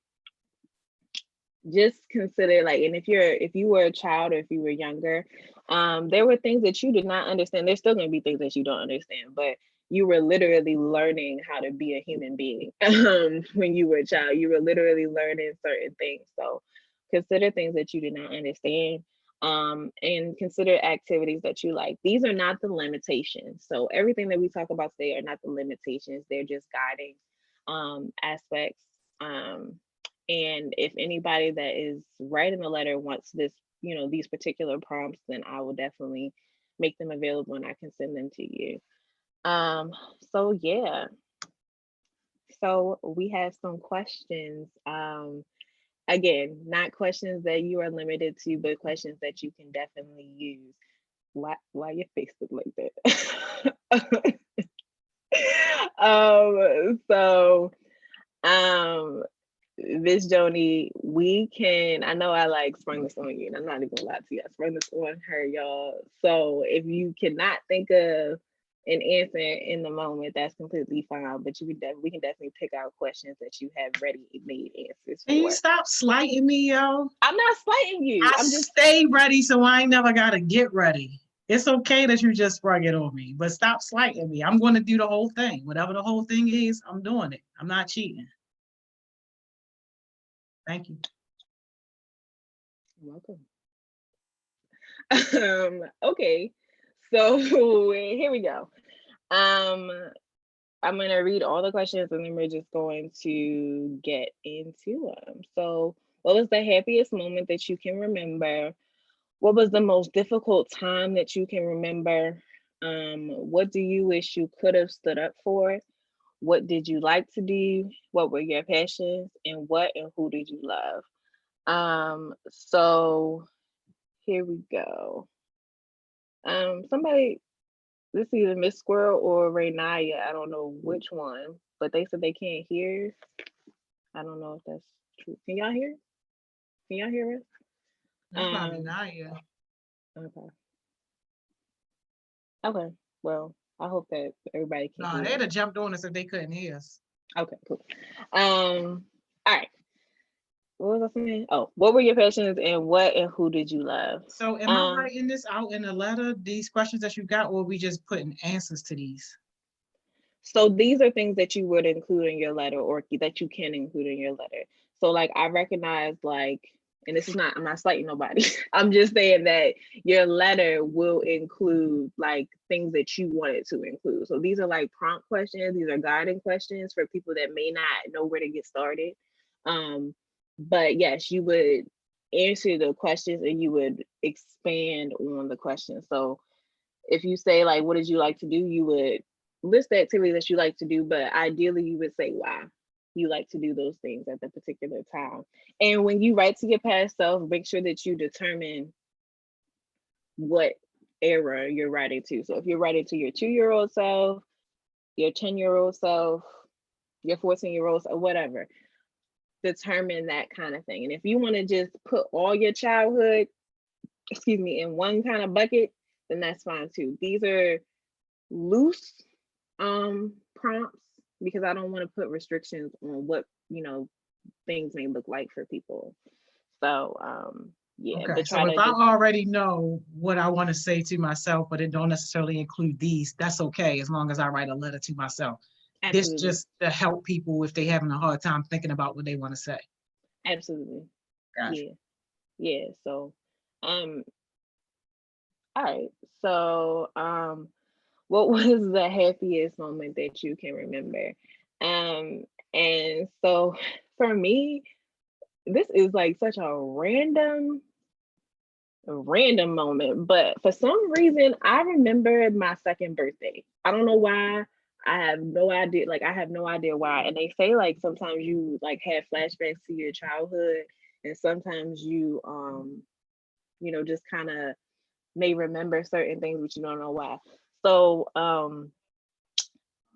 just consider, like, and if you were a child or if you were younger, there were things that you did not understand. There's still going to be things that you don't understand, but you were literally learning how to be a human being. When you were a child, you were literally learning certain things. So consider things that you did not understand, and consider activities that you like. These are not the limitations. So everything that we talk about today are not the limitations. They're just guiding aspects. And if anybody that is writing a letter wants this, these particular prompts, then I will definitely make them available and I can send them to you. So yeah. So we have some questions. Again, not questions that you are limited to, but questions that you can definitely use. Why your face look like that? Miss Joni, I know I sprung this on you, and I'm not even gonna lie to you. I sprung this on her, y'all. So if you cannot think of an answer in the moment, that's completely fine. But we can definitely pick out questions that you have ready-made answers for. Can you stop slighting me, yo? I'm not slighting you. I'm just stay ready, so I ain't never gotta get ready. It's okay that you just sprung it on me, but stop slighting me. I'm going to do the whole thing. Whatever the whole thing is, I'm doing it. I'm not cheating. Thank you. You're welcome. Okay, so here we go. I'm going to read all the questions and then we're just going to get into them. So, what was the happiest moment that you can remember? What was the most difficult time that you can remember? What do you wish you could have stood up for? What did you like to do? What were your passions? And what and who did you love? So here we go. Somebody, this is either Miss Squirrel or Raynaya. I don't know which one, but they said they can't hear. I don't know if that's true. Can y'all hear? Can y'all hear us? That's probably Naya. Okay. Well, I hope that everybody can hear. No, they'd have jumped on us if they couldn't hear us. Okay, cool. All right. What was I saying? Oh, what were your passions and what and who did you love? So am I writing this out in a letter, these questions that you got, or are we just putting answers to these? So these are things that you would include in your letter or that you can include in your letter. So I recognize And it's not, I'm not slighting nobody. I'm just saying that your letter will include like things that you want it to include. So these are like prompt questions. These are guiding questions for people that may not know where to get started. But yes, you would answer the questions and you would expand on the questions. So if you say like, what did you like to do? You would list the activities that you like to do, but ideally you would say why you like to do those things at the particular time. And when you write to your past self, make sure that you determine what era you're writing to. So if you're writing to your 2-year-old self, your 10-year-old self, your 14-year-old self, whatever, determine that kind of thing. And if you want to just put all your childhood, in one kind of bucket, then that's fine too. These are loose prompts because I don't want to put restrictions on what things may look like for people. So yeah. Okay, but so if I already know what I want to say to myself, but it don't necessarily include these, that's okay as long as I write a letter to myself. Absolutely. This just to help people if they're having a hard time thinking about what they want to say. Absolutely. Gotcha. Yeah. So all right. So what was the happiest moment that you can remember? And so for me, this is like such a random moment, but for some reason I remember my second birthday. I don't know why. I have no idea. Like I have no idea why. And they say like sometimes you like have flashbacks to your childhood, and sometimes you just kind of may remember certain things, but you don't know why. So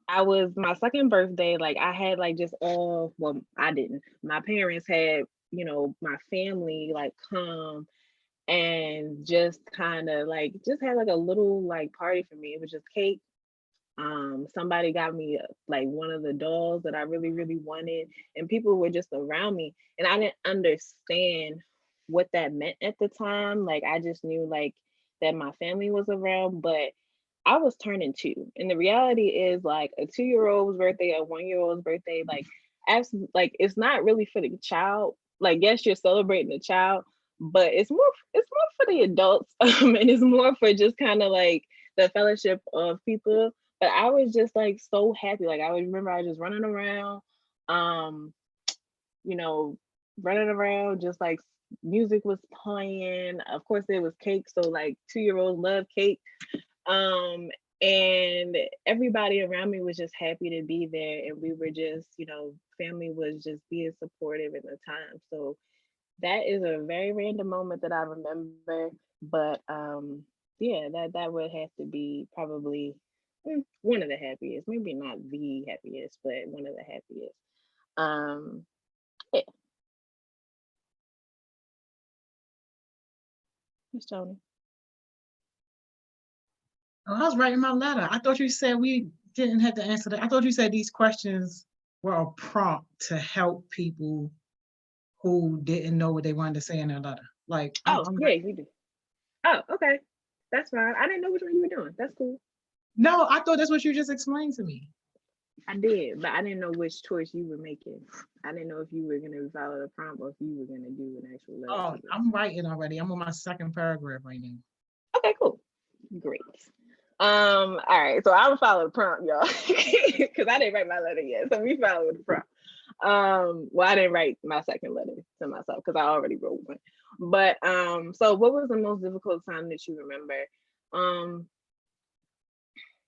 I was my second birthday, like I had like just well, I didn't. My parents had, my family like come and just kind of like just had like a little like party for me. It was just cake. Somebody got me like one of the dolls that I really, really wanted, and people were just around me, and I didn't understand what that meant at the time. Like I just knew like that my family was around, but I was turning 2, and the reality is like a 2-year-old's birthday, a 1-year-old's birthday, like like it's not really for the child. Like yes, you're celebrating the child, but it's more for the adults, and it's more for just kind of like the fellowship of people. But I was just like so happy. Like I remember I was just running around, running around, just like music was playing. Of course, there was cake, so like 2-year-olds love cake. And everybody around me was just happy to be there, and we were just, family was just being supportive at the time. So that is a very random moment that I remember, but yeah, that would have to be probably one of the happiest, maybe not the happiest, but one of the happiest. Yeah. Miss Tony. Oh, I was writing my letter. I thought you said we didn't have to answer that. I thought you said these questions were a prompt to help people who didn't know what they wanted to say in their letter. Like, yeah, you do. Oh, okay. That's fine. I didn't know which one you were doing. That's cool. No, I thought that's what you just explained to me. I did, but I didn't know which choice you were making. I didn't know if you were going to follow the prompt or if you were going to do an actual letter. Oh, I'm writing already. I'm on my second paragraph right now. Okay, cool. Great. All right, so I will follow the prompt, y'all, because I didn't write my letter yet. So we follow the prompt. Well, I didn't write my second letter to myself because I already wrote one. But so what was the most difficult time that you remember?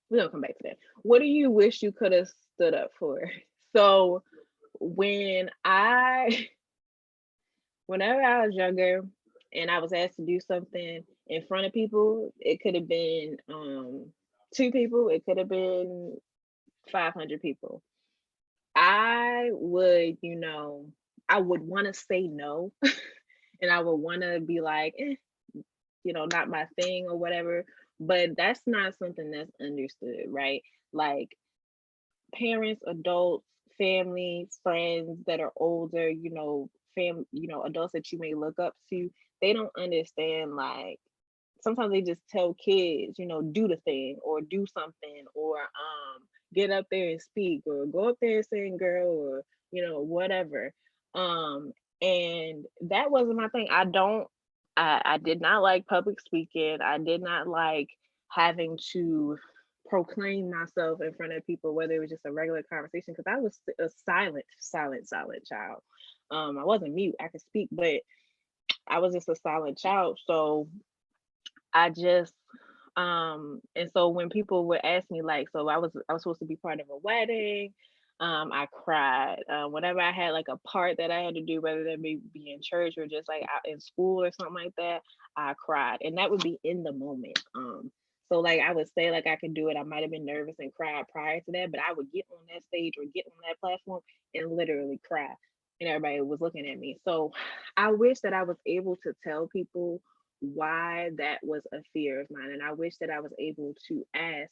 We're gonna come back to that. What do you wish you could have stood up for? So whenever I was younger and I was asked to do something in front of people, it could have been 2 people, it could have been 500 people. I would, I would want to say no, and I would want to be like, not my thing or whatever. But that's not something that's understood, right? Like parents, adults, family, friends that are older, adults that you may look up to, they don't understand. Like sometimes they just tell kids, do the thing or do something or get up there and speak or go up there and sing, girl, or whatever. And that wasn't my thing. I did not like public speaking. I did not like having to proclaim myself in front of people, whether it was just a regular conversation, because I was a silent child. I wasn't mute. I could speak, but I was just a silent child. So I just and so when people would ask me, like, so I was supposed to be part of a wedding. I cried. Whenever I had like a part that I had to do, whether that be in church or just like out in school or something like that, I cried. And that would be in the moment. So like I would say like I could do it. I might have been nervous and cried prior to that, but I would get on that stage or get on that platform and literally cry. And everybody was looking at me. So I wish that I was able to tell people why that was a fear of mine. And I wish that I was able to ask,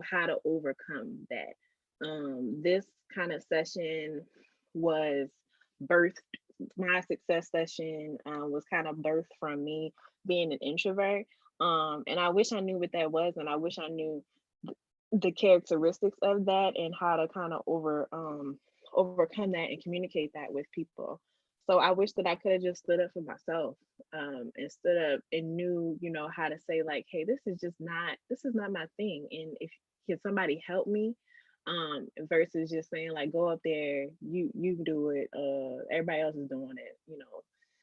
how to overcome that. This kind of session was birthed, my success session was kind of birthed from me being an introvert. And I wish I knew what that was, and I wish I knew the characteristics of that and how to kind of overcome that and communicate that with people. So I wish that I could have just stood up for myself and stood up and knew, how to say like, hey, this is not my thing. And if can somebody help me? Versus just saying like, go up there, you do it, everybody else is doing it,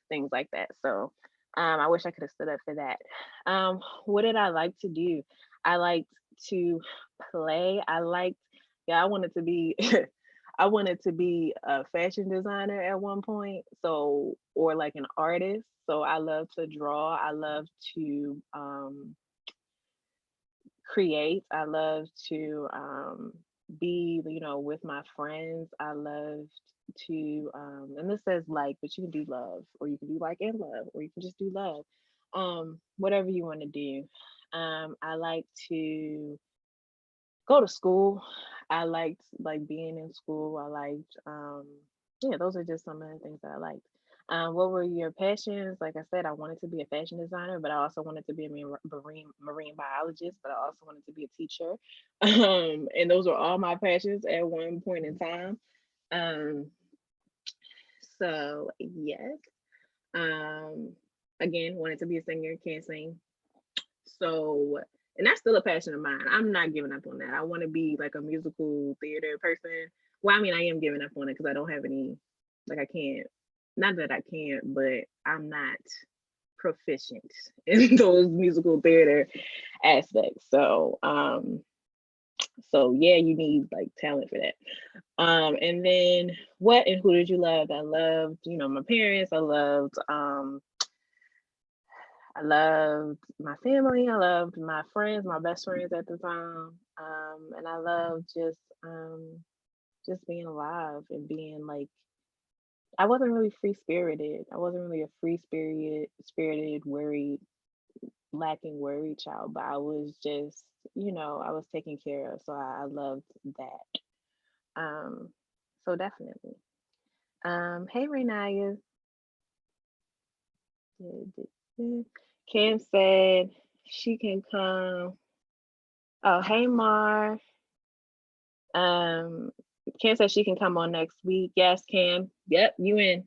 things like that. So I wish I could have stood up for that. What did I like to do? I liked to play. I wanted to be I wanted to be a fashion designer at one point, so, or like an artist. So I love to draw. I love to create. I love to be, with my friends. I love to, and this says like, but you can do love, or you can do like and love, or you can just do love. Whatever you want to do. I like to go to school. I liked like being in school. I liked, yeah, those are just some of the things that I liked. What were your passions? Like I said, I wanted to be a fashion designer, but I also wanted to be a marine biologist, but I also wanted to be a teacher. And those were all my passions at one point in time. So yes. Again, wanted to be a singer, can't sing. So, and that's still a passion of mine. I'm not giving up on that. I want to be like a musical theater person. Well, I mean, I am giving up on it because I don't have any, like I can't, not that I can't, but I'm not proficient in those musical theater aspects. So, so yeah, you need like talent for that. And then what and who did you love? I loved, my parents. I loved my family. I loved my friends, my best friends at the time. And I loved just being alive and being like, I wasn't really free spirited. I wasn't really a free spirited, worried, lacking worried child, but I was just, I was taken care of. So I loved that. So definitely. Hey Renaya. Kim said she can come. Oh, hey Mar. Kim said she can come on next week. Yes, Kim. Yep, you in.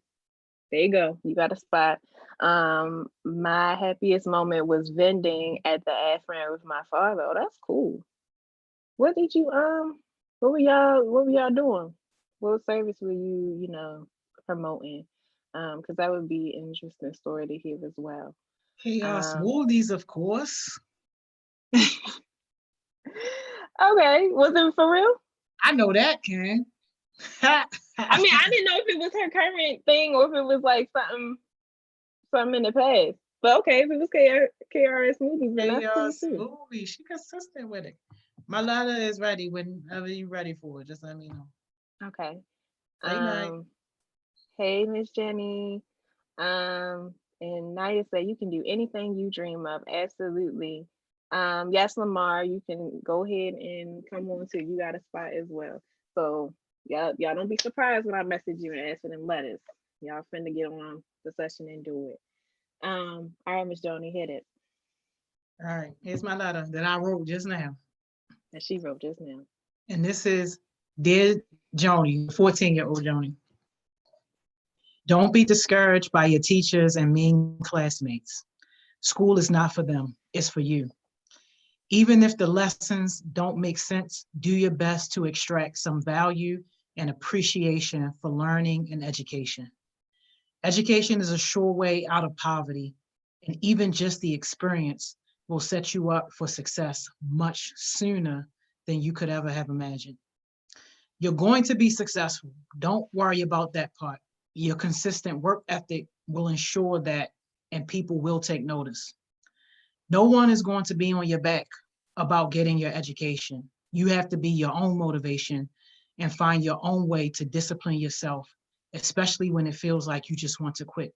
There you go. You got a spot. My happiest moment was vending at the Afrin with my father. Oh, that's cool. What did you what were y'all doing? What service were you, promoting? Because that would be an interesting story to hear as well. Chaos Woolies, of course. Okay, was it for real? I know that, Ken. I mean, I didn't know if it was her current thing or if it was like something in the past. But okay, if it was KRS Movies, then that's cool too. Movies. She consistent with it. My letter is ready whenever you're ready for it. Just let me know. Okay. Night. Hey, Miss Jenny. And Naya said you can do anything you dream of. Absolutely. Yes, Lamar, you can go ahead and come on too. You got a spot as well. So y'all don't be surprised when I message you and ask for them letters. Y'all finna get on the session and do it. All right, Miss Joni, hit it. All right, here's my letter that I wrote just now. That she wrote just now. And this is Dear Joni, 14-year-old Joni. Don't be discouraged by your teachers and mean classmates. School is not for them, it's for you. Even if the lessons don't make sense, do your best to extract some value and appreciation for learning and education. Education is a sure way out of poverty, and even just the experience will set you up for success much sooner than you could ever have imagined. You're going to be successful. Don't worry about that part. Your consistent work ethic will ensure that, and people will take notice. No one is going to be on your back about getting your education. You have to be your own motivation and find your own way to discipline yourself, especially when it feels like you just want to quit.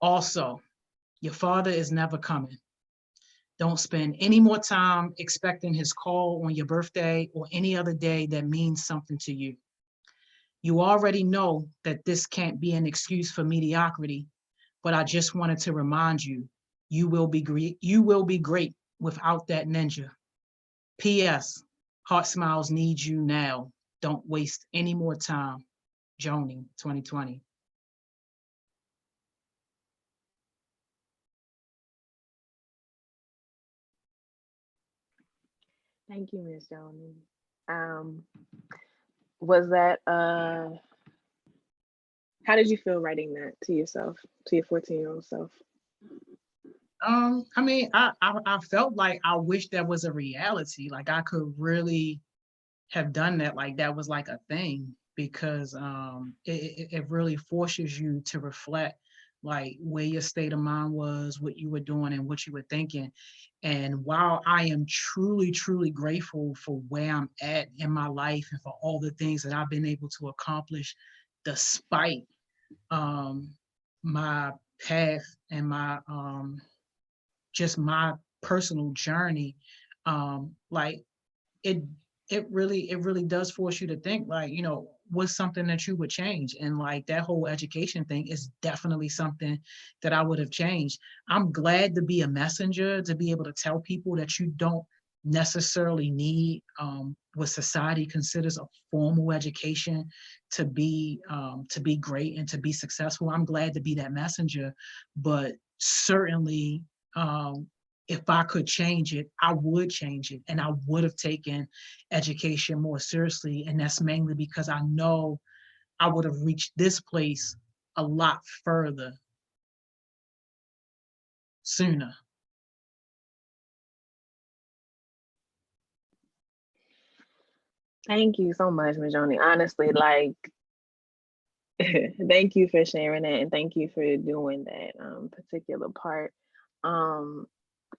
Also, your father is never coming. Don't spend any more time expecting his call on your birthday or any other day that means something to you. You already know that this can't be an excuse for mediocrity, but I just wanted to remind you, you will be great without that ninja. P.S. HeartSmiles needs you now. Don't waste any more time. Joni, 2020. Thank you, Miss Joni. Was that how did you feel writing that to yourself, to your 14-year-old self? I mean, I felt like I wish that was a reality. Like I could really have done that. Like that was like a thing, because it really forces you to reflect like where your state of mind was, what you were doing and what you were thinking. And while I am truly, truly grateful for where I'm at in my life and for all the things that I've been able to accomplish despite my path and my just my personal journey, like it really does force you to think, like, you know, what's something that you would change? And like that whole education thing is definitely something that I would have changed. I'm glad to be a messenger, to be able to tell people that you don't necessarily need what society considers a formal education to be great and to be successful. I'm glad to be that messenger, but certainly if I could change it, I would change it, and I would have taken education more seriously. And that's mainly because I know I would have reached this place a lot further sooner. Thank you so much, Ms. Joni. Honestly, like, thank you for sharing that, and thank you for doing that particular part.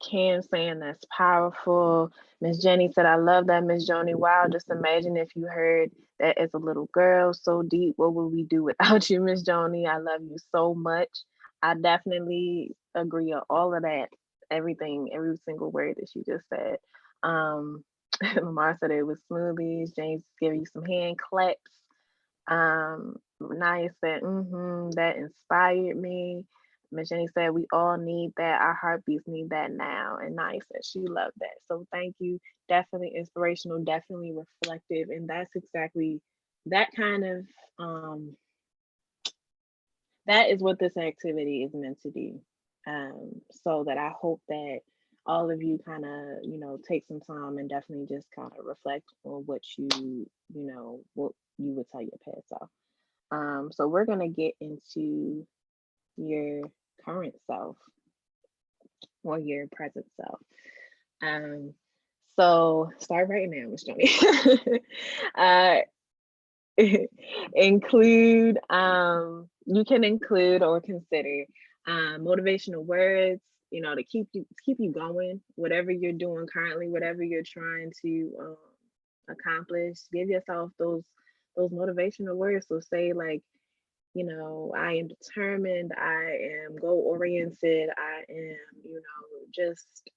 Ken saying that's powerful. Miss Jenny said, I love that, Miss Joni. Wow, just imagine if you heard that as a little girl, so deep. What would we do without you, Miss Joni? I love you so much. I definitely agree on all of that, everything, every single word that you just said. Lamar said it was smoothies. James giving you some hand claps. Naya said, that inspired me. Miss Jenny said, we all need that. Our heartbeats need that now. And Naya said she loved that. So thank you. Definitely inspirational, definitely reflective. And that's exactly that kind of, that is what this activity is meant to do. So that I hope that all of you kind of, you know, take some time and definitely just kind of reflect on what you know, what you would tell your past self. So we're going to get into your current self or your present self. So start right now, Ms. Joni. Include, you can include or consider motivational words, you know, to keep you going, whatever you're doing currently, whatever you're trying to accomplish. Give yourself those motivational words. So say like, you know, I am determined, I am goal-oriented, I am, you know, just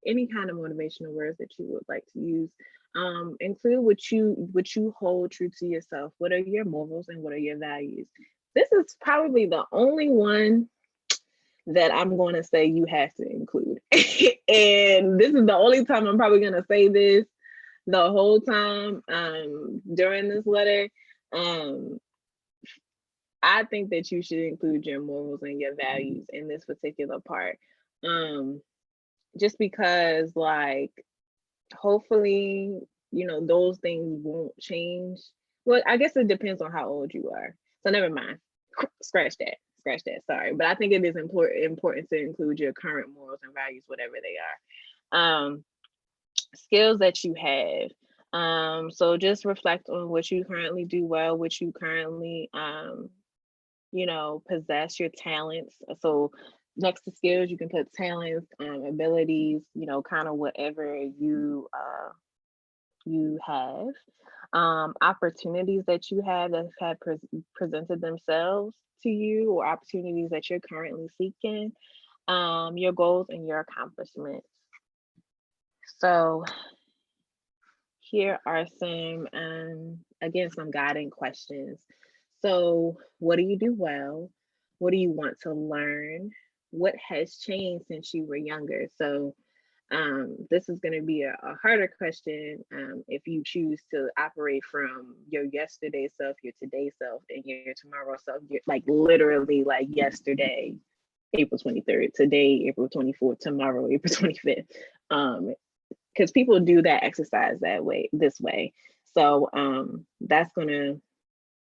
any kind of motivational words that you would like to use. Include what you hold true to yourself. What are your morals and what are your values? This is probably the only one that I'm going to say you have to include. And this is the only time I'm probably going to say this the whole time during this letter. I think that you should include your morals and your values in this particular part. Just because, like, hopefully, those things won't change. Well, I guess it depends on how old you are. So never mind. Scratch that. Scratch that. Sorry. But I think it is important to include your current morals and values, whatever they are. Skills that you have. So just reflect on what you currently do well, what you currently possess, your talents. So next to skills, you can put talents, abilities, kind of whatever you have. Opportunities that you have that have presented themselves to you, or opportunities that you're currently seeking, your goals and your accomplishments. So here are some, again, some guiding questions. So what do you do well? What do you want to learn? What has changed since you were younger? So this is going to be a harder question if you choose to operate from your yesterday self, your today self, and your tomorrow self. You're, like, literally, like, yesterday, April 23rd, today, April 24th, tomorrow, April 25th. Because people do that exercise this way. So that's going to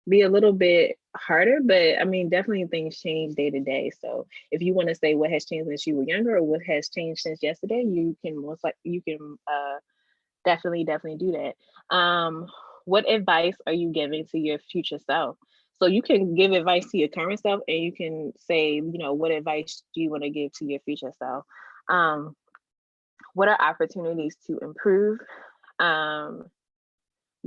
be a little bit harder, but I mean, definitely things change day to day. So if you want to say what has changed since you were younger, or what has changed since yesterday, you can definitely do that. What advice are you giving to your future self? So you can give advice to your current self, and you can say, what advice do you want to give to your future self? What are opportunities to improve?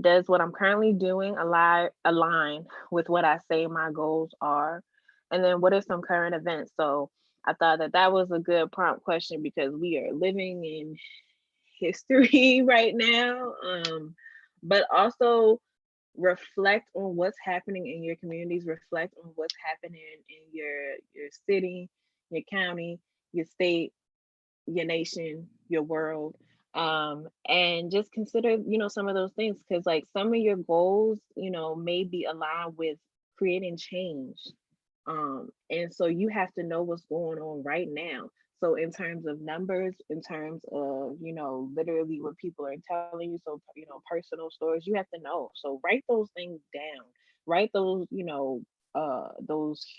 Does what I'm currently doing align with what I say my goals are? And then what are some current events? So I thought that was a good prompt question, because we are living in history right now. But also reflect on what's happening in your communities, reflect on what's happening in your city, your county, your state, your nation, your world, and just consider, some of those things, because, like, some of your goals, may be aligned with creating change. And so you have to know what's going on right now. So in terms of numbers, in terms of, literally what people are telling you, so, personal stories, you have to know. So write those things down, write those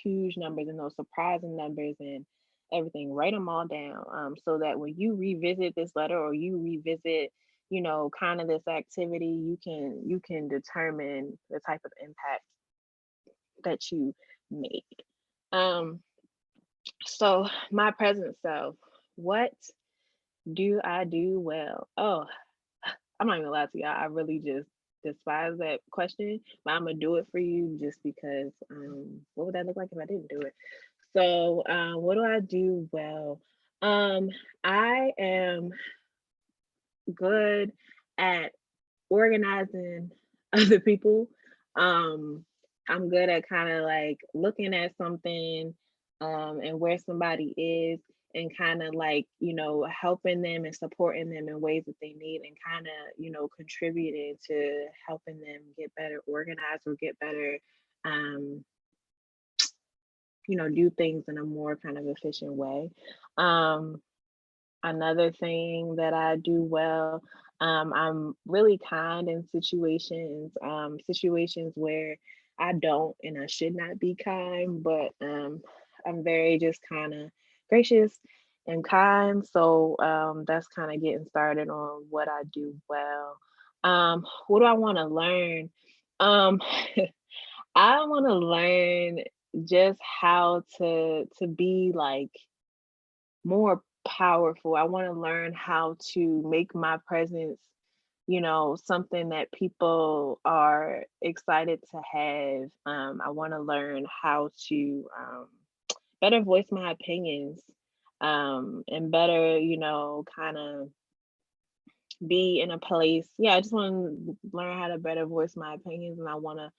huge numbers and those surprising numbers and everything, write them all down, so that when you revisit this letter, or you revisit, kind of this activity, you can determine the type of impact that you make. So my present self, what do I do well? Oh, I'm not even gonna lie to y'all, I really just despise that question, but I'm gonna do it for you just because what would that look like if I didn't do it? So what do I do well? I am good at organizing other people. I'm good at kind of like looking at something and where somebody is, and kind of like, helping them and supporting them in ways that they need, and kind of, contributing to helping them get better organized, or get better, do things in a more kind of efficient way. Another thing that I do well, I'm really kind in situations where I don't and I should not be kind, but I'm very just kind of gracious and kind. So that's kind of getting started on what I do well. What do I want to learn? Um, I want to learn just how to be, like, more powerful. I want to learn how to make my presence, something that people are excited to have. I want to learn how to better voice my opinions, and better, kind of be in a place. Yeah, I just want to learn how to better voice my opinions, and I want to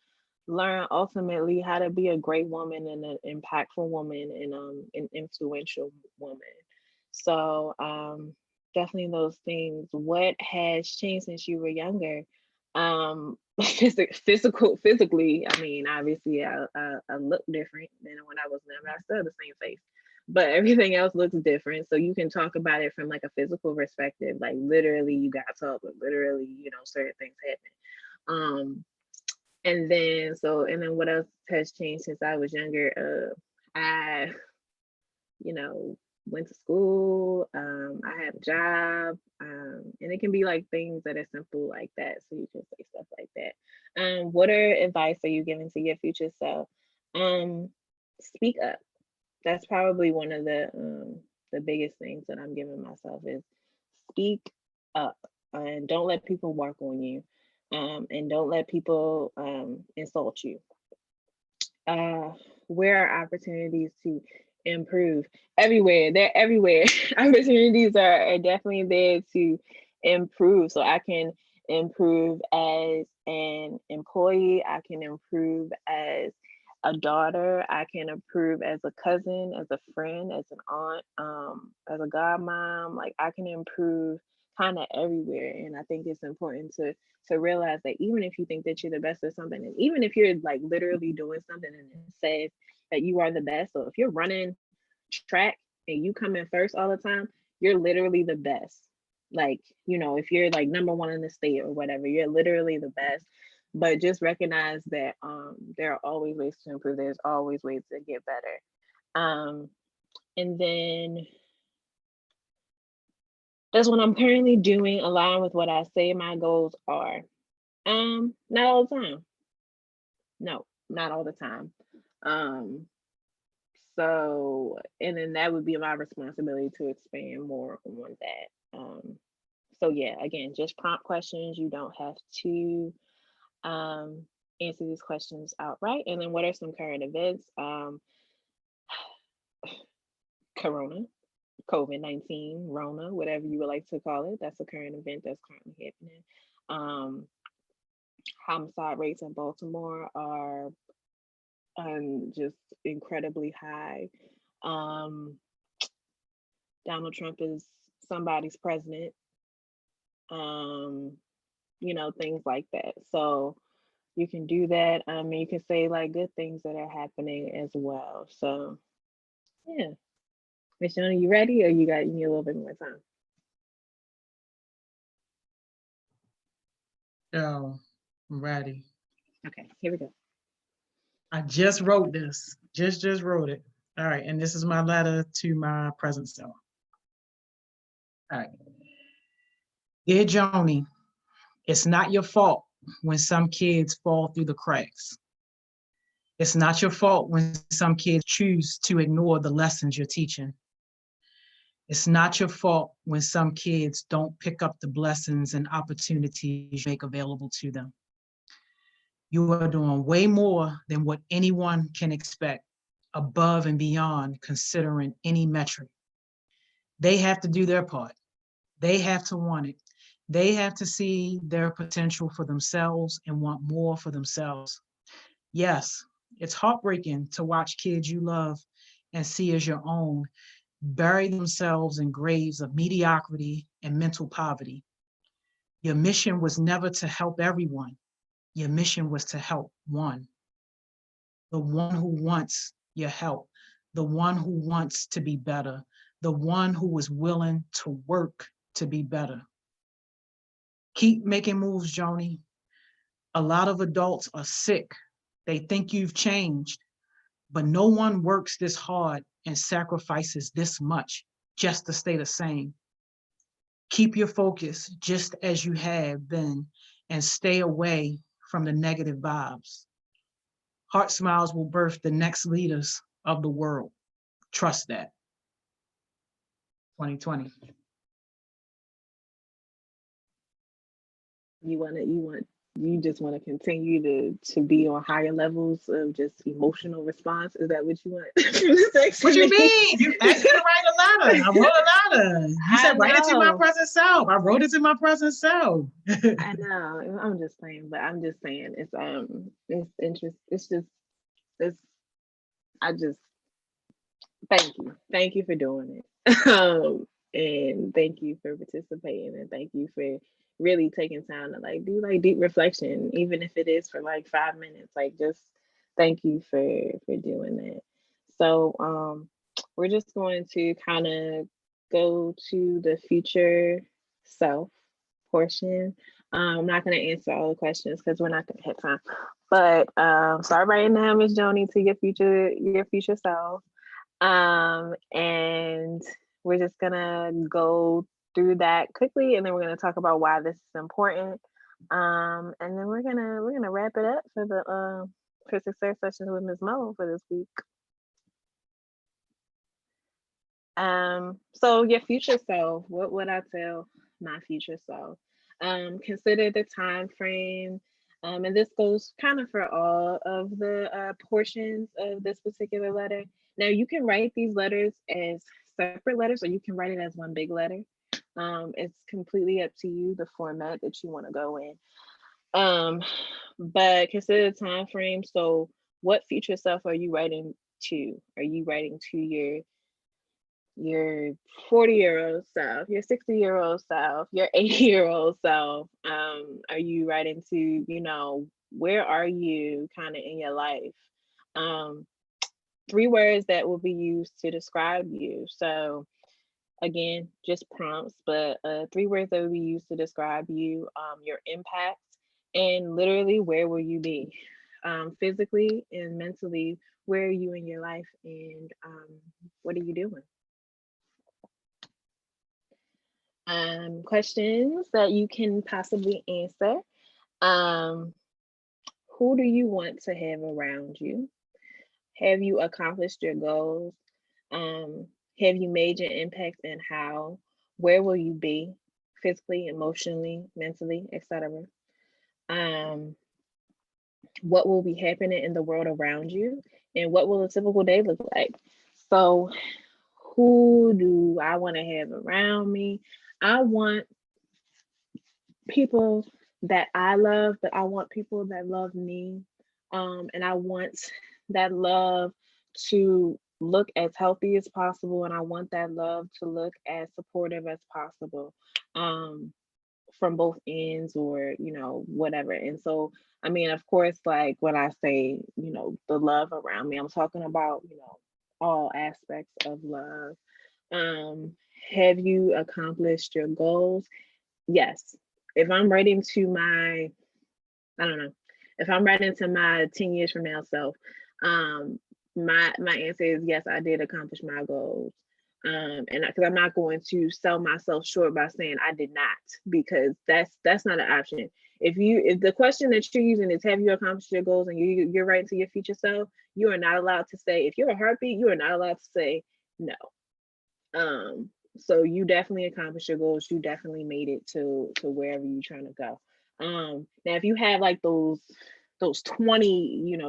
learn ultimately how to be a great woman, and an impactful woman, and an influential woman. So definitely those things. What has changed since you were younger? Physically, I mean, obviously I look different than when I was never. I still have the same face, but everything else looks different. So you can talk about it from like a physical perspective, like literally you got tough, but literally, you know, certain things happen. And then what else has changed since I was younger? I, you know, went to school, I had a job, and it can be like things that are simple like that. So you can say stuff like that. What advice are you giving to your future self? Speak up. That's probably one of the biggest things that I'm giving myself is speak up, and don't let people walk on you, and don't let people insult you. Where are opportunities to improve? Everywhere. They're everywhere. Opportunities are definitely there to improve. So I can improve as an employee, I can improve as a daughter, I can improve as a cousin, as a friend, as an aunt, as a godmom. Like I can improve kind of everywhere. And I think it's important to realize that even if you think that you're the best at something, and even if you're like literally doing something and it says that you are the best. So if you're running track and you come in first all the time, you're literally the best. Like, you know, if you're like number one in the state or whatever, you're literally the best. But just recognize that there are always ways to improve. There's always ways to get better. And then that's what I'm currently doing, along with what I say my goals are. Not all the time. No, not all the time. So, and then that would be my responsibility to expand more on that. So yeah, again, just prompt questions. You don't have to answer these questions outright. And then what are some current events? Corona, COVID-19, Rona, whatever you would like to call it. That's a current event that's currently happening. Homicide rates in Baltimore are just incredibly high. Donald Trump is somebody's president. You know, things like that. So you can do that. You can say like good things that are happening as well. So yeah. Miss Shona, you ready, or you need a little bit more time? Oh, I'm ready. Okay, here we go. I just wrote this. Just wrote it. All right, and this is my letter to my present self. All right. Dear Joni, it's not your fault when some kids fall through the cracks. It's not your fault when some kids choose to ignore the lessons you're teaching. It's not your fault when some kids don't pick up the blessings and opportunities you make available to them. You are doing way more than what anyone can expect, above and beyond considering any metric. They have to do their part. They have to want it. They have to see their potential for themselves and want more for themselves. Yes, it's heartbreaking to watch kids you love and see as your own bury themselves in graves of mediocrity and mental poverty. Your mission was never to help everyone. Your mission was to help one. The one who wants your help, the one who wants to be better, the one who is willing to work to be better. Keep making moves, Joni. A lot of adults are sick. They think you've changed, but no one works this hard and sacrifices this much just to stay the same. Keep your focus just as you have been and stay away from the negative vibes. HeartSmiles will birth the next leaders of the world. Trust that. 2020. You just want to continue to be on higher levels of just emotional response. Is that what you want? What you mean? You asked me to write a letter. I wrote a letter. You said write it to my present self. I wrote it to my present self. I know. I'm just playing, but I'm just saying it's interesting. I just thank you for doing it. And thank you for participating, and thank you for really taking time to like do like deep reflection, even if it is for like 5 minutes. Like just thank you for doing that. So we're just going to kind of go to the future self portion. I'm not going to answer all the questions because we're not going to have time. But start writing down, Miss Joni, to your future self. And we're just gonna go through that quickly, and then we're gonna talk about why this is important. And then we're gonna wrap it up for the for success sessions with Ms. Mo for this week. So your future self, what would I tell my future self? Consider the time frame. And this goes kind of for all of the portions of this particular letter. Now you can write these letters as separate letters, or you can write it as one big letter. It's completely up to you, the format that you want to go in. But consider the time frame. So what future self are you writing to? Are you writing to your 40-year-old self, your 60-year-old self, your 80-year-old self? Are you writing to, where are you kind of in your life? 3 words that will be used to describe you. So again, just prompts, but 3 words that will be used to describe you, your impact, and literally where will you be? Physically and mentally, where are you in your life, and what are you doing? Questions that you can possibly answer. Who do you want to have around you? Have you accomplished your goals? Have you made your impact, and how? Where will you be physically, emotionally, mentally, etc.? What will be happening in the world around you, and what will a typical day look like? So who do I want to have around me? I want people that I love, but I want people that love me. And I want that love to look as healthy as possible, and I want that love to look as supportive as possible, from both ends, or whatever. And so, I mean, of course, like when I say the love around me, I'm talking about all aspects of love. Have you accomplished your goals? Yes. If I'm writing to my, I don't know, if I'm writing to my 10 years from now self, my answer is yes, I did accomplish my goals. And because I'm not going to sell myself short by saying I did not, because that's not an option. If the question that you're using is have you accomplished your goals, and you're writing to your future self, you are not allowed to say, if you're a heartbeat, you are not allowed to say no. So you definitely accomplished your goals. You definitely made it to wherever you're trying to go. Now if you have like those 20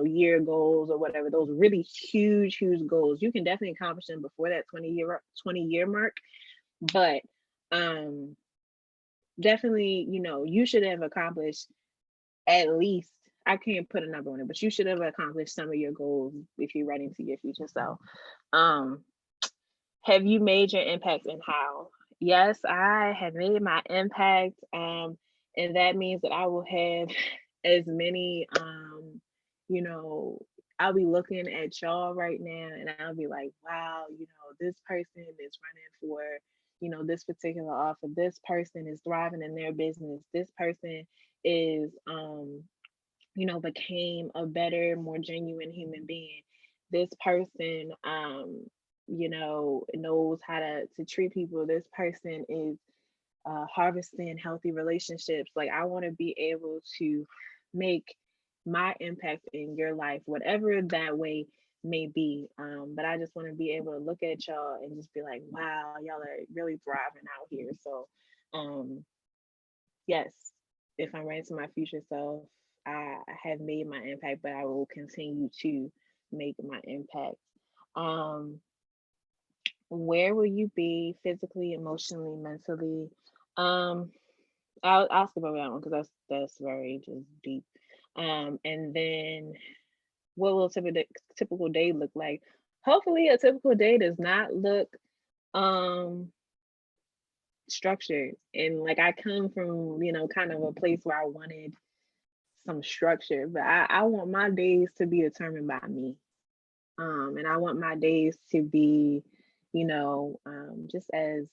year goals or whatever, those really huge goals, you can definitely accomplish them before that 20 year mark. But definitely, you should have accomplished at least, I can't put a number on it, but you should have accomplished some of your goals if you're writing to your future self. Have you made your impact, and how? Yes, I have made my impact. And that means that I will have as many, I'll be looking at y'all right now, and I'll be like, wow, this person is running for, this particular offer. This person is thriving in their business. This person is, became a better, more genuine human being. This person, knows how to treat people. This person is harvesting healthy relationships. Like, I want to be able to make my impact in your life, whatever that way may be. But I just want to be able to look at y'all and just be like, wow, y'all are really thriving out here. So yes, if I'm writing to my future self, I have made my impact, but I will continue to make my impact. Where will you be physically, emotionally, mentally? I'll skip over that one because that's very just deep. And then what will a typical day look like? Hopefully a typical day does not look structure. And like I come from, you know, kind of a place where I wanted some structure, but I want my days to be determined by me. And I want my days to be, you know, just as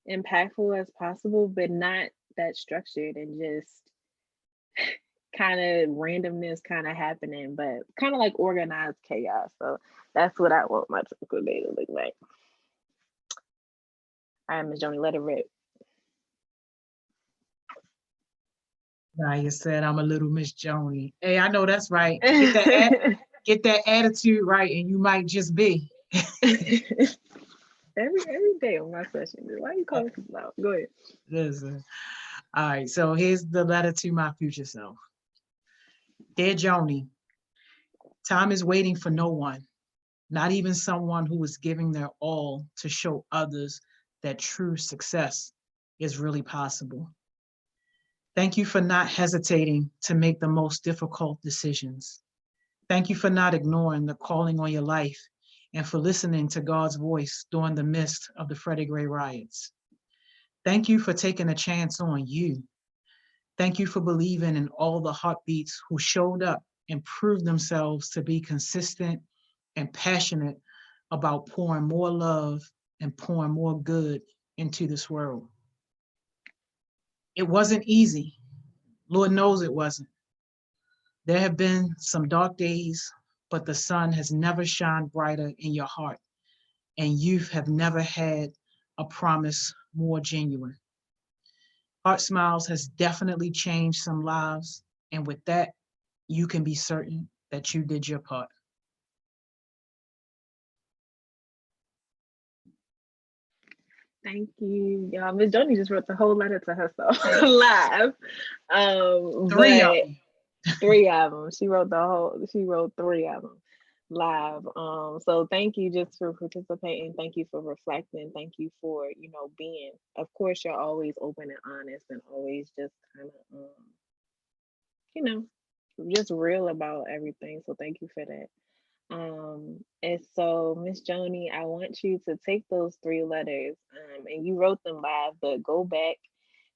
impactful as possible, but not that structured and just kind of randomness kind of happening, but kind of like organized chaos. So that's what I want my typical day to look like. All right, Ms. Joni, let it rip. Now you said I'm a little Miss Joni. Hey, I know that's right. Get that attitude right, and you might just be. every day on my session. Why you calling people out? Go ahead. Listen. All right, so here's the letter to my future self. Dear Joni, time is waiting for no one, not even someone who is giving their all to show others that true success is really possible. Thank you for not hesitating to make the most difficult decisions. Thank you for not ignoring the calling on your life and for listening to God's voice during the midst of the Freddie Gray riots. Thank you for taking a chance on you. Thank you for believing in all the heartbeats who showed up and proved themselves to be consistent and passionate about pouring more love and pouring more good into this world. It wasn't easy. Lord knows it wasn't. There have been some dark days, but the sun has never shined brighter in your heart, and you have never had a promise more genuine. HeartSmiles has definitely changed some lives, and with that, you can be certain that you did your part. Thank you, y'all. Miss Joni just wrote the whole letter to herself live. Three of But them. 3 of them. She wrote 3 of them live. So thank you just for participating. Thank you for reflecting. Thank you for, you know, being. Of course, you're always open and honest and always just kind of, you know, just real about everything. So thank you for that. And so Miss Joni, I want you to take those 3 letters, and you wrote them live, but go back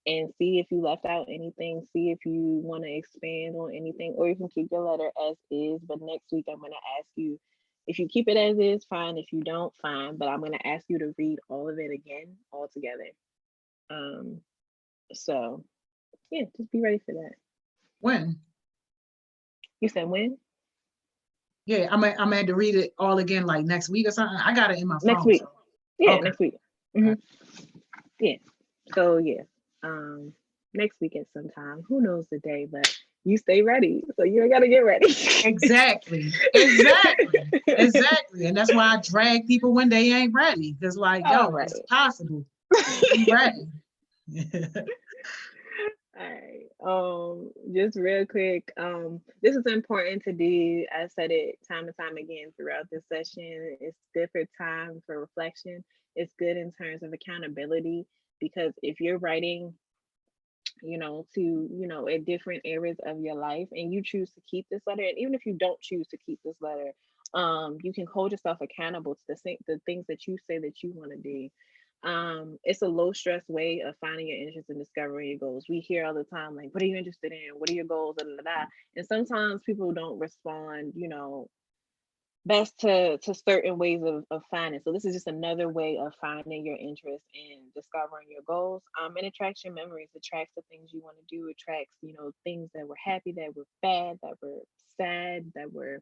and see if you left out anything, see if you want to expand on anything, or you can keep your letter as is. But next week, I'm going to ask you if you keep it as is, fine. If you don't, fine. But I'm going to ask you to read all of it again, all together. So, yeah, just be ready for that. When? You said when? Yeah, I'm going to read it all again like next week or something. I got it in my phone. Next week. So. Yeah, Okay. next week. Mm-hmm. Yeah. So, yeah. Next week at some time. Who knows the day, but you stay ready. So you got to get ready. Exactly. And that's why I drag people when they ain't ready. Because like, yo, All right. it's possible. Be ready. All right. Just real quick. This is important to do. I said it time and time again throughout this session. It's good for time for reflection. It's good in terms of accountability, because if you're writing, you know, to, you know, at different areas of your life, and you choose to keep this letter, and even if you don't choose to keep this letter, you can hold yourself accountable to the things that you say that you want to do. It's a low stress way of finding your interest and discovering your goals. We hear all the time, like, what are you interested in? What are your goals? Da, da, da. And sometimes people don't respond, you know, best to certain ways of finding. So this is just another way of finding your interest and discovering your goals. And it tracks your memories. It tracks the things you want to do. It tracks, you know, things that were happy, that were bad, that were sad, that were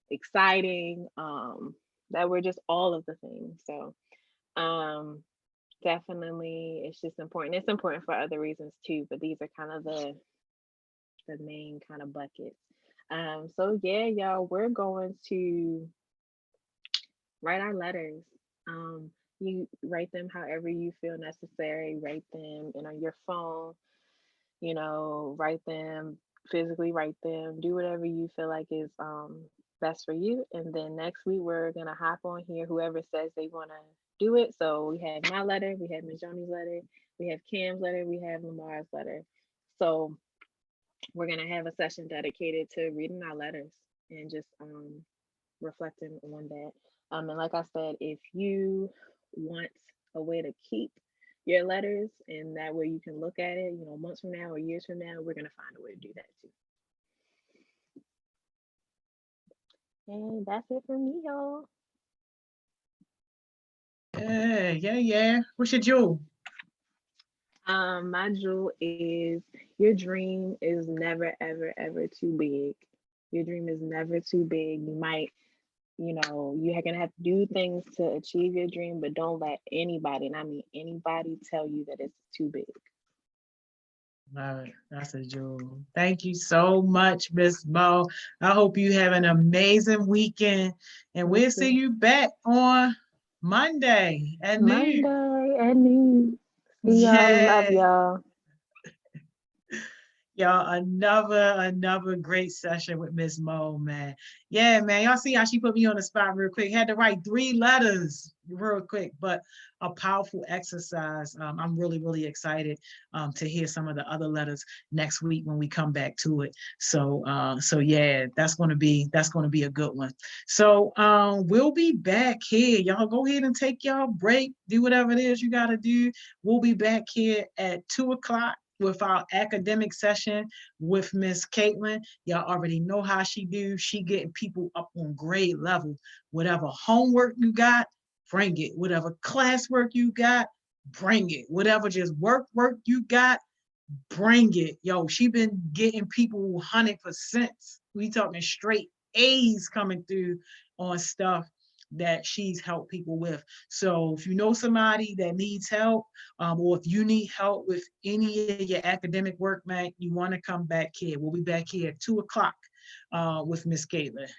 exciting, that were just all of the things. So definitely it's just important. It's important for other reasons too, but these are kind of the main kind of buckets. So yeah, y'all, we're going to write our letters. You write them however you feel necessary. Write them on your phone, you know, write them physically, write them, do whatever you feel like is best for you. And then next week we're gonna hop on here, whoever says they wanna do it. So we have my letter, we have Ms. Joni's letter, we have Cam's letter, we have Lamar's letter. So we're gonna have a session dedicated to reading our letters and just reflecting on that. And like I said, if you want a way to keep your letters, and that way you can look at it, you know, months from now or years from now, we're gonna find a way to do that too. And that's it for me, y'all. Yeah. What's your jewel? My jewel is your dream is never, ever, ever too big. Your dream is never too big. You might, you know, you're gonna have to do things to achieve your dream, but don't let anybody, and I mean anybody, tell you that it's too big. Love it. That's a jewel. Thank you so much, Miss Mo. I hope you have an amazing weekend, and we'll see you back on Monday at noon. Monday at noon. See y'all. Love Yeah. y'all. Y'all, another great session with Miss Mo, man. Yeah, man. Y'all see how she put me on the spot real quick. Had to write 3 letters real quick, but a powerful exercise. I'm really excited to hear some of the other letters next week when we come back to it. So yeah, that's gonna be a good one. So we'll be back here. Y'all go ahead and take y'all break. Do whatever it is you gotta do. We'll be back here at 2:00 with our academic session with Miss Kaitlyn. Y'all already know how she do. She getting people up on grade level. Whatever homework you got, bring it. Whatever classwork you got, bring it. Whatever just work you got, bring it. Yo, she been getting people 100%. We talking straight A's coming through on stuff that she's helped people with. So if you know somebody that needs help, or if you need help with any of your academic work, man, you want to come back here. We'll be back here at 2:00 with Miss Kaitlyn.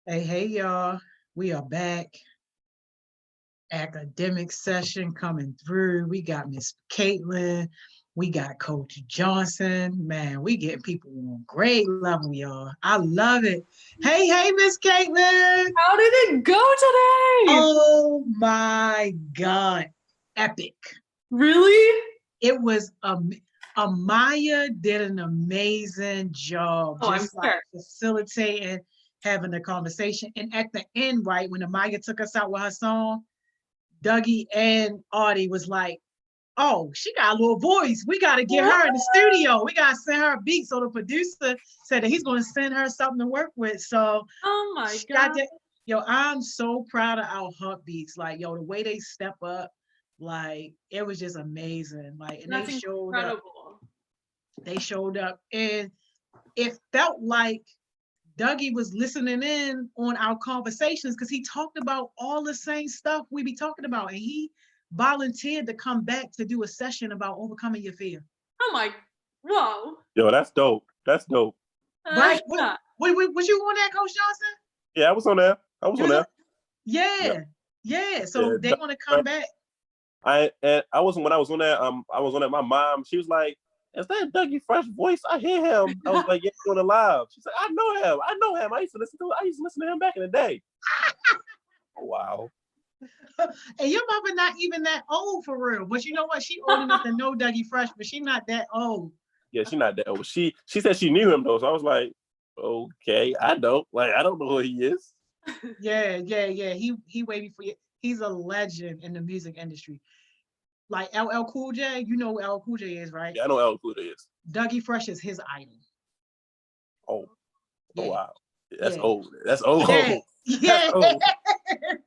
Hey, y'all. We are back. Academic session coming through. We got Miss Kaitlyn. We got Coach Johnson. Man, we getting people on grade level, y'all. I love it. Hey, Miss Kaitlyn. How did it go today? Oh my God. Epic. Really? It was Amaya did an amazing job. Oh, just I'm like sure. facilitating, having a conversation. And at the end, right, when Amaya took us out with her song, Dougie and Artie was like, oh, she got a little voice. We got to get her in the studio. We got to send her a beat. So the producer said that he's going to send her something to work with. So Oh my God. yo, I'm so proud of our heartbeats. Like, yo, the way they step up, like, it was just amazing. Like, and That's they showed incredible. up. They showed up. And it felt like Dougie was listening in on our conversations because he talked about all the same stuff we be talking about. And he volunteered to come back to do a session about overcoming your fear. Oh my, whoa. Yo, that's dope. That's dope. Right? Was you on that, Coach Johnson? Yeah, I was on there. I was on there. Yeah. So they want to come back. I wasn't when I was on there. I was on there. My mom, she was like, "Is that Dougie Fresh voice? I hear him." I was like, "Yeah, he's on the live." She's like, "I know him. I used to listen to him back in the day." Oh, wow. And your mother not even that old for real. But you know what? She old enough to know Dougie Fresh, but she not that old. Yeah, she's not that old. She said she knew him though, so I was like, okay, I don't know who he is. Yeah. He way before you. He's a legend in the music industry. Like LL Cool J, you know who LL Cool J is, right? Yeah, I know LL Cool J is. Dougie Fresh is his idol. Oh, yeah. Wow. That's old. That's old. Yeah. That's old.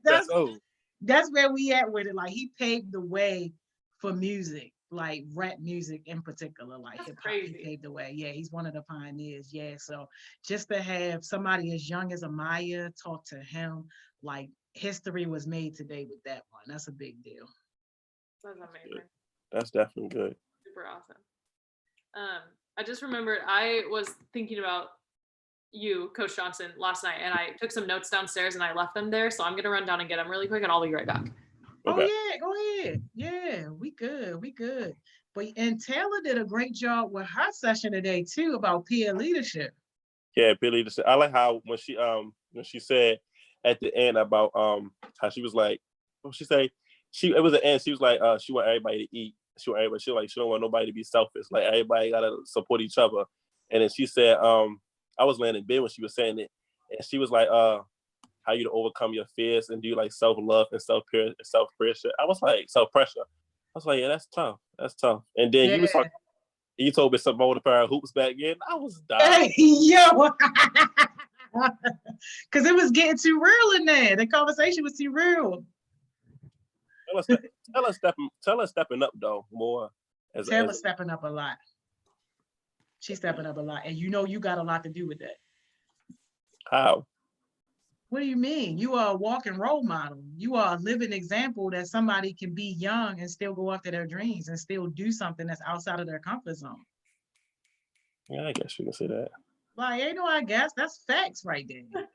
That's old. That's where we at with it. Like, he paved the way for music, like rap music in particular, like hip hop. He paved the way. Yeah, he's one of the pioneers. Yeah, so just to have somebody as young as Amaya talk to him, like, history was made today with that one. That's a big deal. That's amazing. That's definitely good. Super awesome. I just remembered I was thinking about you, Coach Johnson, last night, and I took some notes downstairs and I left them there. So I'm gonna run down and get them really quick, and I'll be right back. Okay. Oh yeah, go ahead. Yeah, we good. But and Taylor did a great job with her session today too about peer leadership. Yeah, peer leadership. I like how when she said at the end about how she was like, what she say? It was the end. She was like, she want everybody to eat. She don't want nobody to be selfish. Like, everybody gotta support each other. And then she said, I was laying in bed when she was saying it, and she was like, how you to overcome your fears and do like self-love and self-pressure. I was like, self-pressure. I was like, yeah, that's tough. That's tough. And then you was talking, you told me something about the pair of hoops back in. I was dying. Yo, because it was getting too real in there. The conversation was too real. Tell us stepping up though more. Taylor stepping up a lot. She's stepping up a lot, and you know you got a lot to do with that. How? What do you mean? You are a walking role model. You are a living example that somebody can be young and still go after their dreams and still do something that's outside of their comfort zone. Yeah, I guess you can say that. Like, ain't no I guess. That's facts right there.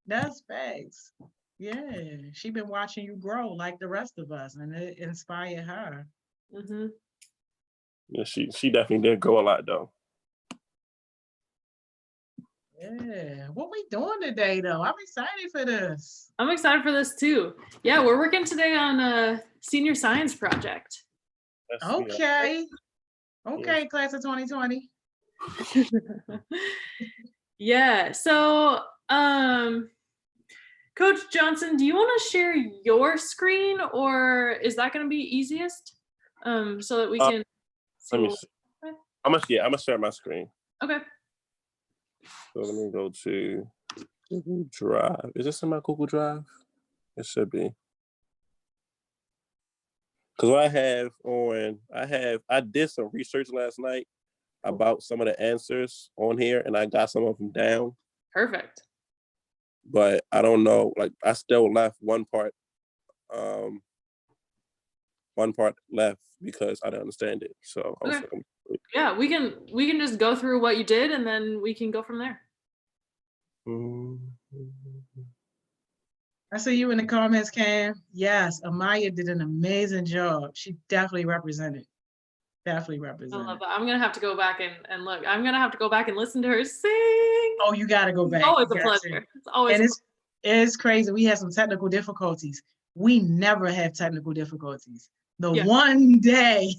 That's facts. Yeah, she been watching you grow like the rest of us, and it inspired her. Mm-hmm. Yeah, she definitely did grow a lot though. Yeah, what we doing today though? I'm excited for this. I'm excited for this too. Yeah, we're working today on a senior science project. Okay. Okay, class of 2020. Yeah, so Coach Johnson, do you want to share your screen, or is that going to be easiest? So that we can let me see. I'm gonna share my screen. Okay. So let me go to Google Drive. Is this in my Google Drive? It should be. Because what I did some research last night about some of the answers on here, and I got some of them down. Perfect. But I don't know, like, I still left one part left because I didn't understand it. So I was like, yeah, we can just go through what you did, and then we can go from there. I see you in the comments, Cam. Yes, Amaya did an amazing job. She definitely represented. Definitely I represented. love that. I'm gonna have to go back and look. I'm gonna have to go back and listen to her sing. Oh, you gotta go back. It's always You a got pleasure. to. It's always And it's crazy. We had some technical difficulties. We never have technical difficulties. The one day,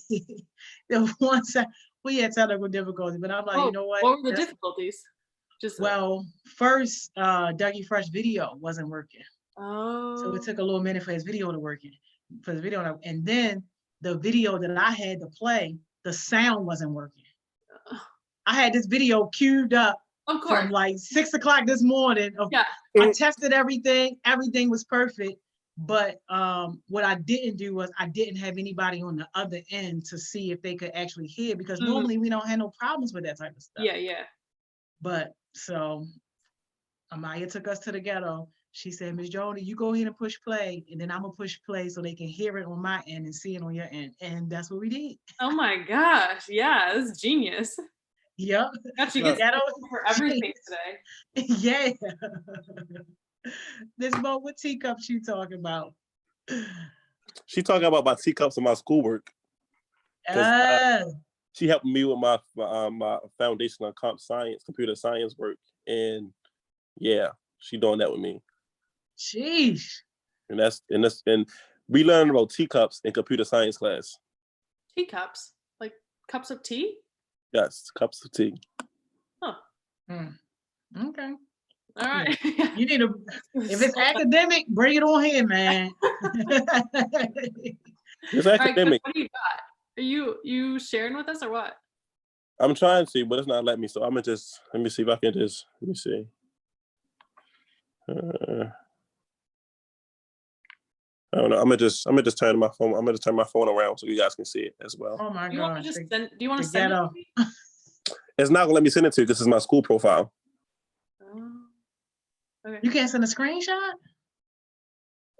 the one time we had technical difficulties, but I'm like, you know what? What were the difficulties? Just well, first, Dougie Fresh video wasn't working. Oh. So it took a little minute for his video to work, and then the video that I had to play, the sound wasn't working. I had this video queued up from like 6 o'clock this morning. I tested everything was perfect. But what I didn't do was I didn't have anybody on the other end to see if they could actually hear, because normally we don't have no problems with that type of stuff. Yeah. But so Amaya took us to the ghetto. She said, Miss Joni, you go ahead and push play, and then I'm gonna push play so they can hear it on my end and see it on your end. And that's what we did. Oh my gosh. Yeah, this is genius. Yep. She gets for everything today. Yeah. This Mo, what teacups you talking about? She talking about my teacups and my schoolwork. She helped me with my foundation of computer science work, and yeah, she doing that with me. Sheesh. And we learned about teacups in computer science class. Teacups, like cups of tea? Yes, cups of tea. Huh. Okay. All right. You need if it's academic, bring it on here, man. It's academic. Right, what do you got? Are you sharing with us or what? I'm trying to, but it's not letting me. So I'm gonna just let me see if I can just let me see. I don't know. I'm gonna just turn my phone. I'm gonna just turn my phone around so you guys can see it as well. Oh my gosh! Do you want to send it to me? It's not gonna let me send it to you because it's my school profile. Okay. You can't send a screenshot?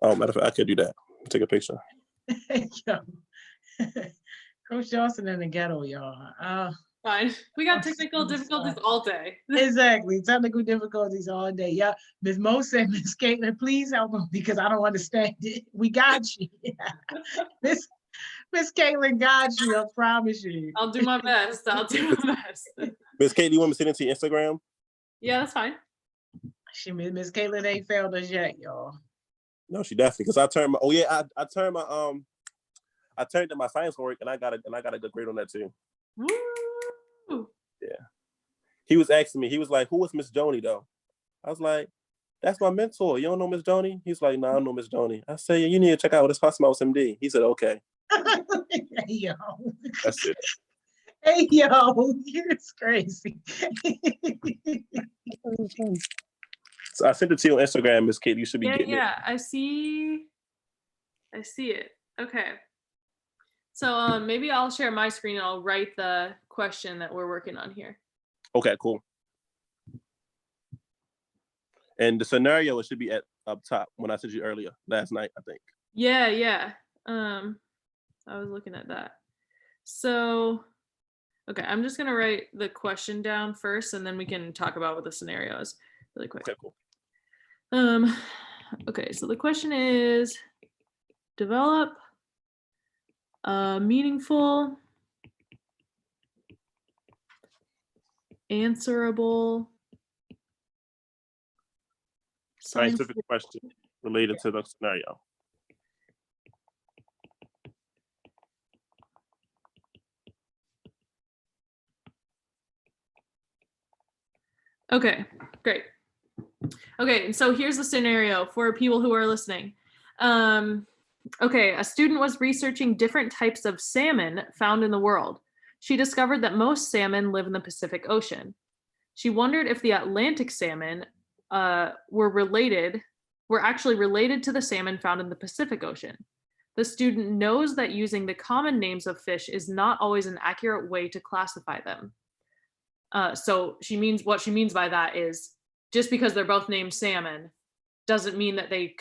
Oh, matter of fact, I could do that. Take a picture. Yo. Coach Johnson in the ghetto, y'all. Fine. We got technical difficulties all day. Exactly. Technical difficulties all day. Yeah. Ms. Mo said, Ms. Kaitlyn, please help me because I don't understand it. We got you. Miss Kaitlyn got you. I promise you. I'll do my best. Miss Kate, do you want me to send it to your Instagram? Yeah, that's fine. Miss Kaitlyn ain't failed us yet, y'all. No, she definitely, because I turned my I turned my I turned in my science work and I got a good grade on that too. Woo! Yeah. He was asking me, he was like, who is Miss Joni though? I was like, that's my mentor. You don't know Miss Joni? He's like, no, I don't know Miss Joni. I said, yeah, you need to check out this HeartSmiles MD. He said, okay. Hey, yo. That's it. Hey, yo, it's crazy. So I sent it to you on Instagram, Miss Kate. You should be getting it. Yeah, I see it. Okay. So maybe I'll share my screen and I'll write the question that we're working on here. Okay, cool. And the scenario, it should be up top when I sent you earlier last night, I think. Yeah. I was looking at that. So, okay, I'm just gonna write the question down first, and then we can talk about what the scenario is really quick. Okay, cool. Okay, so the question is, develop a meaningful, answerable scientific question related to the scenario. Okay, great. Okay, and so here's the scenario for people who are listening. Okay, a student was researching different types of salmon found in the world. She discovered that most salmon live in the Pacific Ocean. She wondered if the Atlantic salmon were actually related to the salmon found in the Pacific Ocean. The student knows that using the common names of fish is not always an accurate way to classify them. So what she means by that is, just because they're both named salmon doesn't mean that they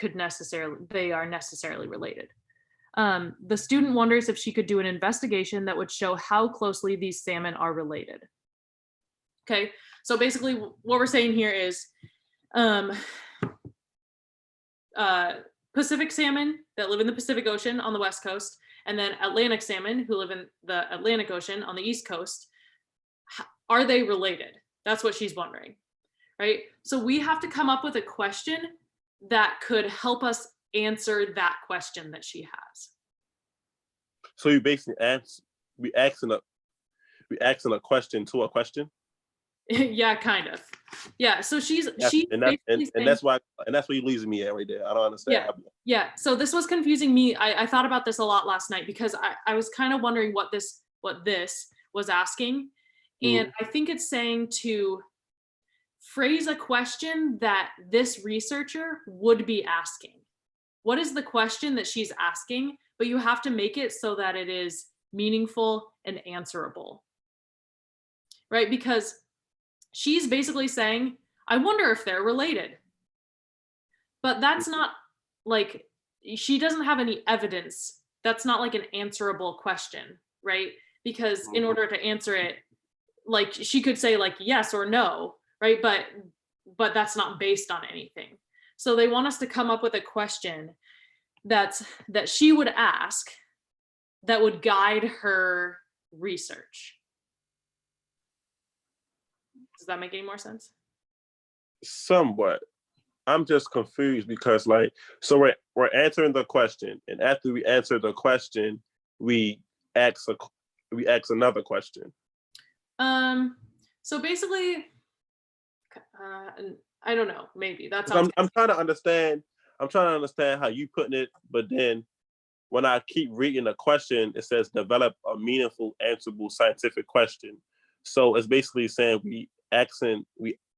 are necessarily related. The student wonders if she could do an investigation that would show how closely these salmon are related. Okay, so basically what we're saying here is Pacific salmon that live in the Pacific Ocean on the West Coast, and then Atlantic salmon who live in the Atlantic Ocean on the East Coast. Are they related? That's what she's wondering, right? So we have to come up with a question that could help us answer that question that she has. So you basically we asking a question to a question. Yeah, kind of. Yeah. So that's why you're losing me at right there. I don't understand. Yeah. So this was confusing me. I thought about this a lot last night because I was kind of wondering what this was asking. And I think it's saying to phrase a question that this researcher would be asking. What is the question that she's asking? But you have to make it so that it is meaningful and answerable, right? Because she's basically saying, I wonder if they're related. But that's not like, she doesn't have any evidence. That's not like an answerable question, right? Because in order to answer it, like she could say like yes or no, right? But that's not based on anything. So they want us to come up with a question that she would ask that would guide her research. Does that make any more sense? Somewhat. I'm just confused because so we're answering the question, and after we answer the question, we ask another question. So basically, I don't know. Maybe that's. I'm trying to understand. I'm trying to understand how you putting it, but then when I keep reading the question, it says develop a meaningful, answerable scientific question. So it's basically saying we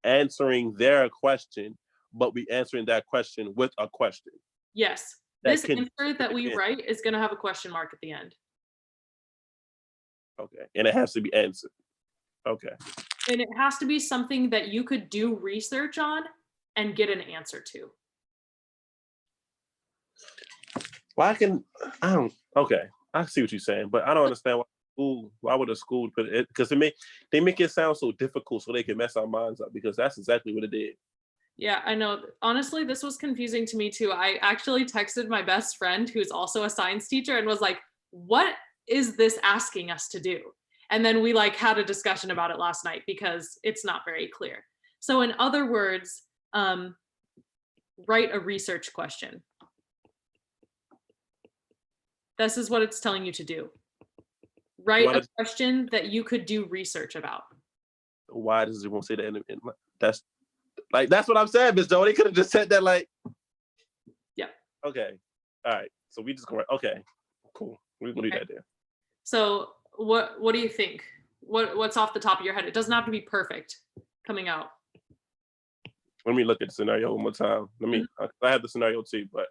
answering their question, but we answering that question with a question. Yes. This answer that we write is going to have a question mark at the end. Okay. And it has to be answered. Okay. And it has to be something that you could do research on and get an answer to. Well, okay. I see what you're saying, but I don't understand why would a school put it, because they make it sound so difficult so they can mess our minds up, because that's exactly what it did. Yeah, I know. Honestly, this was confusing to me too. I actually texted my best friend who's also a science teacher and was like, what is this asking us to do? And then we had a discussion about it last night because it's not very clear. So in other words, write a research question. This is what it's telling you to do. Write a question that you could do research about. Why does it won't say that? That's what I'm saying, Ms. Joe. They could have just said that Yeah. Okay. All right. So we just go right. Okay. Cool. We're gonna do that there. So what do you think? What's off the top of your head? It doesn't have to be perfect coming out. Let me look at the scenario one more time. I have the scenario too, but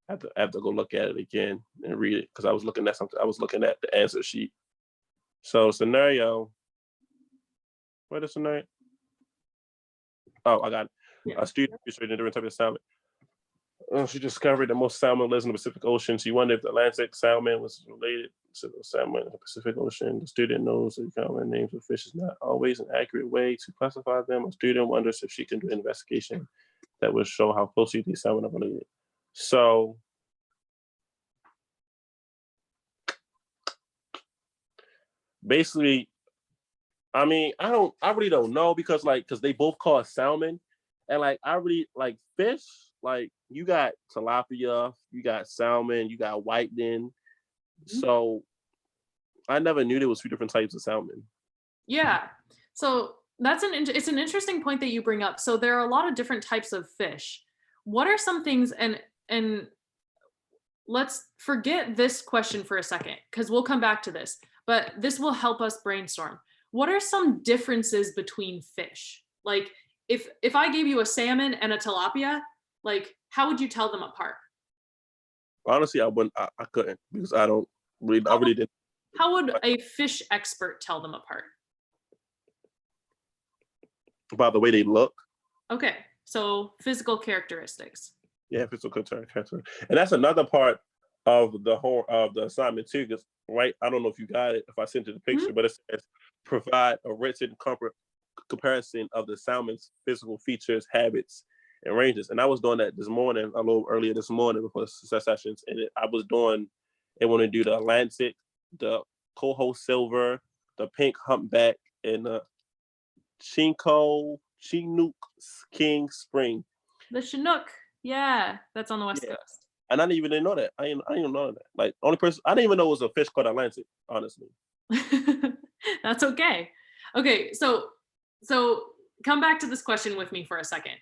I have to go look at it again and read it because I was looking at something. I was looking at the answer sheet. So scenario. What is scenario? Oh, I got it. Yeah. A student researching different types of salmon. She discovered that most salmon lives in the Pacific Ocean. She wondered if the Atlantic salmon was related to the salmon in the Pacific Ocean. The student knows that common names of fish is not always an accurate way to classify them. A student wonders if she can do an investigation that will show how closely these salmon are related. So basically, I really don't know because they both call it salmon, and I really like fish. You got tilapia, you got salmon, you got whiting. So I never knew there was 2 different types of salmon. Yeah. So it's an interesting point that you bring up. So there are a lot of different types of fish. What are some things, and let's forget this question for a second because we'll come back to this, but this will help us brainstorm. What are some differences between fish? If I gave you a salmon and a tilapia, how would you tell them apart? Honestly, I wouldn't. I couldn't because I really didn't. How would a fish expert tell them apart? By the way they look. Okay, so physical characteristics. Yeah, physical characteristics, and that's another part of the assignment too. Because I don't know if you got it. If I sent you the picture, but it says provide a written comparison of the salmon's physical features, habits, and ranges. And I was doing that this morning, a little earlier this morning before the success sessions. And I was doing, they want to do the Atlantic, the Coho Silver, the pink humpback, and the Chinook King Spring. The Chinook. Yeah, that's on the West Coast. And I didn't even know that. I didn't even know that. Like, only person, I didn't even know it was a fish called Atlantic, honestly. That's okay. Okay, so come back to this question with me for a second.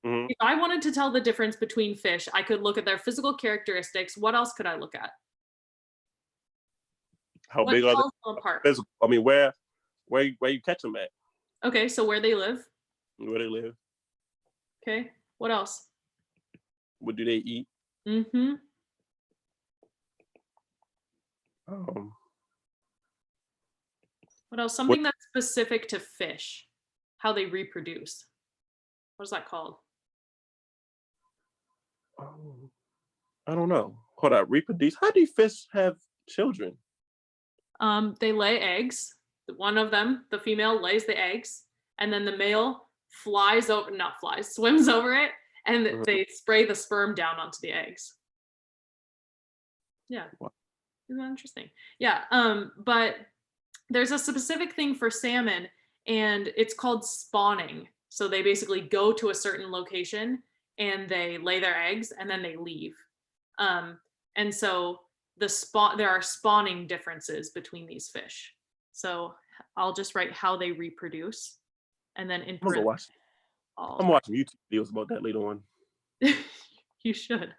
Mm-hmm. If I wanted to tell the difference between fish, I could look at their physical characteristics. What else could I look at? How What big are tells them apart? Physical. I mean, where you catch them at? Okay, so where they live. Where they live. Okay, what else? What do they eat? Mm-hmm. What else? Something that's specific to fish. How they reproduce. What is that called? I don't know. Hold on, reproduce. How do fish have children? They lay eggs. One of them, the female, lays the eggs, and then the male swims over it, and they spray the sperm down onto the eggs. Yeah. What? Isn't that interesting? Yeah. But there's a specific thing for salmon, and it's called spawning. So they basically go to a certain location and they lay their eggs and then they leave. And so there are spawning differences between these fish. So I'll just write how they reproduce, and then in I'm watching YouTube videos about that later on. You should.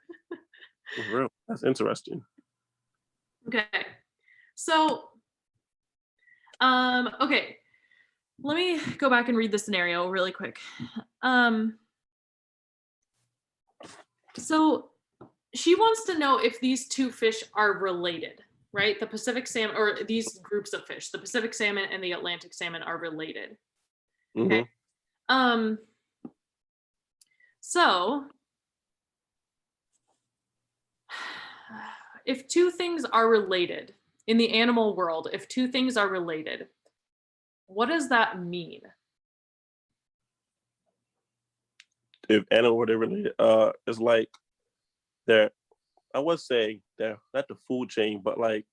For real. That's interesting. Okay. So, okay. Let me go back and read the scenario really quick. So she wants to know if these two fish are related, right? The Pacific salmon, or these groups of fish, the Pacific salmon and the Atlantic salmon, are related. Okay. So if two things are related in the animal world, if two things are related, what does that mean? If animal were related, it's like they're, I would say they're not the food chain, but like,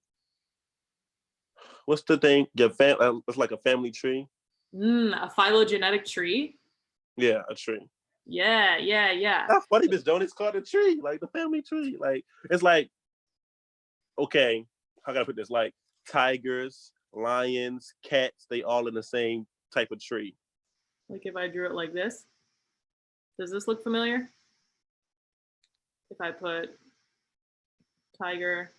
what's the thing? It's like a family tree. A phylogenetic tree? Yeah, a tree. Yeah. That's funny, Miss Jones. It's called a tree, like the family tree. Like, it's like, okay, how can I put this? Like tigers, lions, cats, they all in the same type of tree. Like if I drew it like this, does this look familiar? If I put tiger,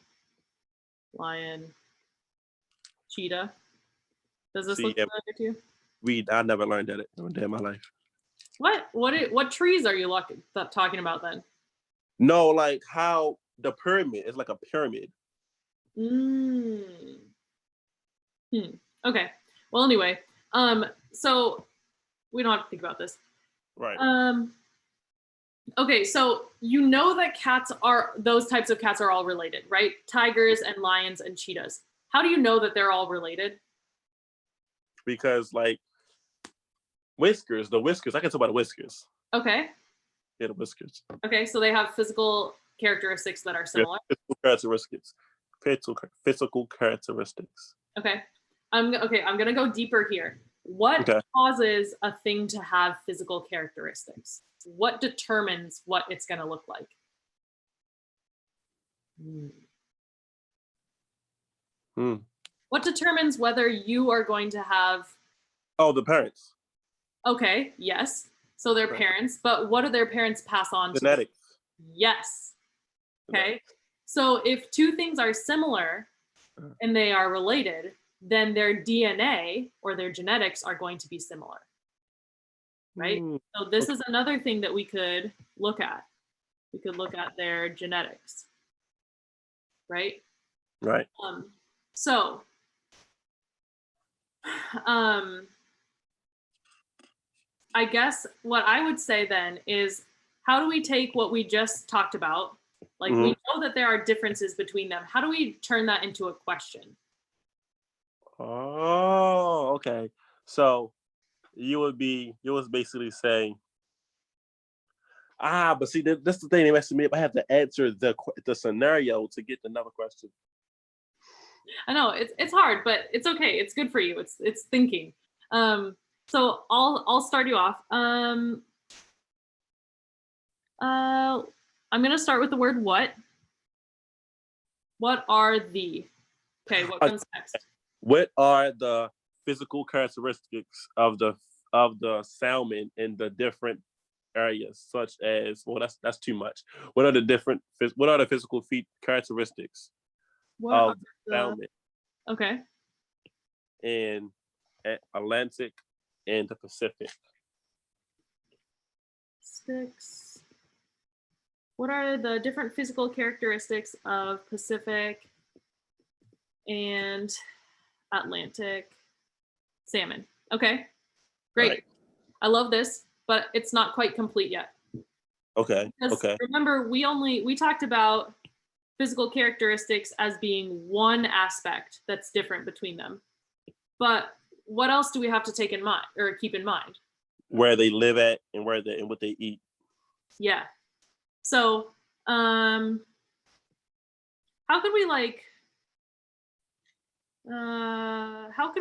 lion, cheetah, does this look familiar to you? I never learned that in a day of my life. What trees are you talking about then? No, like how the pyramid is like a pyramid. Okay. Well, anyway, so we don't have to think about this. Right. Okay, so you know that those types of cats are all related, right? Tigers and lions and cheetahs. How do you know that they're all related? Because like the whiskers, I can talk about the whiskers. Okay. Yeah, the whiskers. Okay, so they have physical characteristics that are similar. Yeah, physical characteristics. Okay. I'm gonna go deeper here. What causes a thing to have physical characteristics? What determines what it's gonna look like? What determines whether you are going to have? Oh, the parents. Okay, yes. So they're parents, but what do their parents pass on? Genetics. Yes. Okay. So if two things are similar and they are related, then their DNA or their genetics are going to be similar. Right? So this is another thing that we could look at. We could look at their genetics. Right? Right. I guess what I would say then is, how do we take what we just talked about? Like, we know that there are differences between them. How do we turn that into a question? Oh, okay. So you was basically saying, but see, that's the thing. They asked me if I have to answer the scenario to get another question. I know it's hard, but it's okay. It's good for you. It's thinking. So I'll start you off. I'm gonna start with the word what. What are the? Okay, what comes next? What are the physical characteristics of the salmon in the different areas, such as, well, that's too much. What are the physical characteristics of the salmon? Okay. In Atlantic and the Pacific. What are the different physical characteristics of Pacific and Atlantic salmon? Okay, great. Right. I love this, but it's not quite complete yet. Okay. Okay. Remember, we talked about physical characteristics as being one aspect that's different between them. But what else do we have to take in mind or keep in mind? Where they live at and what they eat. Yeah. So, how could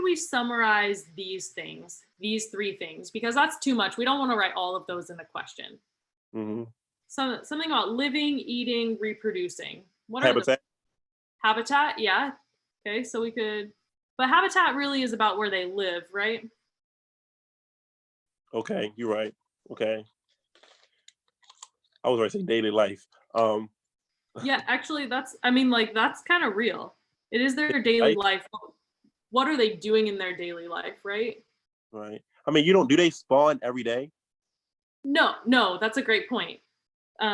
we summarize these three things? Because that's too much. We don't want to write all of those in a question. Mm-hmm. Something about living, eating, reproducing. What habitat? Habitat, yeah. Okay, so we could, but habitat really is about where they live, right? Okay, you're right. Okay. I was going to say daily life. Yeah, actually that's kind of real. It is their daily life. What are they doing in their daily life, right? Right. I mean, do they spawn every day? No, that's a great point. They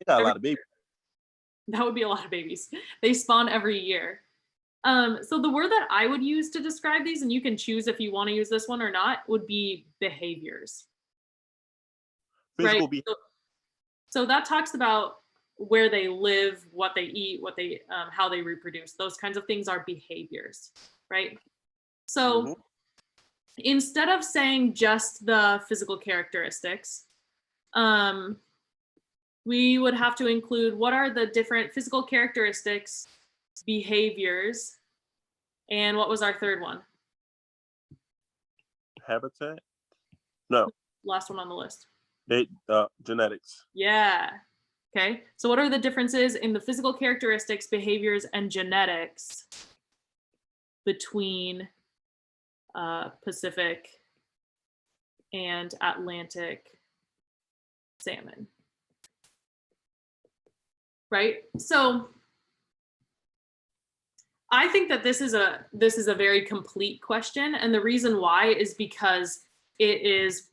got a lot of babies. That would be a lot of babies. They spawn every year. So the word that I would use to describe these, and you can choose if you want to use this one or not, would be behaviors. Physical right? So that talks about where they live, what they eat, how they reproduce. Those kinds of things are behaviors, right? So instead of saying just the physical characteristics, we would have to include what are the different physical characteristics, behaviors, and what was our third one? Habitat? No. Last one on the list. Genetics. Yeah. Okay. So what are the differences in the physical characteristics, behaviors, and genetics between Pacific and Atlantic salmon? Right? So I think that this is a very complete question, and the reason why is because it is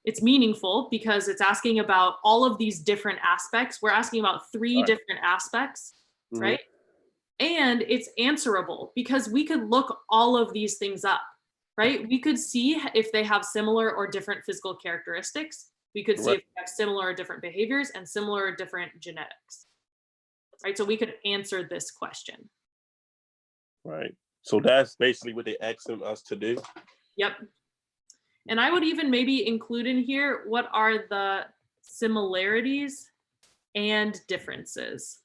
it's meaningful because it's asking about all of these different aspects. We're asking about three different aspects, right? And it's answerable because we could look all of these things up, right? We could see if they have similar or different physical characteristics. We could see if they have similar or different behaviors and similar or different genetics, right? So we could answer this question. Right. So that's basically what they're asking us to do. Yep. And I would even maybe include in here, what are the similarities and differences?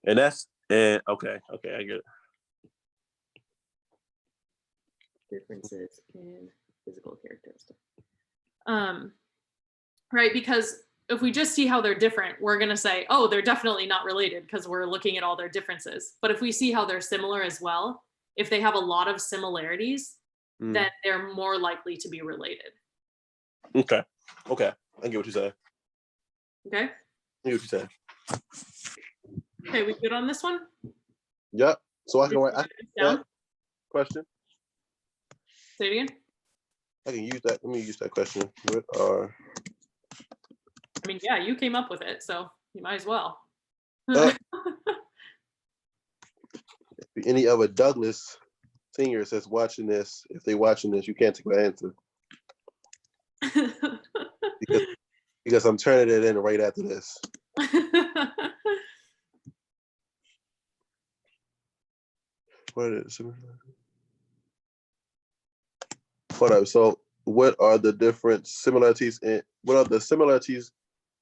And that's, okay, I get it. Differences in physical characteristics. Right, because if we just see how they're different, we're gonna say, oh, they're definitely not related because we're looking at all their differences. But if we see how they're similar as well, if they have a lot of similarities, then they're more likely to be related. Okay. I get what you say. Okay. I get what you say. Okay, we good on this one? Yep. So I can write down. Question. Say it again. I can use that. Let me use that question. I mean, yeah, you came up with it, so you might as well. Any other Douglas seniors that's watching this, if they're watching this, you can't take my answer. because I'm turning it in right after this. What is it? Hold up. So what are the similarities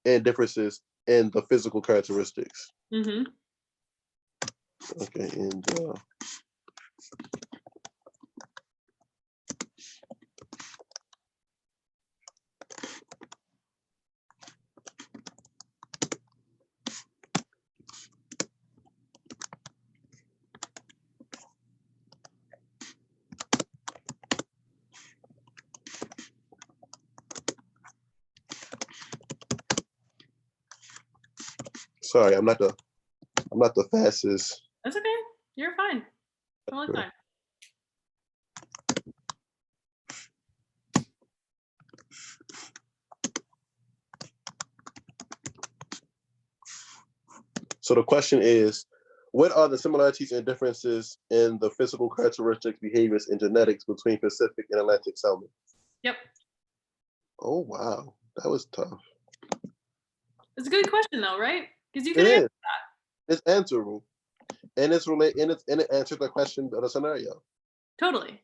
and differences in the physical characteristics? Mm-hmm. Okay, and sorry, I'm not the fastest. That's okay. You're fine. Totally fine. So the question is, what are the similarities and differences in the physical characteristics, behaviors, and genetics between Pacific and Atlantic salmon? Yep. Oh wow, that was tough. It's a good question though, right? Because you It can answer is. that. It's answerable, and it's related, and it answers the question of the scenario. Totally.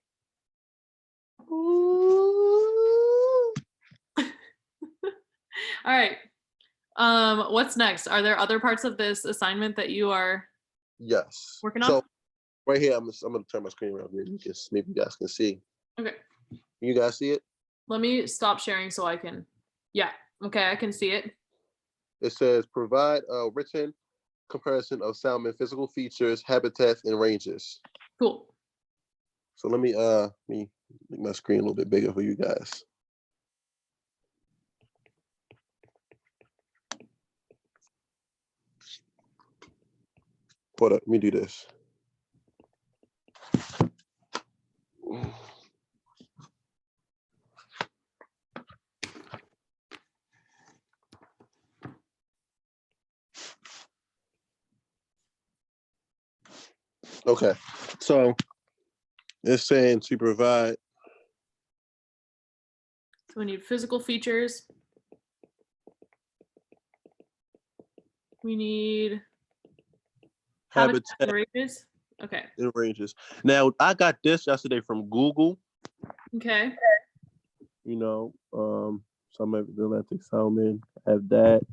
All right. What's next? Are there other parts of this assignment that you are working on? So right here, I'm gonna turn my screen around. Maybe you guys can see. Okay. You guys see it? Let me stop sharing so I can. Yeah. Okay, I can see it. It says provide a written comparison of salmon physical features, habitats, and ranges. Cool. So let me make my screen a little bit bigger for you guys. Hold up, let me do this. Okay, so it's saying to provide. So we need physical features. We need habitat and ranges. Okay. In ranges. Now I got this yesterday from Google. Okay. You know, some of the Atlantic salmon have that.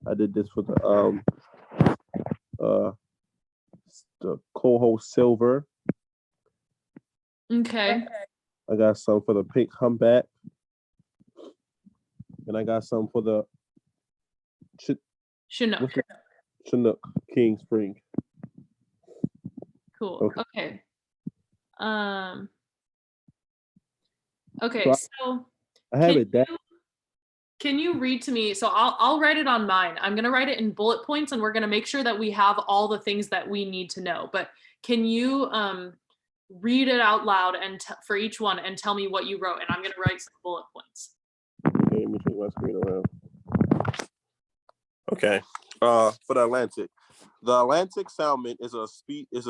I did this for the coho silver. Okay. I got some for the pink humpback, and I got some for the Chinook. Chinook King Spring. Cool. Okay. Okay. So I have it that. Can you read to me? So I'll write it on mine. I'm gonna write it in bullet points, and we're gonna make sure that we have all the things that we need to know. But can you read it out loud and for each one and tell me what you wrote? And I'm gonna write some bullet points. Okay, let me take my screen around. Okay. For the Atlantic salmon is a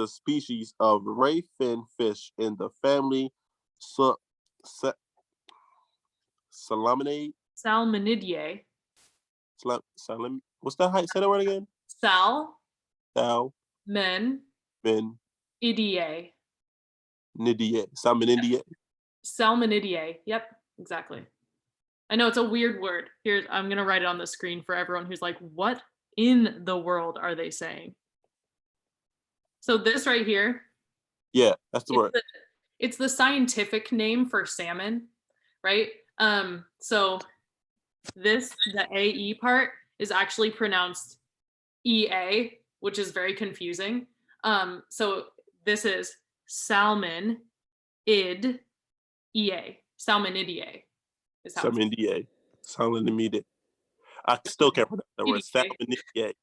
species of ray fin fish in the family Salmonidae. Salmonidae. What's that height? Say that word again. Men. Idae. Salmonidae. Salmonidae. Yep, exactly. I know it's a weird word. Here, I'm gonna write it on the screen for everyone who's like, what in the world are they saying? So this right here. Yeah, that's the word. It's the scientific name for salmon, right? So the AE part is actually pronounced EA, which is very confusing. So this is salmon id EA. Salmonidae. Salmonidae. I still can't pronounce that word. Salmonidae.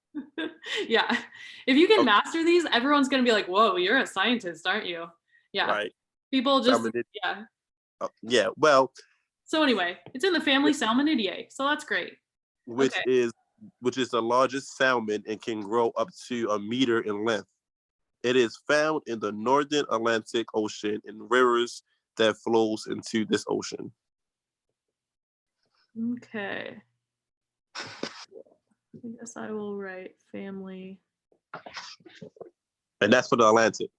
Yeah. If you can master these, everyone's gonna be like, whoa, you're a scientist, aren't you? Yeah. Right. People just yeah. Well. So anyway, it's in the family Salmonidae, so that's great. Which is the largest salmon and can grow up to 1 meter in length. It is found in the northern Atlantic Ocean in rivers that flows into this ocean. Okay. I guess I will write family. And that's for the Atlantic.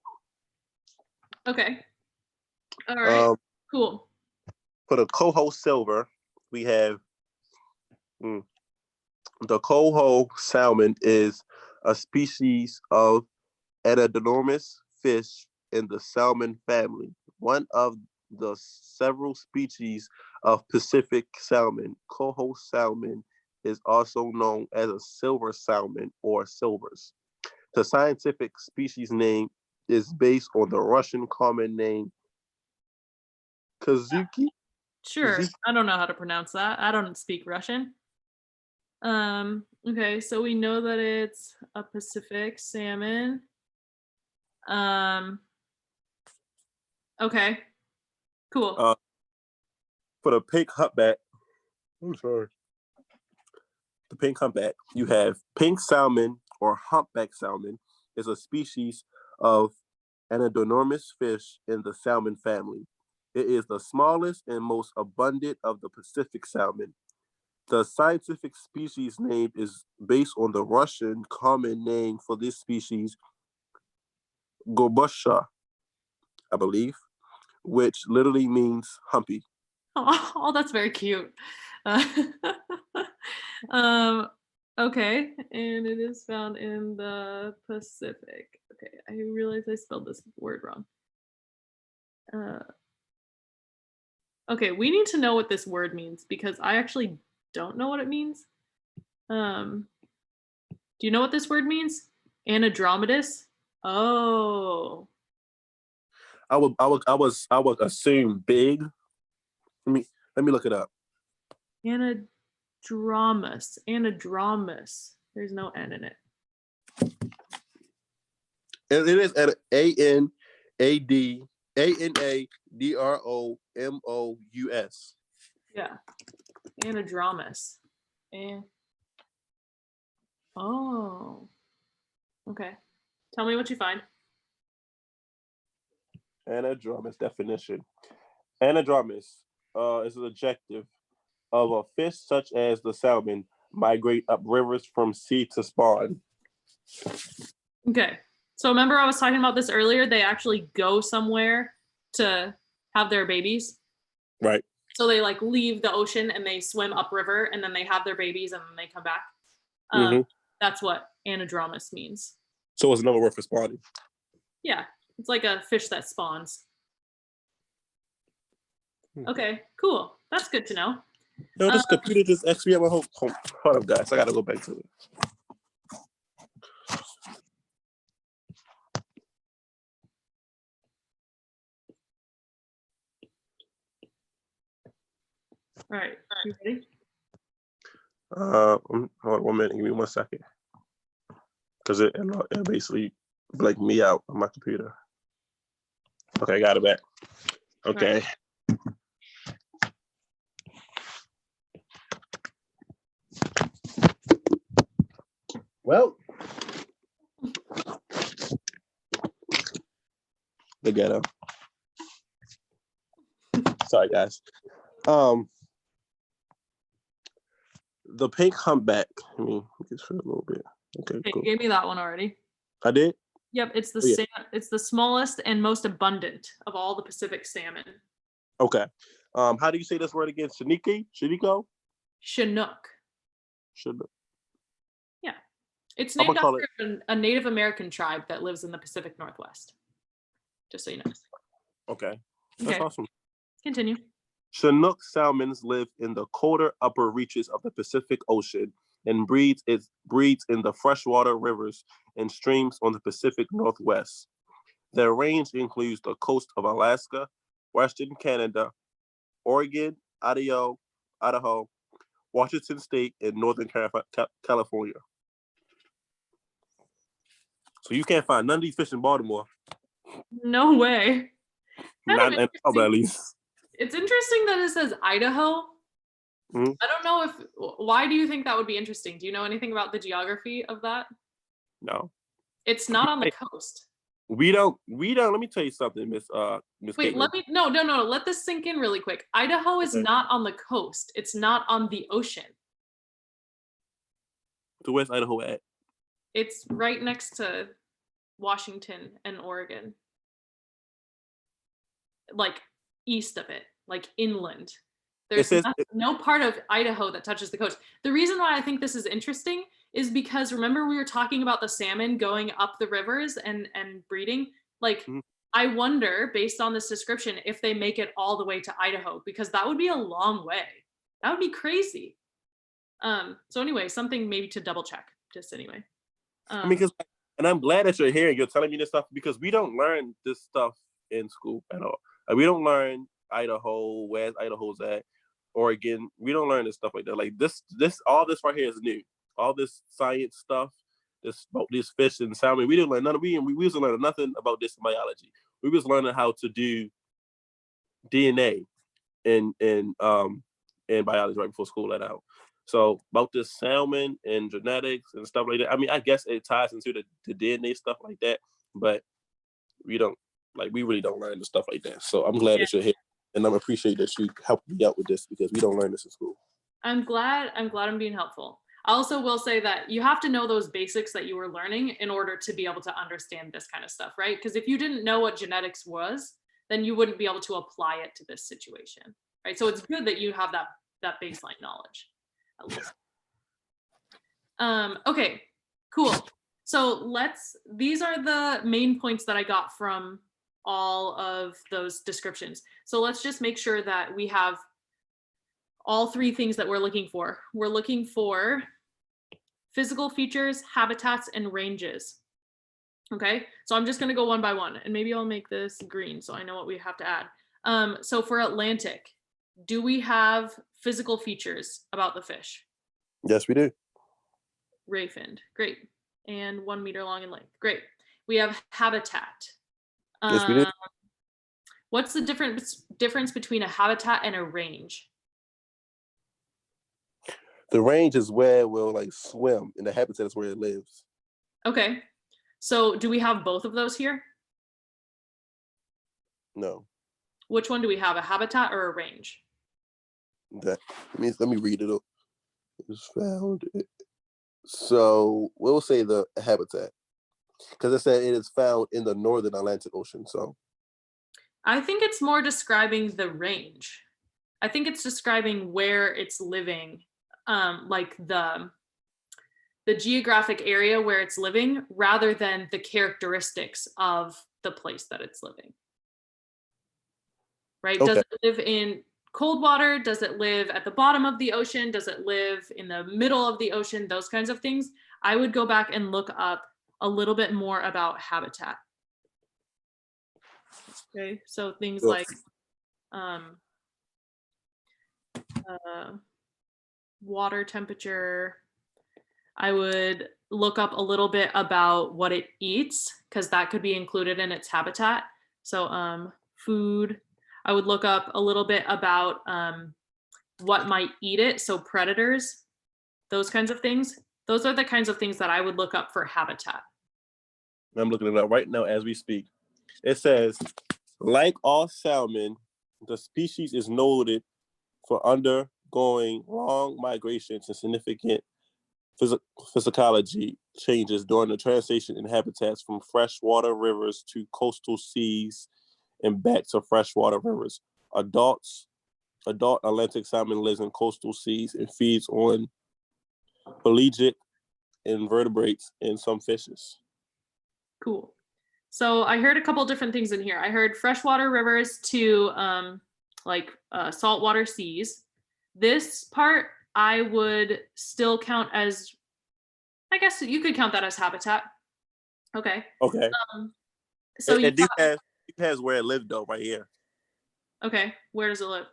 Okay. All right. Cool. For the coho silver, we have the coho salmon is a species of anadromous fish in the salmon family, one of the several species of Pacific salmon. Coho salmon is also known as a silver salmon or silvers. The scientific species name is based on the Russian common name Kazuki. Sure. I don't know how to pronounce that. I don't speak Russian. Okay, so we know that it's a Pacific salmon. Okay. Cool. For the pink humpback, I'm sorry. The pink humpback, you have pink salmon or humpback salmon is a species of anadromous fish in the salmon family. It is the smallest and most abundant of the Pacific salmon. The scientific species name is based on the Russian common name for this species, Gobusha, I believe, which literally means humpy. Oh, that's very cute. Okay, and it is found in the Pacific. Okay, I realized I spelled this word wrong. Okay, we need to know what this word means because I actually don't know what it means. Do you know what this word means? Anadromatous? Oh. I would assume big. Let me look it up. Anadromous. Anadromous. There's no N in it. It is at ANADROMOUS. Yeah. Anadromous. Oh. Okay. Tell me what you find. Anadromous definition. Anadromous is an adjective of a fish such as the salmon migrate up rivers from sea to spawn. Okay. So remember I was talking about this earlier? They actually go somewhere to have their babies. Right. So they like leave the ocean and they swim upriver and then they have their babies and then they come back. That's what anadromous means. So it's another word for spawning. Yeah. It's like a fish that spawns. Okay, cool. That's good to know. No, this computer just actually have a whole hold up, guys. I gotta go back to it. All right, you ready? Hold on 1 minute. Give me 1 second, because it basically blanked me out on my computer. Okay, got it back. Okay. Well, the ghetto. Sorry, guys. The pink humpback. Let me just for a little bit. Okay, cool. You gave me that one already. I did? Yep, it's the it's the smallest and most abundant of all the Pacific salmon. Okay. How do you say this word again? Shiniko? Chinook. Chinook. Yeah. It's named after a Native American tribe that lives in the Pacific Northwest. Just so you know. Okay. That's awesome. Continue. Chinook salmons live in the colder upper reaches of the Pacific Ocean and breeds in the freshwater rivers and streams on the Pacific Northwest. Their range includes the coast of Alaska, Western Canada, Oregon, Idaho, Washington State, and Northern California. So you can't find none of these fish in Baltimore. No way. Not in at least. It's interesting that it says Idaho. Mm-hmm. I don't know why do you think that would be interesting? Do you know anything about the geography of that? No. It's not on the coast. We don't, let me tell you something, Miss Wait, Kaitlyn. no, let this sink in really quick. Idaho is not on the coast. It's not on the ocean. So where's Idaho at? It's right next to Washington and Oregon. Like east of it, like inland. It There's says no part of Idaho that touches the coast. The reason why I think this is interesting is because remember we were talking about the salmon going up the rivers and breeding? Like, Mhm. I wonder, based on this description, if they make it all the way to Idaho, because that would be a long way. That would be crazy. So anyway, something maybe to double check, just anyway. I mean, and I'm glad that you're here and you're telling me this stuff because we don't learn this stuff in school at all. Like, we don't learn Idaho, where's Idaho's at, Oregon. We don't learn this stuff like that. Like this, all this right here is new. All this science stuff, this fish and salmon. We didn't learn none of we wasn't learning nothing about this in biology. We was learning how to do DNA in biology right before school let out. So about this salmon and genetics and stuff like that. I mean, I guess it ties into the DNA stuff like that, but we really don't learn the stuff like that. So I'm glad that you're here, and I appreciate that you helped me out with this because we don't learn this in school. I'm glad I'm being helpful. I also will say that you have to know those basics that you were learning in order to be able to understand this kind of stuff, right? Because if you didn't know what genetics was, then you wouldn't be able to apply it to this situation, right? So it's good that you have that baseline knowledge, at least. Okay, cool. So these are the main points that I got from all of those descriptions. So let's just make sure that we have all three things that we're looking for. We're looking for physical features, habitats, and ranges. Okay, so I'm just gonna go one by one, and maybe I'll make this green so I know what we have to add. So for Atlantic, do we have physical features about the fish? Yes, we do. Ray finned, great. And 1 meter long in length, great. We have habitat. Yes, we do. What's the difference between a habitat and a range? The range is where we'll like swim, and the habitat is where it lives. Okay, so do we have both of those here? No. Which one do we have, a habitat or a range? That means, let me read it up. It was found. So we'll say the habitat, because it said it is found in the northern Atlantic Ocean. So I think it's more describing the range. I think it's describing where it's living, like the geographic area where it's living, rather than the characteristics of the place that it's living. Right? Okay. Does it live in cold water? Does it live at the bottom of the ocean? Does it live in the middle of the ocean? Those kinds of things. I would go back and look up a little bit more about habitat. Okay, so things like water temperature. I would look up a little bit about what it eats, because that could be included in its habitat. So food. I would look up a little bit about what might eat it. So predators, those kinds of things. Those are the kinds of things that I would look up for habitat. I'm looking it up right now as we speak. It says, like all salmon, the species is noted for undergoing long migrations and significant physiology changes during the transition in habitats from freshwater rivers to coastal seas and back to freshwater rivers. Adult Atlantic salmon lives in coastal seas and feeds on pelagic invertebrates and some fishes. Cool. So I heard a couple different things in here. I heard freshwater rivers to saltwater seas. This part I would still count as, I guess you could count that as habitat. Okay. Okay. So it has where it lived though, right here. Okay, where does it live?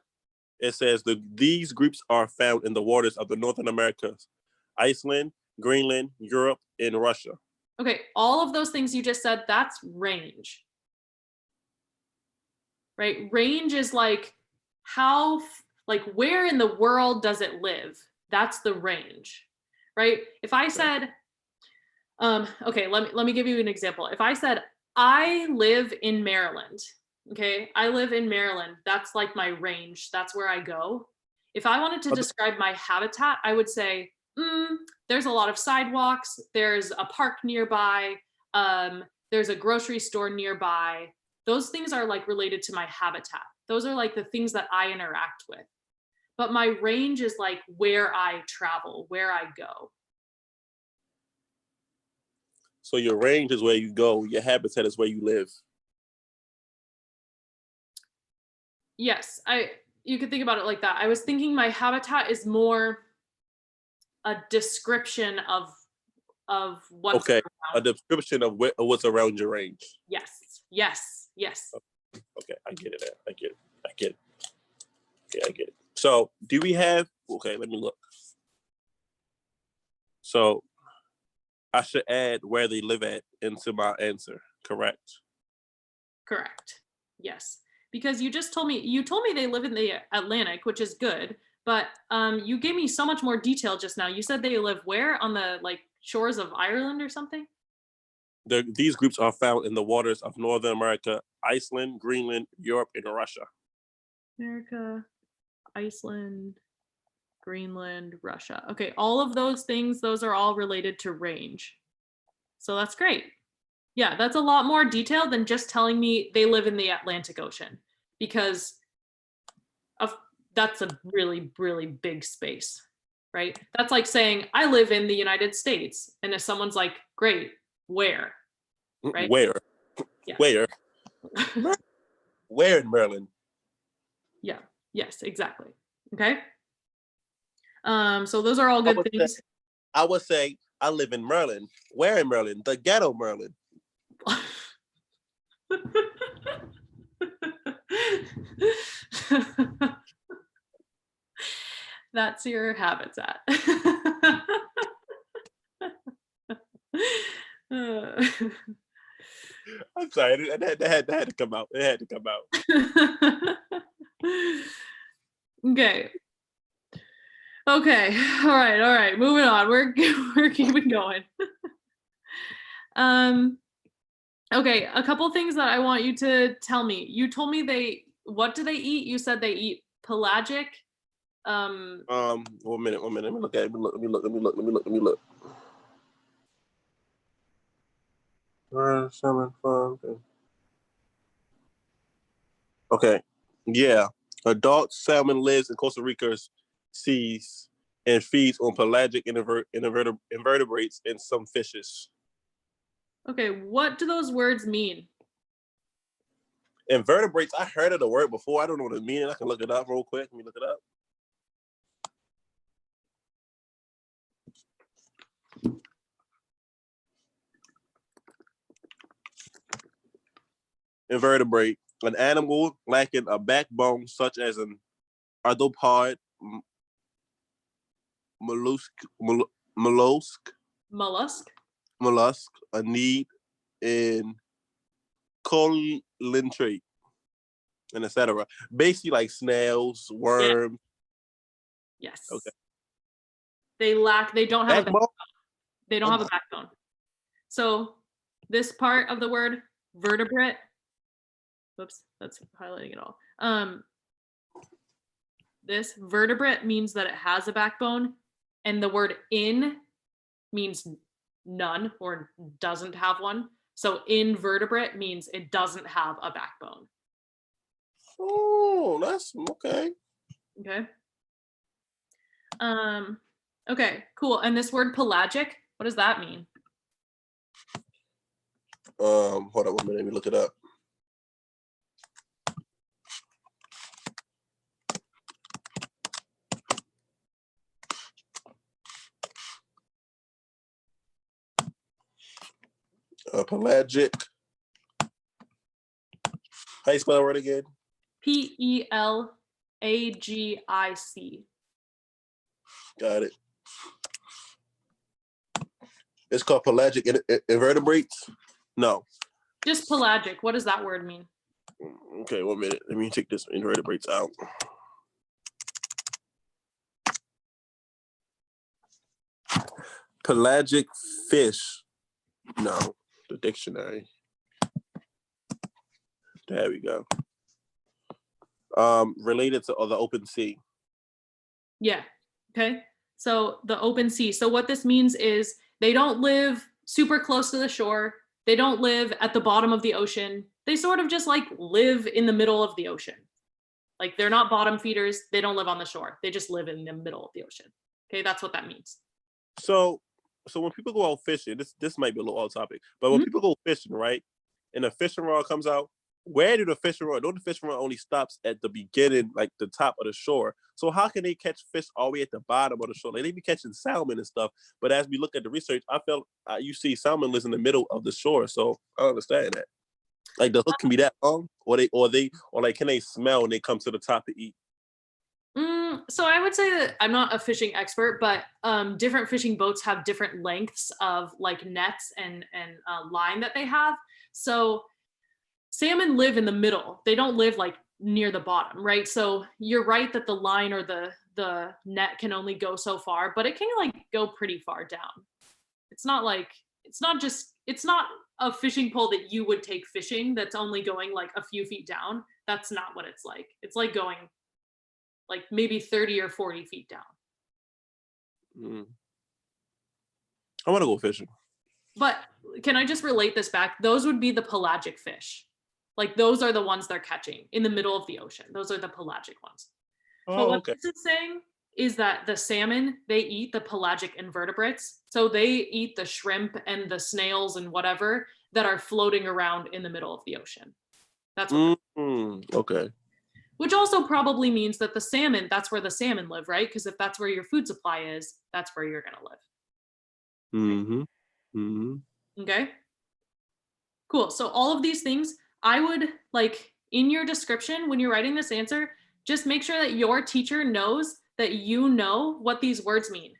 It says these groups are found in the waters of the Northern Americas, Iceland, Greenland, Europe, and Russia. Okay, all of those things you just said, that's range. Right? Range is like where in the world does it live? That's the range. Right? If I said, okay, let me give you an example. If I said, I live in Maryland, okay, I live in Maryland, that's like my range, that's where I go. If I wanted to describe my habitat, I would say, there's a lot of sidewalks, there's a park nearby, there's a grocery store nearby, those things are like related to my habitat. Those are like the things that I interact with. But my range is like where I travel, where I go. So your range is where you go. Your habitat is where you live. Yes, you could think about it like that. I was thinking my habitat is more a description of what's okay. around. A description of what's around your range. Yes. Okay, I get it. I get it. Okay, I get it. So do we have, okay, let me look. So I should add where they live at into my answer, correct? Correct. Yes. Because you told me they live in the Atlantic, which is good, but you gave me so much more detail just now. You said they live where? On the like shores of Ireland or something? These groups are found in the waters of Northern America, Iceland, Greenland, Europe, and Russia. America, Iceland, Greenland, Russia. Okay, all of those things, those are all related to range. So that's great. Yeah, that's a lot more detailed than just telling me they live in the Atlantic Ocean, because that's a really, really big space, right? That's like saying I live in the United States, and if someone's like, great, where? Right? Where? Yeah. Where? Where in Maryland? Yeah. Yes, exactly. Okay. So those are all good things. I would say I live in Maryland. Where in Maryland? The ghetto Maryland. That's your habitat. I'm sorry, that had to come out. It had to come out. Okay. All right. Moving on. We're keeping going. Okay, a couple things that I want you to tell me. You told me what do they eat? You said they eat pelagic. 1 minute. Let me look at it. Let me look. 7, 5. Okay. Yeah. Adult salmon lives in Costa Rica's seas and feeds on pelagic invertebrates and some fishes. Okay, what do those words mean? Invertebrates, I heard of the word before. I don't know what it means. I can look it up real quick. Let me look it up. Invertebrate, an animal lacking a backbone such as an arthropod, mollusk, a need in colintrate, and etc. Basically like snails, worms. Yes. Okay. They don't have a backbone. They don't have a backbone. So this part of the word vertebrate, whoops, that's highlighting it all. This vertebrate means that it has a backbone, and the word in means none or doesn't have one. So invertebrate means it doesn't have a backbone. Oh, that's okay. Okay. Okay, cool. And this word pelagic, what does that mean? Hold on 1 minute, let me look it up. Pelagic. How you spell the word again? Pelagic. Got it. It's called pelagic invertebrates? No. Just pelagic. What does that word mean? Okay, 1 minute. Let me take this invertebrates out. Pelagic fish. No, the dictionary. There we go. Related to the open sea. Yeah. Okay. So the open sea. So what this means is they don't live super close to the shore. They don't live at the bottom of the ocean. they sort of just like live in the middle of the ocean. Like they're not bottom feeders. They don't live on the shore. They just live in the middle of the ocean. Okay, that's what that means. So when people go out fishing, this might be a little off topic, but when people go fishing, right, and the fishing rod comes out, where do the fishing rod? The fishing rod only stops at the beginning, like the top of the shore. So how can they catch fish all the way at the bottom of the shore? Like they be catching salmon and stuff, but as we look at the research, I felt you see salmon lives in the middle of the shore. So I understand that. Like the hook can be that long, or like can they smell when they come to the top to eat? So I would say that I'm not a fishing expert, but different fishing boats have different lengths of like nets and line that they have. So salmon live in the middle. They don't live like near the bottom, right? So you're right that the line or the net can only go so far, but it can like go pretty far down. It's not a fishing pole that you would take fishing that's only going like a few feet down. That's not what it's like. It's like going like maybe 30 or 40 feet down. I want to go fishing. But can I just relate this back? Those would be the pelagic fish. Like those are the ones they're catching in the middle of the ocean. Those are the pelagic ones. But what this is saying is that the salmon, they eat the pelagic invertebrates. So they eat the shrimp and the snails and whatever that are floating around in the middle of the ocean. That's what okay. Which also probably means that the salmon, that's where the salmon live, right? Because if that's where your food supply is, that's where you're going to live. Okay. Cool. So all of these things, I would like in your description, when you're writing this answer, just make sure that your teacher knows that you know what these words mean.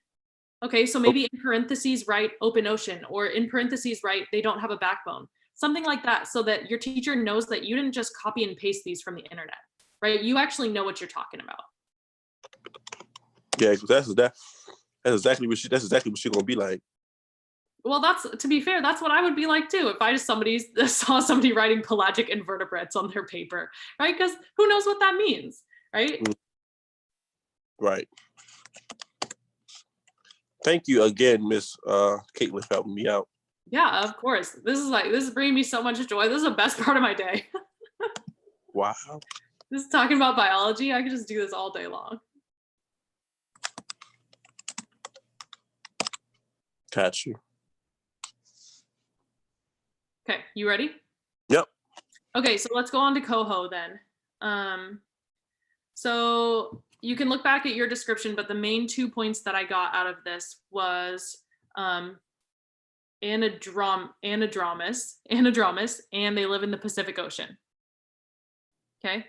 Okay. So maybe in parentheses, write open ocean, or in parentheses, write they don't have a backbone, something like that. So that your teacher knows that you didn't just copy and paste these from the internet. Right, you actually know what you're talking about. Yeah, that's exactly what she's gonna be like. Well, that's, to be fair, that's what I would be like too if I just saw somebody writing pelagic invertebrates on their paper, right? Because who knows what that means, right? Right. Thank you again, Miss Kaitlyn, for helping me out. Yeah, of course. This is bringing me so much joy. This is the best part of my day. Wow. Just talking about biology, I could just do this all day long. Catch you. Okay, you ready? Yep. Okay, so let's go on to coho then. So you can look back at your description, but the main 2 points that I got out of this was anadromous, and they live in the Pacific Ocean. Okay.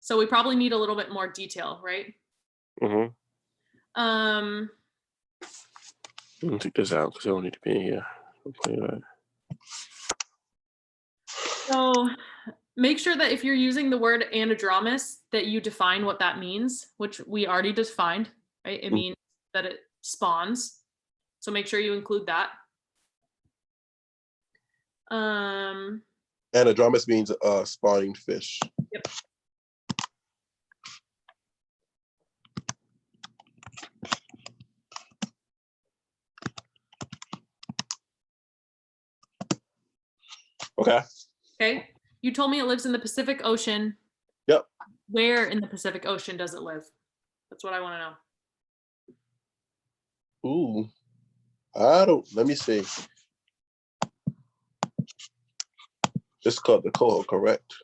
So we probably need a little bit more detail, right? Let me take this out because I don't need to be in here. Okay. So make sure that if you're using the word anadromous, that you define what that means, which we already defined, right? It means that it spawns. So make sure you include that. Anadromous means spawning fish. Yep. Okay. Okay. You told me it lives in the Pacific Ocean. Yep. Where in the Pacific Ocean does it live? That's what I want to know. Ooh. Let me see. This is called the coho, correct?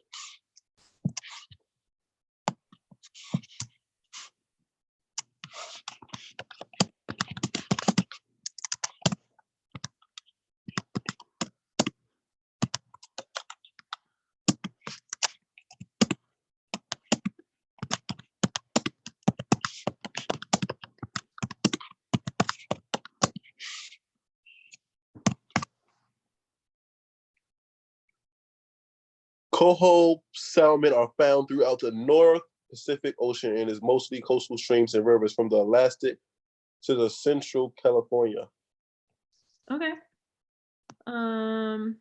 Coho salmon are found throughout the North Pacific Ocean and is mostly coastal streams and rivers from the Atlantic to the central California. Okay. And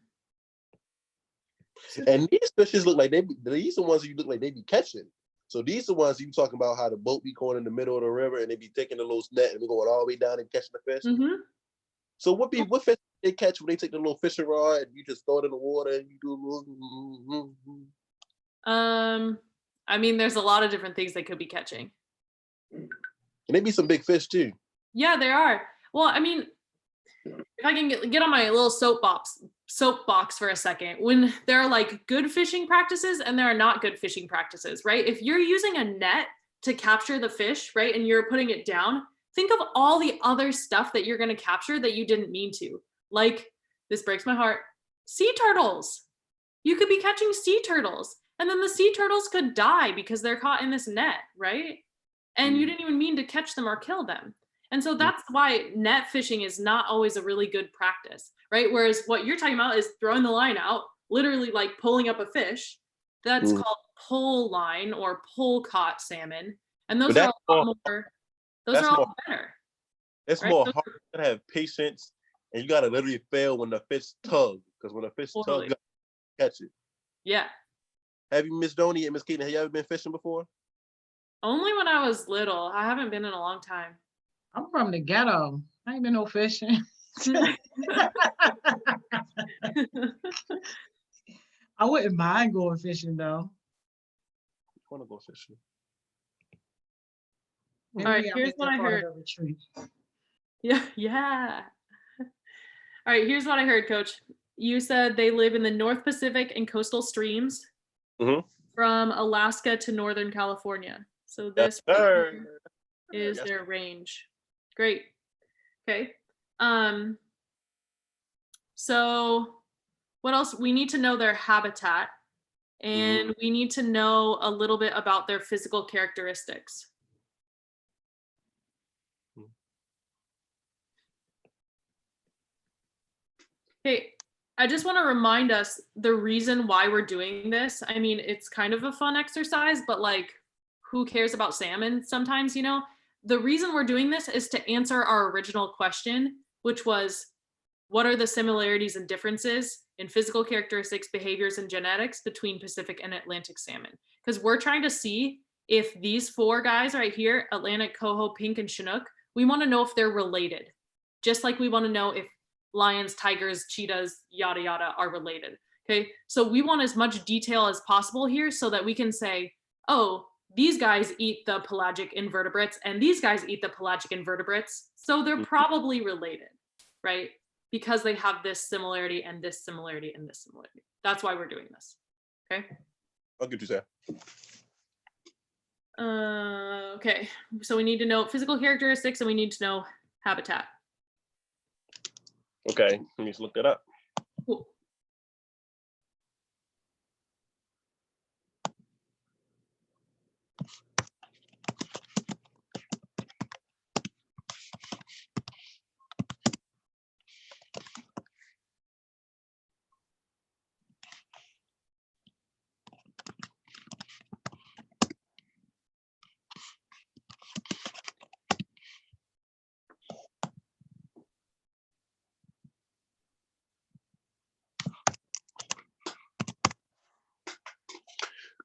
these fishes look like these are the ones you look like they be catching. So these are the ones you talking about how the boat be going in the middle of the river and they be taking the little net and be going all the way down and catching the fish. So what fish they catch when they take the little fishing rod and you just throw it in the water and you do a little. I mean, there's a lot of different things they could be catching. And they be some big fish too. Yeah, there are. Well, I mean, if I can get on my little soapbox for a second, when there are like good fishing practices and there are not good fishing practices, right? If you're using a net to capture the fish, right, and you're putting it down, think of all the other stuff that you're going to capture that you didn't mean to. Like, this breaks my heart, sea turtles. You could be catching sea turtles, and then the sea turtles could die because they're caught in this net, right? And you didn't even mean to catch them or kill them. And so that's why net fishing is not always a really good practice, right? Whereas what you're talking about is throwing the line out, literally like pulling up a fish. That's called pull line or pull caught salmon. And those are a lot more, those are all better. It's right? More hard. You gotta have patience and you gotta literally fail when the fish tug. Because when the fish tug, you gotta catch it. Yeah. Have you, Miss Donnie and Miss Kaitlyn, have you ever been fishing before? Only when I was little. I haven't been in a long time. I'm from the ghetto. I ain't been no fishing. I wouldn't mind going fishing though. I want to go fishing. All right, here's what I heard. Yeah. All right, here's what I heard, Coach. You said they live in the North Pacific and coastal streams from Alaska to Northern California. So this is their range. Great. Okay. So what else? We need to know their habitat, and we need to know a little bit about their physical characteristics. Okay, I just want to remind us the reason why we're doing this. I mean, it's kind of a fun exercise, but like, who cares about salmon sometimes, you know? The reason we're doing this is to answer our original question, which was, what are the similarities and differences in physical characteristics, behaviors, and genetics between Pacific and Atlantic salmon? Because we're trying to see if these four guys right here, Atlantic, coho, pink, and Chinook, we want to know if they're related. Just like we want to know if lions, tigers, cheetahs, yada, yada are related. Okay, so we want as much detail as possible here so that we can say, oh, these guys eat the pelagic invertebrates and these guys eat the pelagic invertebrates. So they're probably related, right? Because they have this similarity and this similarity and this similarity. That's why we're doing this, okay? I'll get you that. Okay, so we need to know physical characteristics and we need to know habitat. Okay, let me just look that up. Cool.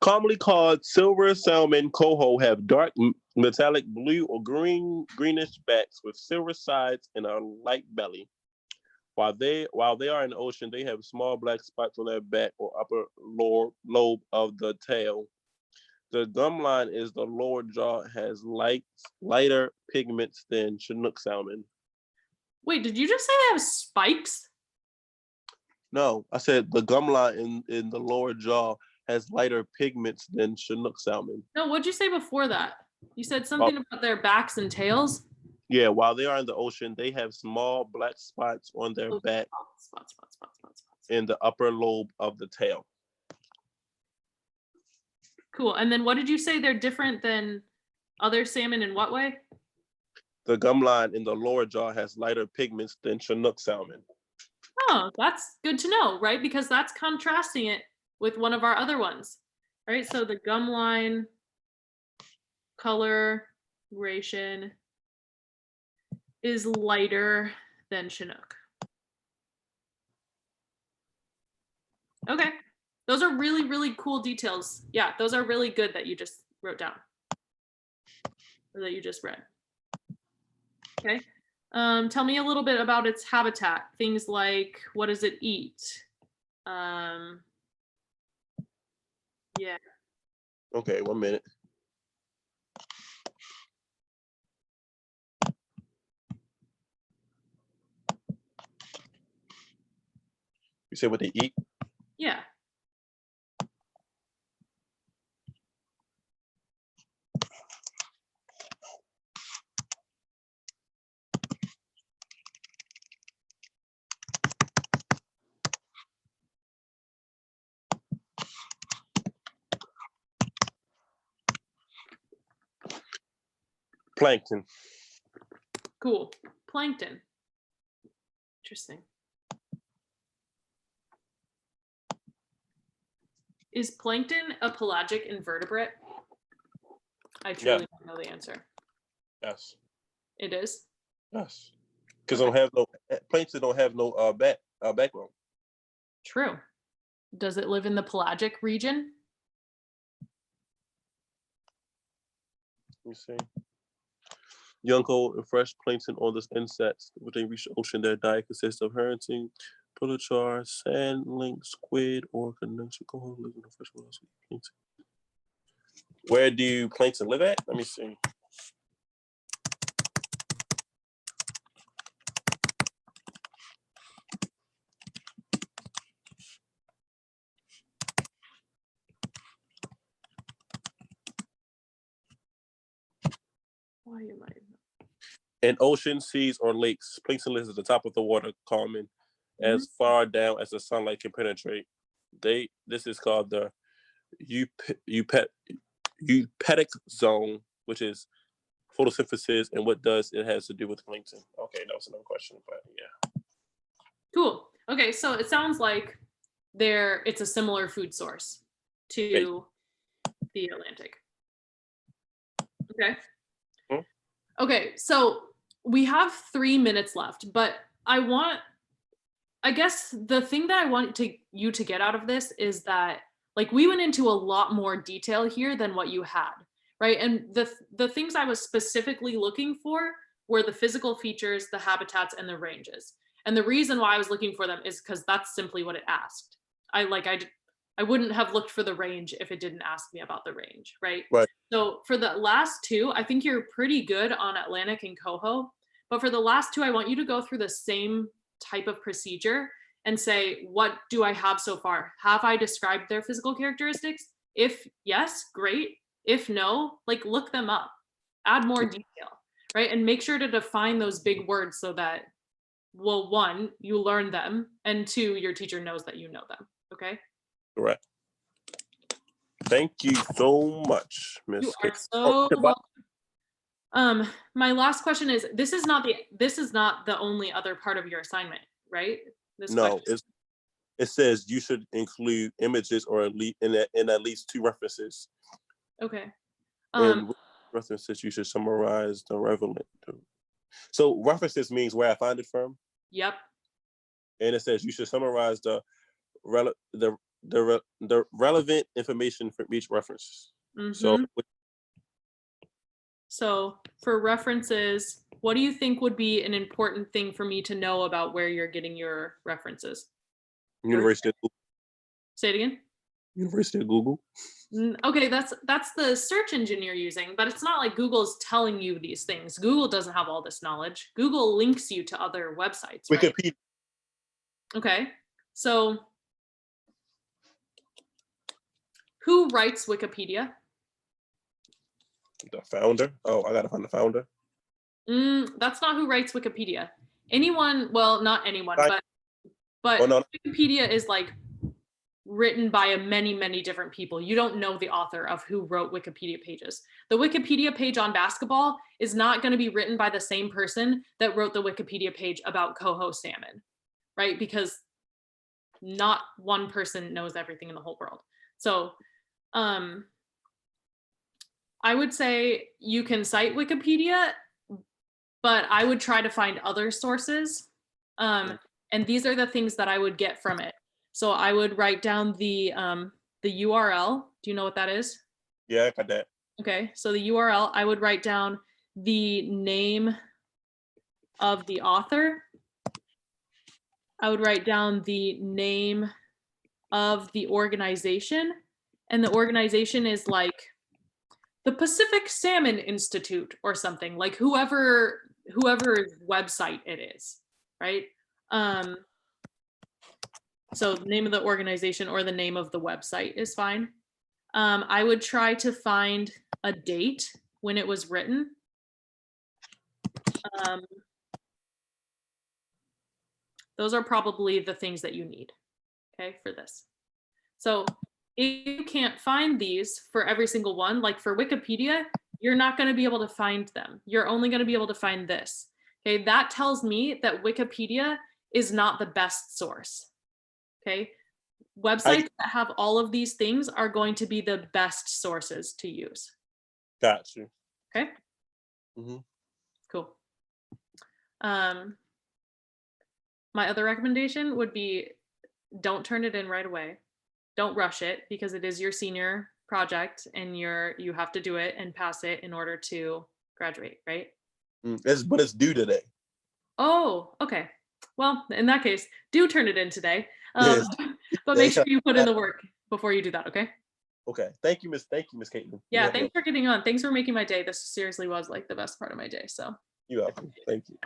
Commonly called silver salmon coho have dark metallic blue or greenish backs with silver sides and a light belly. While they are in the ocean, they have small black spots on their back or upper lobe of the tail. The gum line is the lower jaw has lighter pigments than Chinook salmon. Wait, did you just say they have spikes? No, I said the gum line in the lower jaw has lighter pigments than Chinook salmon. No, what'd you say before that? You said something about their backs and tails? Yeah, while they are in the ocean, they have small black spots on their back spots. in the upper lobe of the tail. Cool. And then what did you say they're different than other salmon in what way? The gum line in the lower jaw has lighter pigments than Chinook salmon. Oh, that's good to know, right? Because that's contrasting it with one of our other ones. All right, so the gum line coloration is lighter than Chinook. Okay, those are really, really cool details. Yeah, those are really good that you just wrote down or that you just read. Okay, Tell me a little bit about its habitat. Things like, what does it eat? Yeah. Okay, 1 minute. You say what they eat? Yeah. Plankton. Cool. Plankton. Interesting. Is plankton a pelagic invertebrate? I truly don't know the answer. Yes. It is? Yes. Because plankton don't have no backbone. True. Does it live in the pelagic region? Let me see. Young, cold, and fresh plankton on this insects. When they reach the ocean, their diet consists of herring, pulachar, sand, link, squid, or connection. Cold, live in the fresh water. Plankton. Where do plankton live at? Let me see. Why am I? In ocean, seas, or lakes, plankton lives at the top of the water column as far down as the sunlight can penetrate. This is called the eupetic zone, which is photosynthesis, and what does it has to do with plankton? Okay, that was another question, but yeah. Cool. Okay, so it sounds like it's a similar food source to the Atlantic. Okay. Okay, so we have 3 minutes left, but I guess the thing that I want you to get out of this is that, like, we went into a lot more detail here than what you had, right? And the things I was specifically looking for were the physical features, the habitats, and the ranges. And the reason why I was looking for them is because that's simply what it asked. I wouldn't have looked for the range if it didn't ask me about the range, right? Right. So for the last two, I think you're pretty good on Atlantic and Coho. But for the last two, I want you to go through the same type of procedure and say, what do I have so far? Have I described their physical characteristics? If yes, great. If no, like, look them up, add more detail, right? And make sure to define those big words so that, well, one, you learn them, and two, your teacher knows that you know them, okay? Correct. Thank you so much, Miss. You are so welcome. My last question is, this is not the only other part of your assignment, right? No, it says you should include images or at least 2 references. Okay. And references you should summarize the relevant. So references means where I find it from. Yep. And it says you should summarize the relevant information from each reference. Mm-hmm. So for references, what do you think would be an important thing for me to know about where you're getting your references? University of Google. Say it again. University of Google. Okay, that's the search engine you're using, but it's not like Google's telling you these things. Google doesn't have all this knowledge. Google links you to other websites, right? Wikipedia. Okay, so who writes Wikipedia? The founder. Oh, I gotta find the founder. That's not who writes Wikipedia. Anyone, well, not anyone, but no. Wikipedia is like written by many different people. You don't know the author of who wrote Wikipedia pages. The Wikipedia page on basketball is not going to be written by the same person that wrote the Wikipedia page about coho salmon, right? Because not one person knows everything in the whole world. So I would say you can cite Wikipedia, but I would try to find other sources. And these are the things that I would get from it. So I would write down the URL. Do you know what that is? Yeah, I got that. Okay, so the URL, I would write down the name of the author, I would write down the name of the organization, and the organization is like the Pacific Salmon Institute or something, like whoever's website it is, right? So the name of the organization or the name of the website is fine. I would try to find a date when it was written. Those are probably the things that you need, okay, for this. So if you can't find these for every single one, like for Wikipedia, you're not going to be able to find them. You're only going to be able to find this. Okay, that tells me that Wikipedia is not the best source. Okay, websites that have all of these things are going to be the best sources to use. Got you. Okay. Mm-hmm. Cool. My other recommendation would be don't turn it in right away. Don't rush it because it is your senior project and you have to do it and pass it in order to graduate, right? But it's due today. Oh, okay. Well, in that case, do turn it in today. Yes. But make sure you put in the work before you do that, okay? Okay. Thank you, Miss Kaitlyn. Yeah, thanks for getting on. Thanks for making my day. This seriously was like the best part of my day. So you're welcome. Thank you.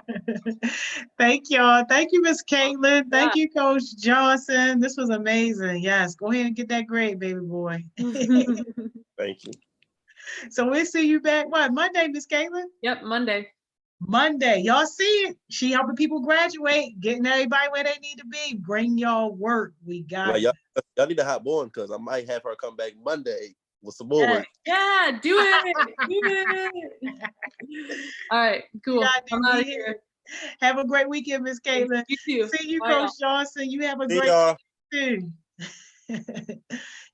Thank y'all. Thank you, Miss Kaitlyn. Thank you, Coach Johnson. This was amazing. Yes, go ahead and get that grade, baby boy. Thank you. So we'll see you back, what, Monday, Miss Kaitlyn? Yep, Monday. Monday. Y'all see it. She helping people graduate, getting everybody where they need to be. Bring y'all work. We got like, y'all need to hop on because I might have her come back Monday with some more work. Yeah, do it. Do it. All right, cool. I'm out of here. Have a great weekend, Miss Kaitlyn. You too. See you, Bye, Coach Johnson. You have a great weekend too.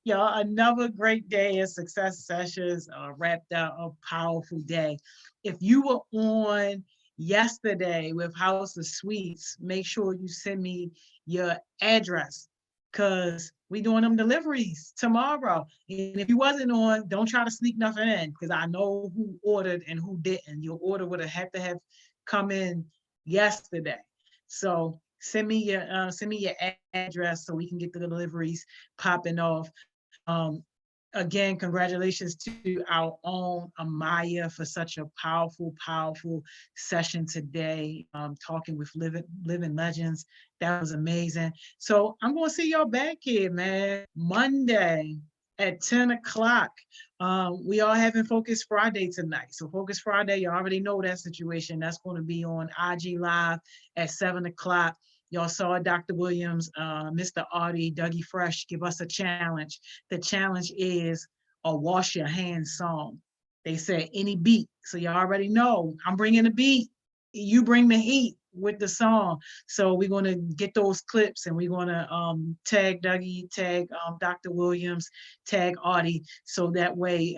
Y'all, another great day of Success Sessions wrapped up, a powerful day. If you were on yesterday with House of Sweets, make sure you send me your address because we doing them deliveries tomorrow. And if you wasn't on, don't try to sneak nothing in because I know who ordered and who didn't. Your order would have to have come in yesterday. So send me your address so we can get the deliveries popping off. Again, congratulations to our own Amaya for such a powerful session today, talking with living legends. That was amazing. So I'm going to see y'all back here, man, Monday at 10 o'clock. We are having Focus Friday tonight. So Focus Friday, you already know that situation. That's going to be on IG Live at 7 o'clock. Y'all saw Dr. Williams, Mr. Artie, Dougie Fresh give us a challenge. The challenge is a wash your hands song. They said any beat. So you already know I'm bringing the beat. You bring the heat with the song. So we're going to get those clips and we're going to tag Dougie, tag Dr. Williams, tag Artie. So that way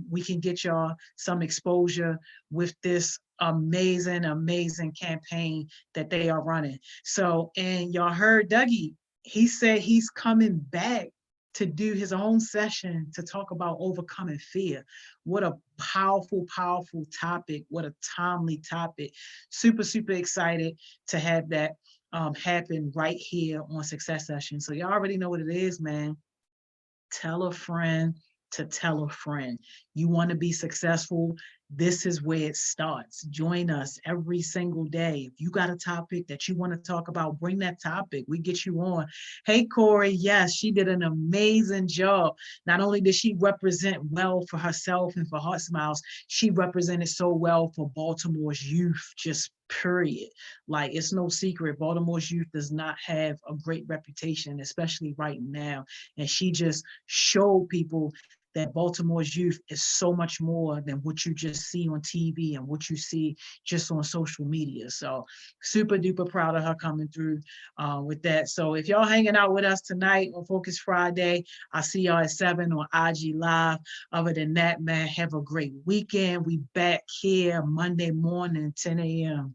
we can get y'all some exposure with this amazing campaign that they are running. So, and y'all heard Dougie, he said he's coming back to do his own session to talk about overcoming fear. What a powerful topic. What a timely topic. Super excited to have that happen right here on Success Session. So y'all already know what it is, man. Tell a friend to tell a friend. You want to be successful? This is where it starts. Join us every single day. If you got a topic that you want to talk about, bring that topic. We get you on. Hey, Corey, yes, she did an amazing job. Not only did she represent well for herself and for HeartSmiles, she represented so well for Baltimore's youth, just period. Like, it's no secret, Baltimore's youth does not have a great reputation, especially right now. And she just showed people that Baltimore's youth is so much more than what you just see on TV and what you see just on social media. So super duper proud of her coming through with that. So if y'all hanging out with us tonight on Focus Friday, I'll see y'all at 7 on IG Live. Other than that, man, have a great weekend. We back here Monday morning, 10 a.m.